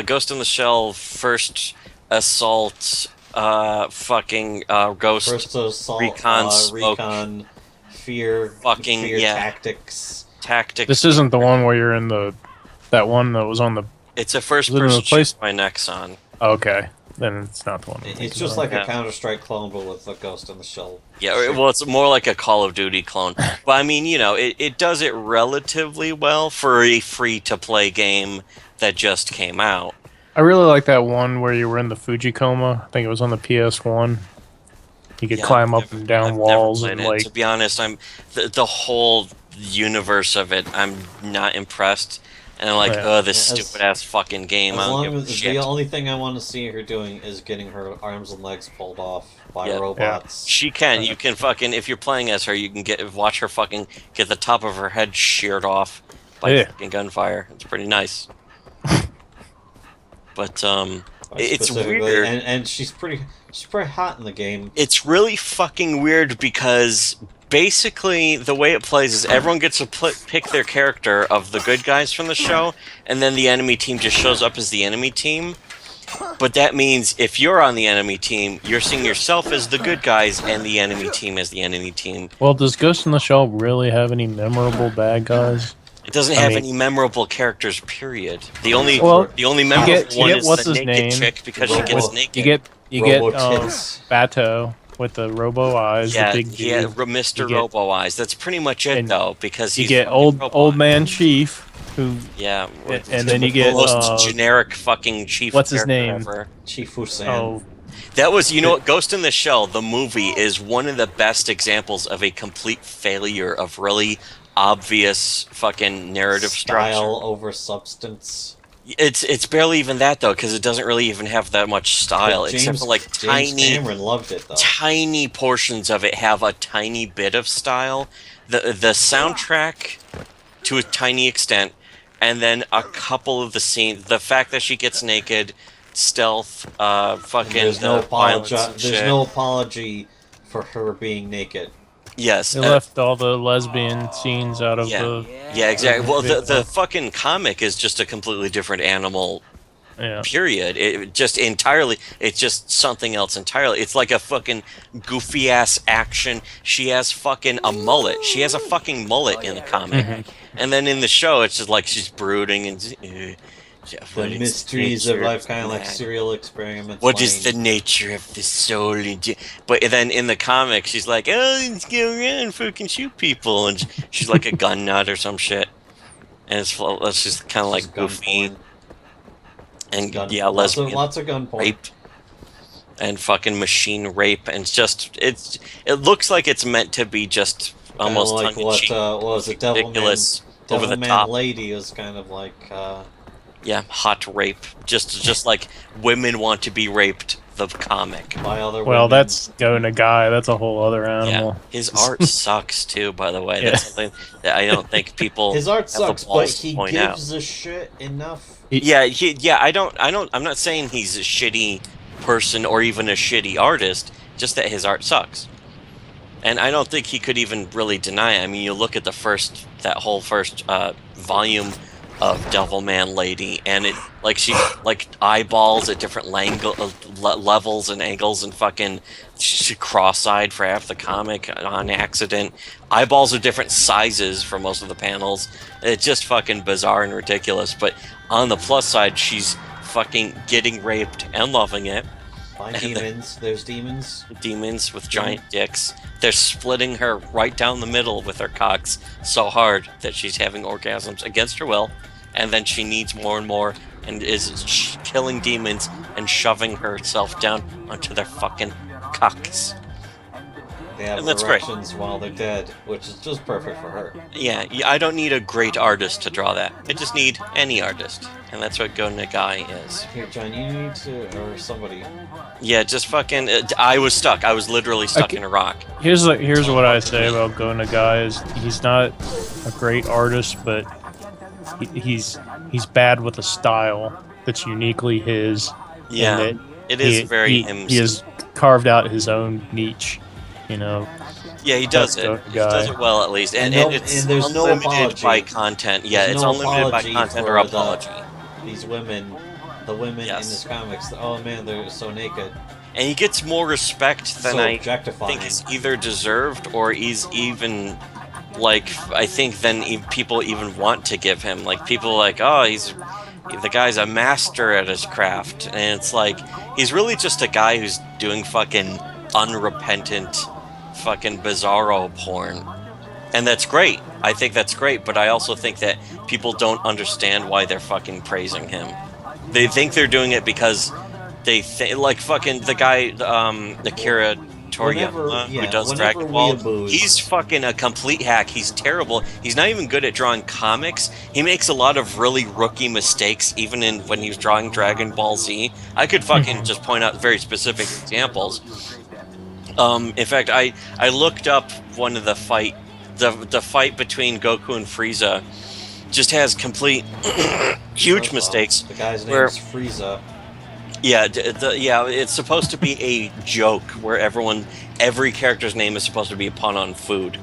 Ghost in the Shell First Assault, Ghost. First Assault, Recon Smoke. Recon, Fear, Fucking, Fear yeah. Tactics. Tactics. This isn't the one where you're in that one that was on the. It's a first Was it in the person place- shoot by Nexon. Okay, then it's not the one. I'm It's thinking just of. like Yeah. a Counter-Strike clone, but with a Ghost in the Shell. Yeah, well, it's more like a Call of Duty clone. But I mean, it does it relatively well for a free-to-play game that just came out. I really like that one where you were in the Fujikoma. I think it was on the PS1. You could Yeah, climb up I've and down never walls played and it. like. To be honest, the whole universe of it, I'm not impressed. And I'm like, Yeah. oh, this Yeah, as- stupid ass fucking game. As I don't long give a as shit. the only thing I want to see her doing is getting her arms and legs pulled off by Yeah. robots. She can. You can fucking, if you're playing as her, you can watch her fucking get the top of her head sheared off by Yeah. fucking gunfire. It's pretty nice. But it's Specifically, weird. and she's pretty hot in the game. It's really fucking weird because basically the way it plays is everyone gets to pick their character of the good guys from the show, and then the enemy team just shows up as the enemy team. But that means if you're on the enemy team, you're seeing yourself as the good guys and the enemy team as the enemy team. Well, does Ghost in the Shell really have any memorable bad guys? It doesn't I have mean- any memorable characters. Period. The only Well, memorable you one get is what's the his naked name? chick because she Robo- gets naked. You get Robo tits. Bateau with the robo eyes, yeah, the big dude. yeah, Mr. You get- Robo Eyes. That's pretty much it and though, because You he's get fucking old Robo man Eyes. Chief, who Yeah, and then you get most generic fucking chief. what's his character name? ever. Chief Hussein. oh That was, what, Ghost in the Shell, the movie, is one of the best examples of a complete failure of really obvious fucking narrative Style structure. over substance. It's barely even that though, because it doesn't really even have that much style, But except for like James tiny Cameron loved it though. tiny portions of it have a tiny bit of style. The soundtrack, to a tiny extent, and then a couple of the scenes. The fact that she gets naked, stealth, fucking There's no violence apology. and There's shit. no apology for her being naked. Yes. they left all the lesbian scenes out of yeah. the Yeah, exactly. Well, the the- fucking comic is just a completely different animal. yeah. Period. It just entirely. It's just something else entirely. It's like a fucking goofy ass action. She has fucking a mullet. She has a fucking mullet in the comic, and then in the show, it's just like she's brooding and. The mysteries of life, kind of like serial experiments. What is the Lane. nature of the soul? But then in the comic, she's like, "Oh, let's go around and fucking shoot people," and she's like a gun nut or some shit. And it's just kind of like Just gun goofy porn. and Gun, yeah, lots lesbian of gun porn. rape. and fucking machine rape, and it looks like it's meant to be just Kind of almost like tongue in cheek, what was it, ridiculous, over the Devilman top. Lady was kind of like, Yeah, hot rape. Just like women want to be raped. The comic. by other Well, women. that's going to Guy. That's a whole other Yeah, animal. his art sucks too. By the way, Yeah. that's something that I don't think people His art have sucks, the but balls to he point out. gives a shit enough. Yeah, I'm not saying he's a shitty person or even a shitty artist. Just that his art sucks. And I don't think he could even really deny it. I mean, you look at that whole first volume of Devilman Lady, and it she like eyeballs at different levels and angles, and fucking she cross-eyed for half the comic on accident. Eyeballs are different sizes for most of the panels. It's just fucking bizarre and ridiculous. But on the plus side, she's fucking getting raped and loving it. By And demons, there's demons. demons with giant dicks. They're splitting her right down the middle with their cocks so hard that she's having orgasms against her will, and then she needs more and more and is killing demons and shoving herself down onto their fucking cocks. They have And that's great. erections while they're dead, which is just perfect for her. Yeah, I don't need a great artist to draw that. I just need any artist, and that's what Go Nagai is. Here, John, you need to, or somebody. Yeah, just fucking. I was stuck. I was literally stuck Okay. in a rock. Here's what I say about Going to Guy is he's not a great artist, but he's bad with a style that's uniquely his. Yeah, and that it is he, very he, him. he has carved out his own niche. Yeah, he does That's it. the He does guy. it well, at least, and And it's there's no unlimited by apology. content. Yeah, There's it's no unlimited by apology content for or apology. These women, the women Yes. in his comics. Oh man, they're so naked, And he gets more respect than so I objectifying. think is either deserved or he's even I think than people even want to give him. Like people are like, oh, the guy's a master at his craft, and it's like he's really just a guy who's doing fucking unrepentant, fucking bizarro porn. And that's great. I think that's great, but I also think that people don't understand why they're fucking praising him. They think they're doing it because they think, like fucking the guy, Akira Toriyama, who does whenever Dragon Ball. weeaboos- He's fucking a complete hack. He's terrible. He's not even good at drawing comics. He makes a lot of really rookie mistakes, even when he was drawing Dragon Ball Z. I could fucking just point out very specific examples. In fact, I looked up one of the fight between Goku and Frieza. Just has complete huge mistakes. The guy's where- name's Frieza. Yeah, it's supposed to be a joke where every character's name is supposed to be a pun on food.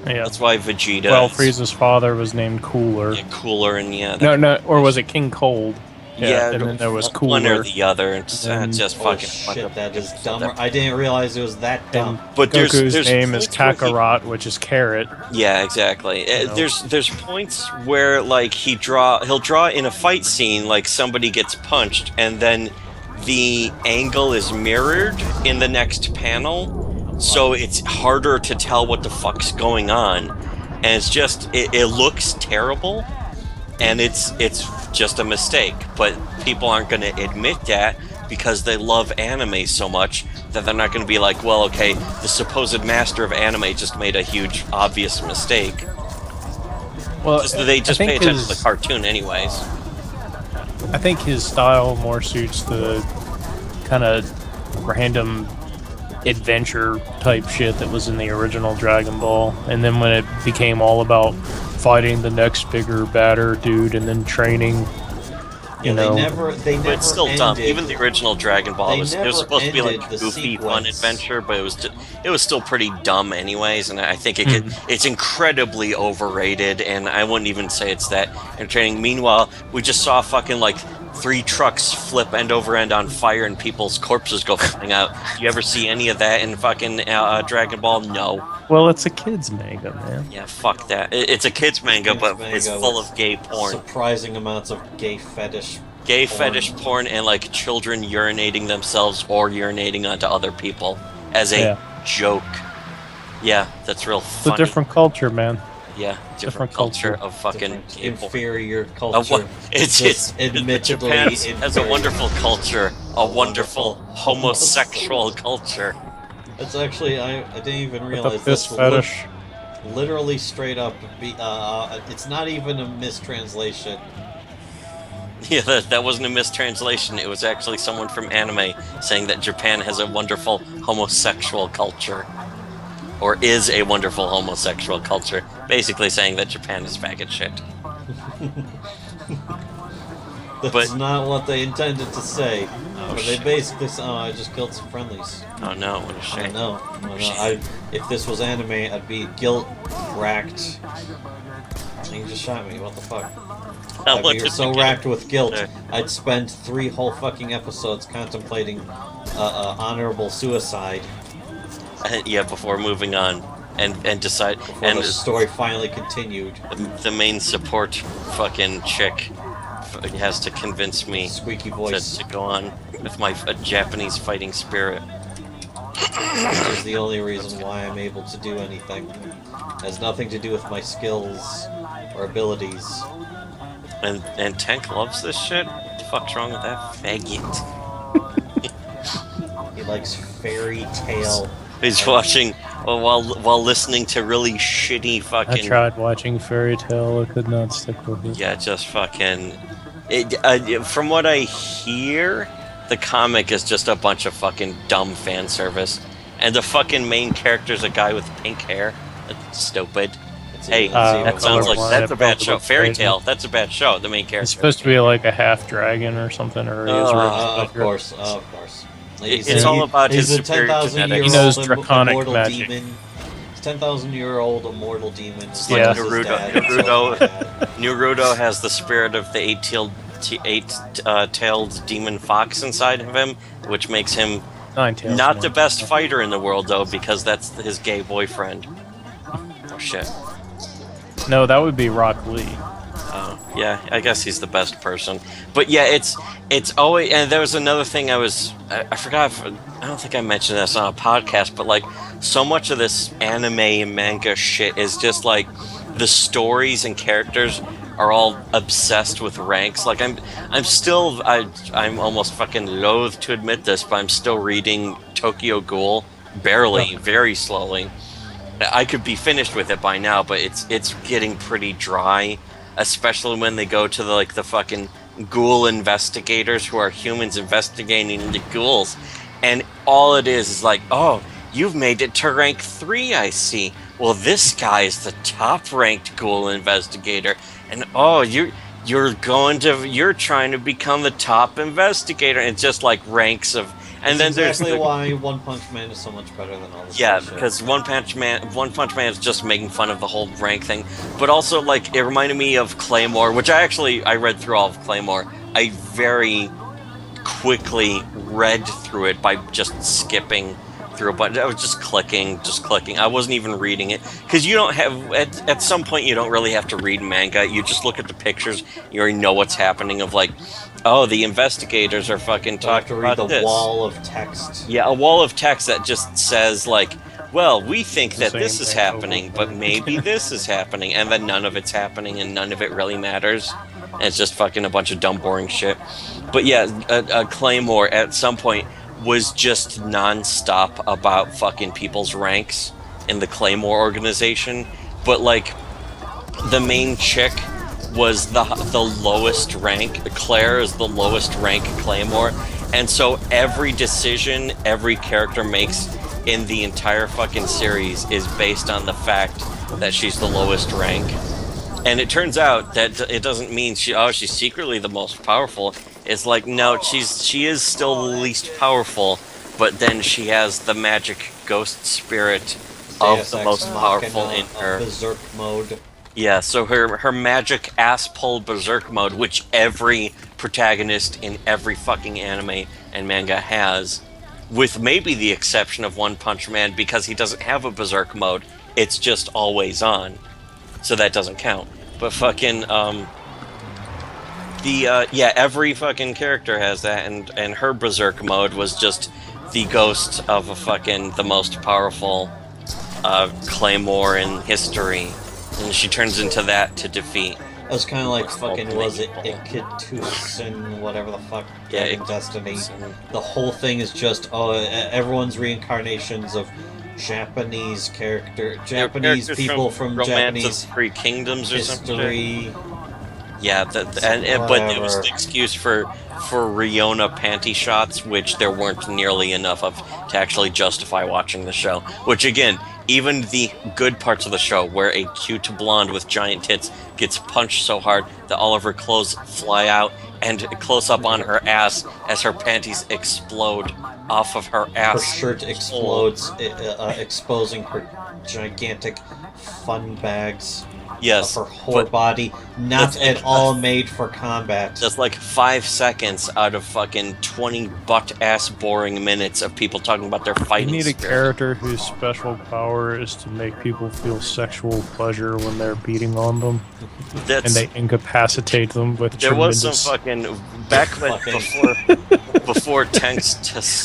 Yeah. That's why Vegeta. Well, is- Frieza's father was named Cooler. Yeah, Cooler, and yeah, No, or was it King Cold? yeah, and then there was one or Cooler. the other. It's And- just Oh fucking. shit, that is dumber. I didn't realize it was that And dumb. But there's Goku's name is points where he- Kakarot, which is carrot. Yeah, exactly. know. There's points where like he'll draw in a fight scene like somebody gets punched, and then the angle is mirrored in the next panel, so it's harder to tell what the fuck's going on, and it's just it looks terrible, and it's just a mistake. But people aren't going to admit that because they love anime so much that they're not going to be like, well, okay, the supposed master of anime just made a huge obvious mistake. Well, They just I pay think attention to his- the cartoon anyways. I think his style more suits the kind of random adventure type shit that was in the original Dragon Ball. And then when it became all about fighting the next bigger, badder dude and then training, you know. They never But it's still dumb. ended- Even the original Dragon Ball They was never supposed to be like ended a the goofy, fun sequence. adventure, but it was still pretty dumb anyways. And I think it's incredibly overrated. And I wouldn't even say it's that entertaining. Meanwhile, we just saw fucking like 3 trucks flip end over end on fire and people's corpses go flying out. You ever see any of that in fucking Dragon Ball? No. Well, it's a kid's manga, man. Yeah, fuck that. It's a kids manga, Kids but manga it's full with of gay porn. Surprising amounts of gay fetish. Gay porn. fetish porn and like children urinating themselves or urinating onto other people as a Yeah. joke. Yeah, that's real It's a funny. different culture, man. Yeah, different culture of fucking Different, people. inferior A culture. wo- it's Just admittedly Japan has a inferior. wonderful culture, a wonderful wonderful homosexual culture. It's actually I didn't even With a realize fist this. fetish. Literally straight up. It's not even a mistranslation. Yeah, that wasn't a mistranslation. It was actually someone from anime saying that Japan has a wonderful homosexual culture. Or is a wonderful homosexual culture. Basically saying that Japan is faggot shit. That's But- not what they intended to say. Oh, But they shit. basically said, "Oh, I just killed some friendlies." Oh no, what a Oh shame. no, oh, no. Shit. If this was anime, I'd be guilt racked. You just shot me. What the fuck? I'd What be did so you get? racked with guilt, Yeah. I'd spend 3 whole fucking episodes contemplating honorable suicide Yeah, before moving on and decide before and the story finally continued. the main support fucking chick has to convince me Squeaky to, voice, to go on with my Japanese fighting spirit. which is the only reason why I'm able to do anything. Has nothing to do with my skills or abilities. And Tank loves this shit. What the fuck's wrong with that faggot? He likes fairy tale. He's watching while listening to really shitty I fucking tried watching Fairy Tale. I could not stick with it. yeah, just fucking. From what I hear, the comic is just a bunch of fucking dumb fan service, and the fucking main character's a guy with pink hair. That's stupid. Hey, that sounds like colorblind, that's a it bad probably show. looks Fairy great. Tale. That's a bad show. The main character. It's supposed to be like a half dragon or something, or he is Of course, of course. It's all about his he's a superior 10,000 genetics. year He knows old draconic immortal magic. demon. He's 10,000-year-old immortal demon. It's like Naruto has the spirit of the eight-tailed demon fox inside of him, which makes him Nine tails. not the best fighter in the world, though, because that's his gay boyfriend. Oh shit. No, that would be Rock Lee. Yeah, I guess he's the best person. But yeah, it's always, and there was another thing I forgot, I don't think I mentioned this on a podcast, but like, so much of this anime and manga shit is just like, the stories and characters are all obsessed with ranks. Like, I'm almost fucking loath to admit this, but I'm still reading Tokyo Ghoul, barely, very slowly. I could be finished with it by now, but it's getting pretty dry, especially when they go to the fucking ghoul investigators who are humans investigating the ghouls, and all it is like, oh, you've made it to rank 3, I see. Well, this guy is the top ranked ghoul investigator, and oh, you're trying to become the top investigator, and it's just like ranks of. And then That's exactly there's why One Punch Man is so much better than all this yeah, bullshit. because One Punch Man is just making fun of the whole rank thing, but also like it reminded me of Claymore, which I read through all of Claymore. I very quickly read through it by just skipping through a bunch. I was just clicking. I wasn't even reading it because you don't have at some point you don't really have to read manga. You just look at the pictures. You already know what's happening. Of like, oh, the investigators are fucking You have talking to read about the this. wall of text. Yeah, a wall of text that just says like, well, we think The that same this is thing over happening, and but over. maybe this is happening, and then none of it's happening, and none of it really matters. And it's just fucking a bunch of dumb, boring shit. But yeah, Claymore at some point was just non-stop about fucking people's ranks in the Claymore organization. But like, the main chick was the lowest rank. Claire is the lowest rank Claymore, and so every decision every character makes in the entire fucking series is based on the fact that she's the lowest rank. And it turns out that it doesn't mean she's secretly the most powerful. It's like, no, she is still the least powerful, but then she has the magic ghost spirit of Deus the Ex most powerful Machina in of her. Berserk mode. Yeah, so her magic ass pull berserk mode, which every protagonist in every fucking anime and manga has, with maybe the exception of One Punch Man because he doesn't have a berserk mode. It's just always on, so that doesn't count. But fucking every fucking character has that, and her berserk mode was just the ghost of the most powerful Claymore in history. and she turns into that to defeat. It was kind of like fucking, Ultimate was it evil. Ikitusen, whatever the fuck, Yeah, Dragon Destiny. The whole thing is just, everyone's reincarnations of Japanese Japanese Characters people from Romance Japanese of Three Kingdoms or something. history. Yeah, but it was Whatever. an excuse for Riona panty shots, which there weren't nearly enough of to actually justify watching the show. Which again, even the good parts of the show, where a cute blonde with giant tits gets punched so hard that all of her clothes fly out, and close up on her ass as her panties explode off of her Her ass. shirt explodes, exposing her gigantic fun bags Yes, of her whore but body, not that's like at all made for combat. that's like 5 seconds out of fucking 20 butt-ass boring minutes of people talking about their You fighting need a spirit. character whose special power is to make people feel sexual pleasure when they're beating on them, and That's, they incapacitate them with there was tremendous... some fucking back when, before Tank's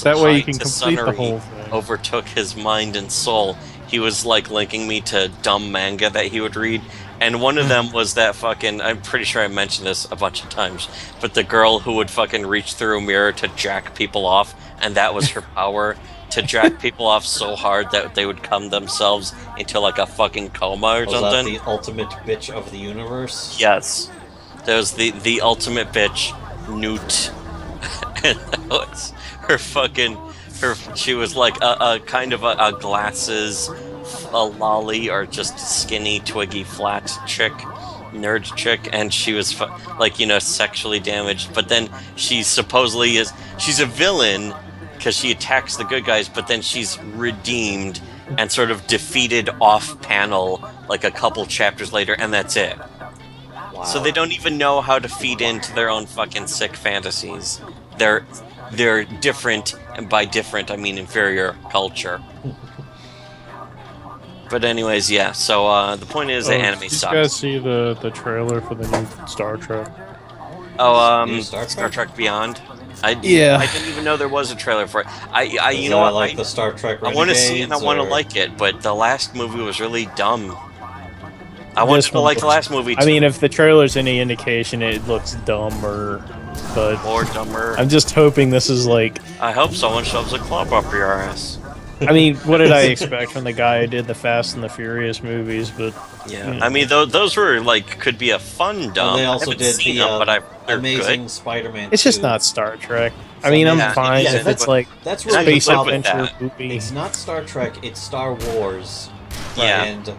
That way you high can complete the Tsunari whole thing. overtook his mind and soul. He was like linking me to dumb manga that he would read, and one of them was that fucking, I'm pretty sure I mentioned this a bunch of times, but the girl who would fucking reach through a mirror to jack people off, and that was her power, to jack people off so hard that they would come themselves into like a fucking coma or Was that something. the ultimate bitch of the universe? Yes. That was the ultimate bitch, Newt. And that was her fucking, she was like a kind of a glasses, a lolly, or just skinny, twiggy, flat chick, nerd chick, and she was like, you know, sexually damaged, but then she supposedly she's a villain because she attacks the good guys, but then she's redeemed and sort of defeated off panel like a couple chapters later, and that's it. Wow. So they don't even know how to feed into their own fucking sick fantasies. They're different, and by different I mean inferior culture. But anyways, yeah. So the point is that anime did you sucks. guys see the trailer for the new Star Trek? Oh, Star Star Trek? Trek Beyond. Yeah. I didn't even know there was a trailer for it. Is You know that what? like the Star Trek I want to see it and I Renegades, want to or- like it, but the last movie was really dumb. I wanted to one like the looks- last movie too. I mean, if the trailer's any indication, it looks dumber. But More dumber. I'm just hoping this is like... I hope someone shoves a club up your ass. I mean, what did I expect from the guy who did the Fast and the Furious movies? But Yeah, I mean, those were like could be a fun dumb. And they I also haven't did seen the them, but they're Amazing good. Spider-Man. it's just 2. not Star Trek. I mean, I'm Yeah, fine yeah, if it's like That's And I really the space can live with problem. adventure that. movie. It's not Star Trek, it's Star Wars. Yeah. And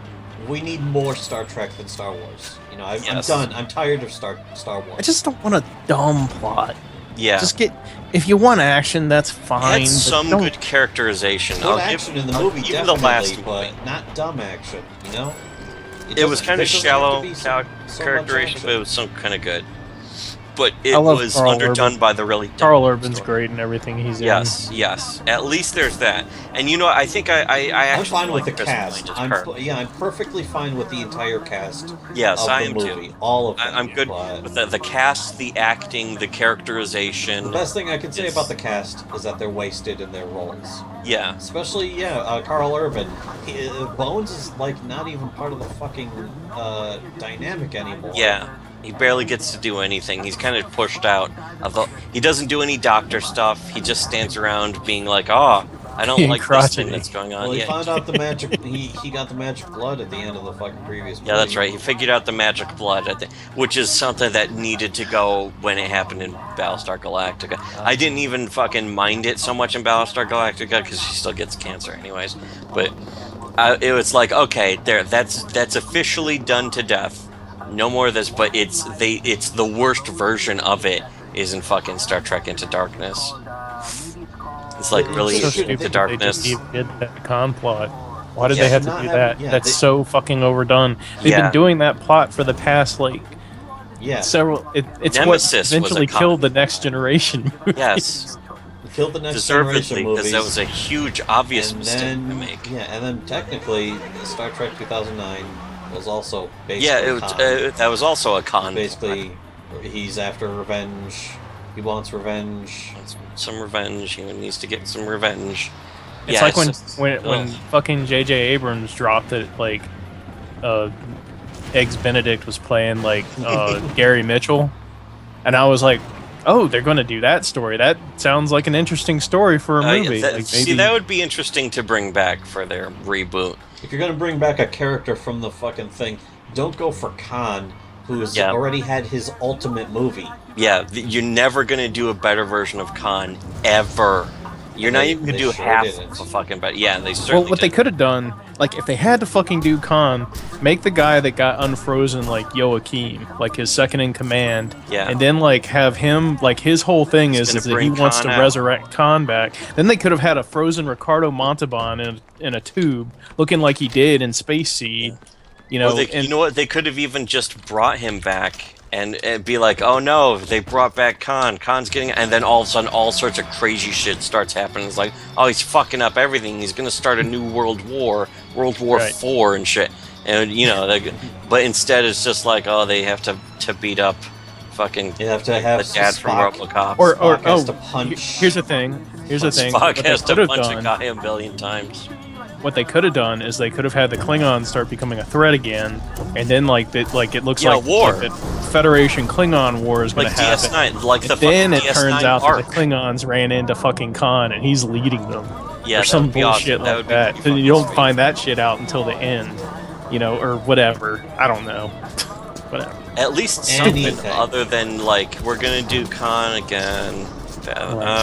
we need more Star Trek than Star Wars. You know, I'm Yes. done. I'm tired of Star Wars. I just don't want a dumb plot. Yeah, Just get... If you want action, that's fine. had but some don't- good characterization. Good action in the movie, even definitely, the last but movie. not dumb action. You know, It was doesn't- kind there of doesn't have to shallow be so much characterization, action. but it was some kind of good. But it I love was Carl underdone Urban. by the really dumb Carl Urban's story. great in everything he's in. Yes, yes. At least there's that. And you know, I think I I'm actually fine with the like Chris cast. Pine as her. I'm perfectly fine with the entire cast Yes, of I the am movie, too. all of them. I'm good but with the cast, the acting, the characterization. the best thing I can say Yes. about the cast is that they're wasted in their roles. Yeah, Especially, Carl Urban. Bones is like not even part of the fucking dynamic anymore. yeah. He barely gets to do anything. He's kind of pushed out. He doesn't do any doctor stuff. He just stands around being like, "Oh, I don't Being like this crotchety. thing that's going on." Well, he Yeah, found out the magic. He got the magic blood at the end of the fucking previous movie. yeah, that's right. He figured out the magic blood, which is something that needed to go when it happened in Battlestar Galactica. I didn't even fucking mind it so much in Battlestar Galactica because she still gets cancer anyways. But it was like, okay, that's officially done to death. No more of this. But it's the worst version of it is in fucking Star Trek Into Darkness. It's like It's really so So into stupid darkness. they just even did that con plot. Why did Yeah, they have should to not do have- that? yeah, That's they- so fucking overdone. They've Yeah. been doing that plot for the past Yeah, several. It's Nemesis was what a eventually con. killed the Next Generation. movies. Yes, killed the next generation deservedly, movies. because that was a huge, obvious and mistake then, to make. Yeah, and then technically, Star Trek 2009 was also basically Yeah, it was, that was also a con. basically he's after revenge. He wants revenge. Some revenge. He needs to get some revenge. It's Yeah, like just- when ugh. fucking J.J. Abrams dropped it, like, Eggs Benedict was playing like Gary Mitchell, and I was like, oh, they're going to do that story. That sounds like an interesting story for a movie. Like See, maybe that would be interesting to bring back for their reboot. If you're gonna bring back a character from the fucking thing, don't go for Khan, who's Yeah. already had his ultimate movie. Yeah, you're never gonna do a better version of Khan ever. You're not even gonna They do sure half didn't. of a fucking better. Yeah, they certainly. well, what they did. could have done, like if they had to fucking do Khan, make the guy that got unfrozen like Joachim, like his second in command, Yeah. and then like have him like his whole thing He's is gonna that he bring wants Khan to out. resurrect Khan back. Then they could have had a frozen Ricardo Montalban in a tube, looking like he did in Space Seed. You know, Or you know what? They could have even just brought him back and be like, "Oh no, they brought back Khan. Khan's getting," and then all of a sudden, all sorts of crazy shit starts happening. It's like, "Oh, he's fucking up everything. He's gonna start a new world war, World War Right. IV and shit." And you know, but instead, it's just like, "Oh, they have to beat up fucking You have to have the dad from Spock- RoboCop." or Spock has oh, to punch. here's the thing. Here's the thing. Spock What they has could to have punch a done. guy a billion times. What they could have done is they could have had the Klingons start becoming a threat again, and then like it looks Yeah, like war. the Federation Klingon war is going Like to happen. DS9, like the And then fucking it turns DS9 out arc. that the Klingons ran into fucking Khan and he's leading them, Yeah, or that some would be bullshit awesome. That like would be that. pretty So you don't fucking find that shit out until the end, you know, or whatever. I don't know. Whatever. At least something Anything. other than like we're gonna do Khan again.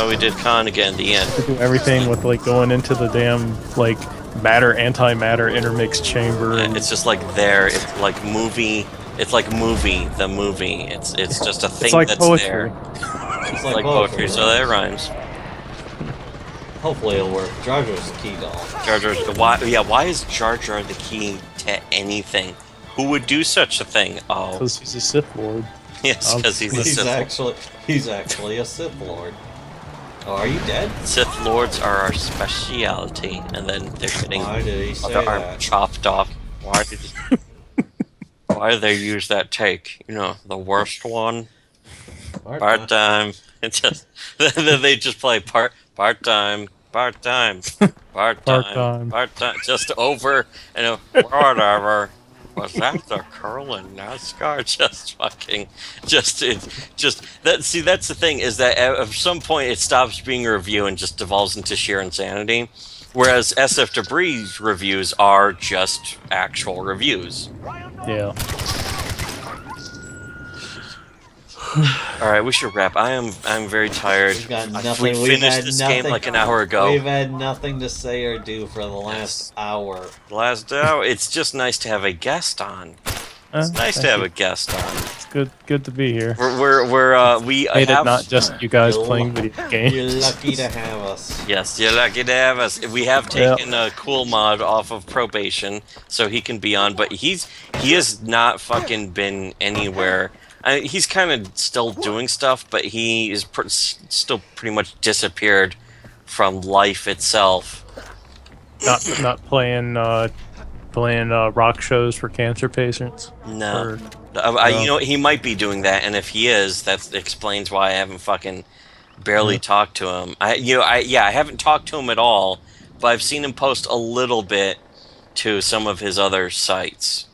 We did Khan again. The end. To do everything with like going into the damn like matter antimatter intermixed chamber and It's just like there. It's like movie. It's like movie. The movie. It's just a thing it's like that's poetry. there. It's Like poetry. So that rhymes. Hopefully it'll work. Jar Jar's the key doll. Jar Jar's. Why? Yeah. Why is Jar Jar the key to anything? Who would do such a thing? Oh, Because he's a Sith Lord. yes, because he's a He's Sith. actually a Sith Lord. Oh, are you dead? Sith Lords are our speciality, and then they're getting Why did he say their arm that? chopped off. Why did? Why did they use that take? You know, the worst one. Part time. It's just they just play part time, part time, part time, Part-time. part time, just over and whatever. Was that the curl in NASCAR? Just fucking, just that. See, that's the thing is that at some point it stops being a review and just devolves into sheer insanity. Whereas SF Debris reviews are just actual reviews. Yeah. All right, we should wrap. I'm very tired. We've got We nothing. We've finished had this nothing, game like an hour ago. We've had nothing to say or do for the last hour. Last hour. It's just nice to have a guest on. It's nice to thank have you. a guest on. It's good to be here. We Made have it not just you guys You're playing lu- video games. You're lucky to have us. Yes, you're lucky to have us. We have taken a cool mod off of probation, so he can be on. But he has not fucking been anywhere. He's kind of still doing stuff, but he is still pretty much disappeared from life itself. Not playing rock shows for cancer patients. No. Or- You know, he might be doing that, and if he is, that explains why I haven't fucking barely talked to him. I haven't talked to him at all, but I've seen him post a little bit to some of his other sites.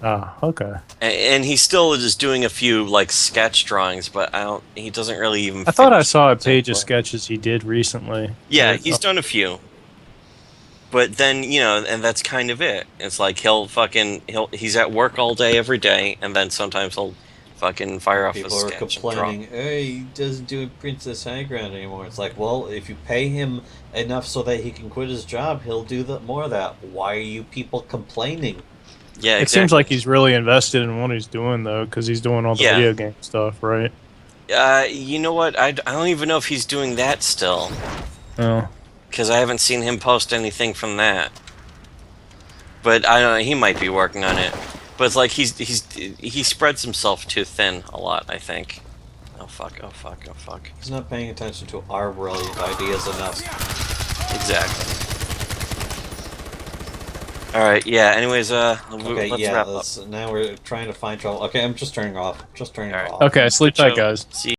Ah, okay. And he still is doing a few like sketch drawings, but he doesn't really even. I thought I finish saw a them. page of sketches he did recently. Yeah, But- he's done a few. But then, you know, and that's kind of it. It's like he's at work all day every day, and then sometimes he'll fucking fire off a People are sketch and draw. complaining, hey, he doesn't do Princess High Ground anymore. It's like, well, if you pay him enough so that he can quit his job, he'll do more of that. Why are you people complaining? Yeah, It seems like he's really invested in what he's doing though, because he's doing all the Yeah. video game stuff, right? You know what? I don't even know if he's doing that still, Oh, because I haven't seen him post anything from that. But I don't know. He might be working on it. But it's like he spreads himself too thin a lot, I think. Oh fuck! Oh fuck! Oh fuck! He's not paying attention to our brilliant ideas enough. Exactly. All right. Yeah. Anyways, Okay, let's yeah, wrap up. now we're trying to find trouble. Okay, I'm just turning off. Just turning Alright. off. okay. Sleep tight, guys. See.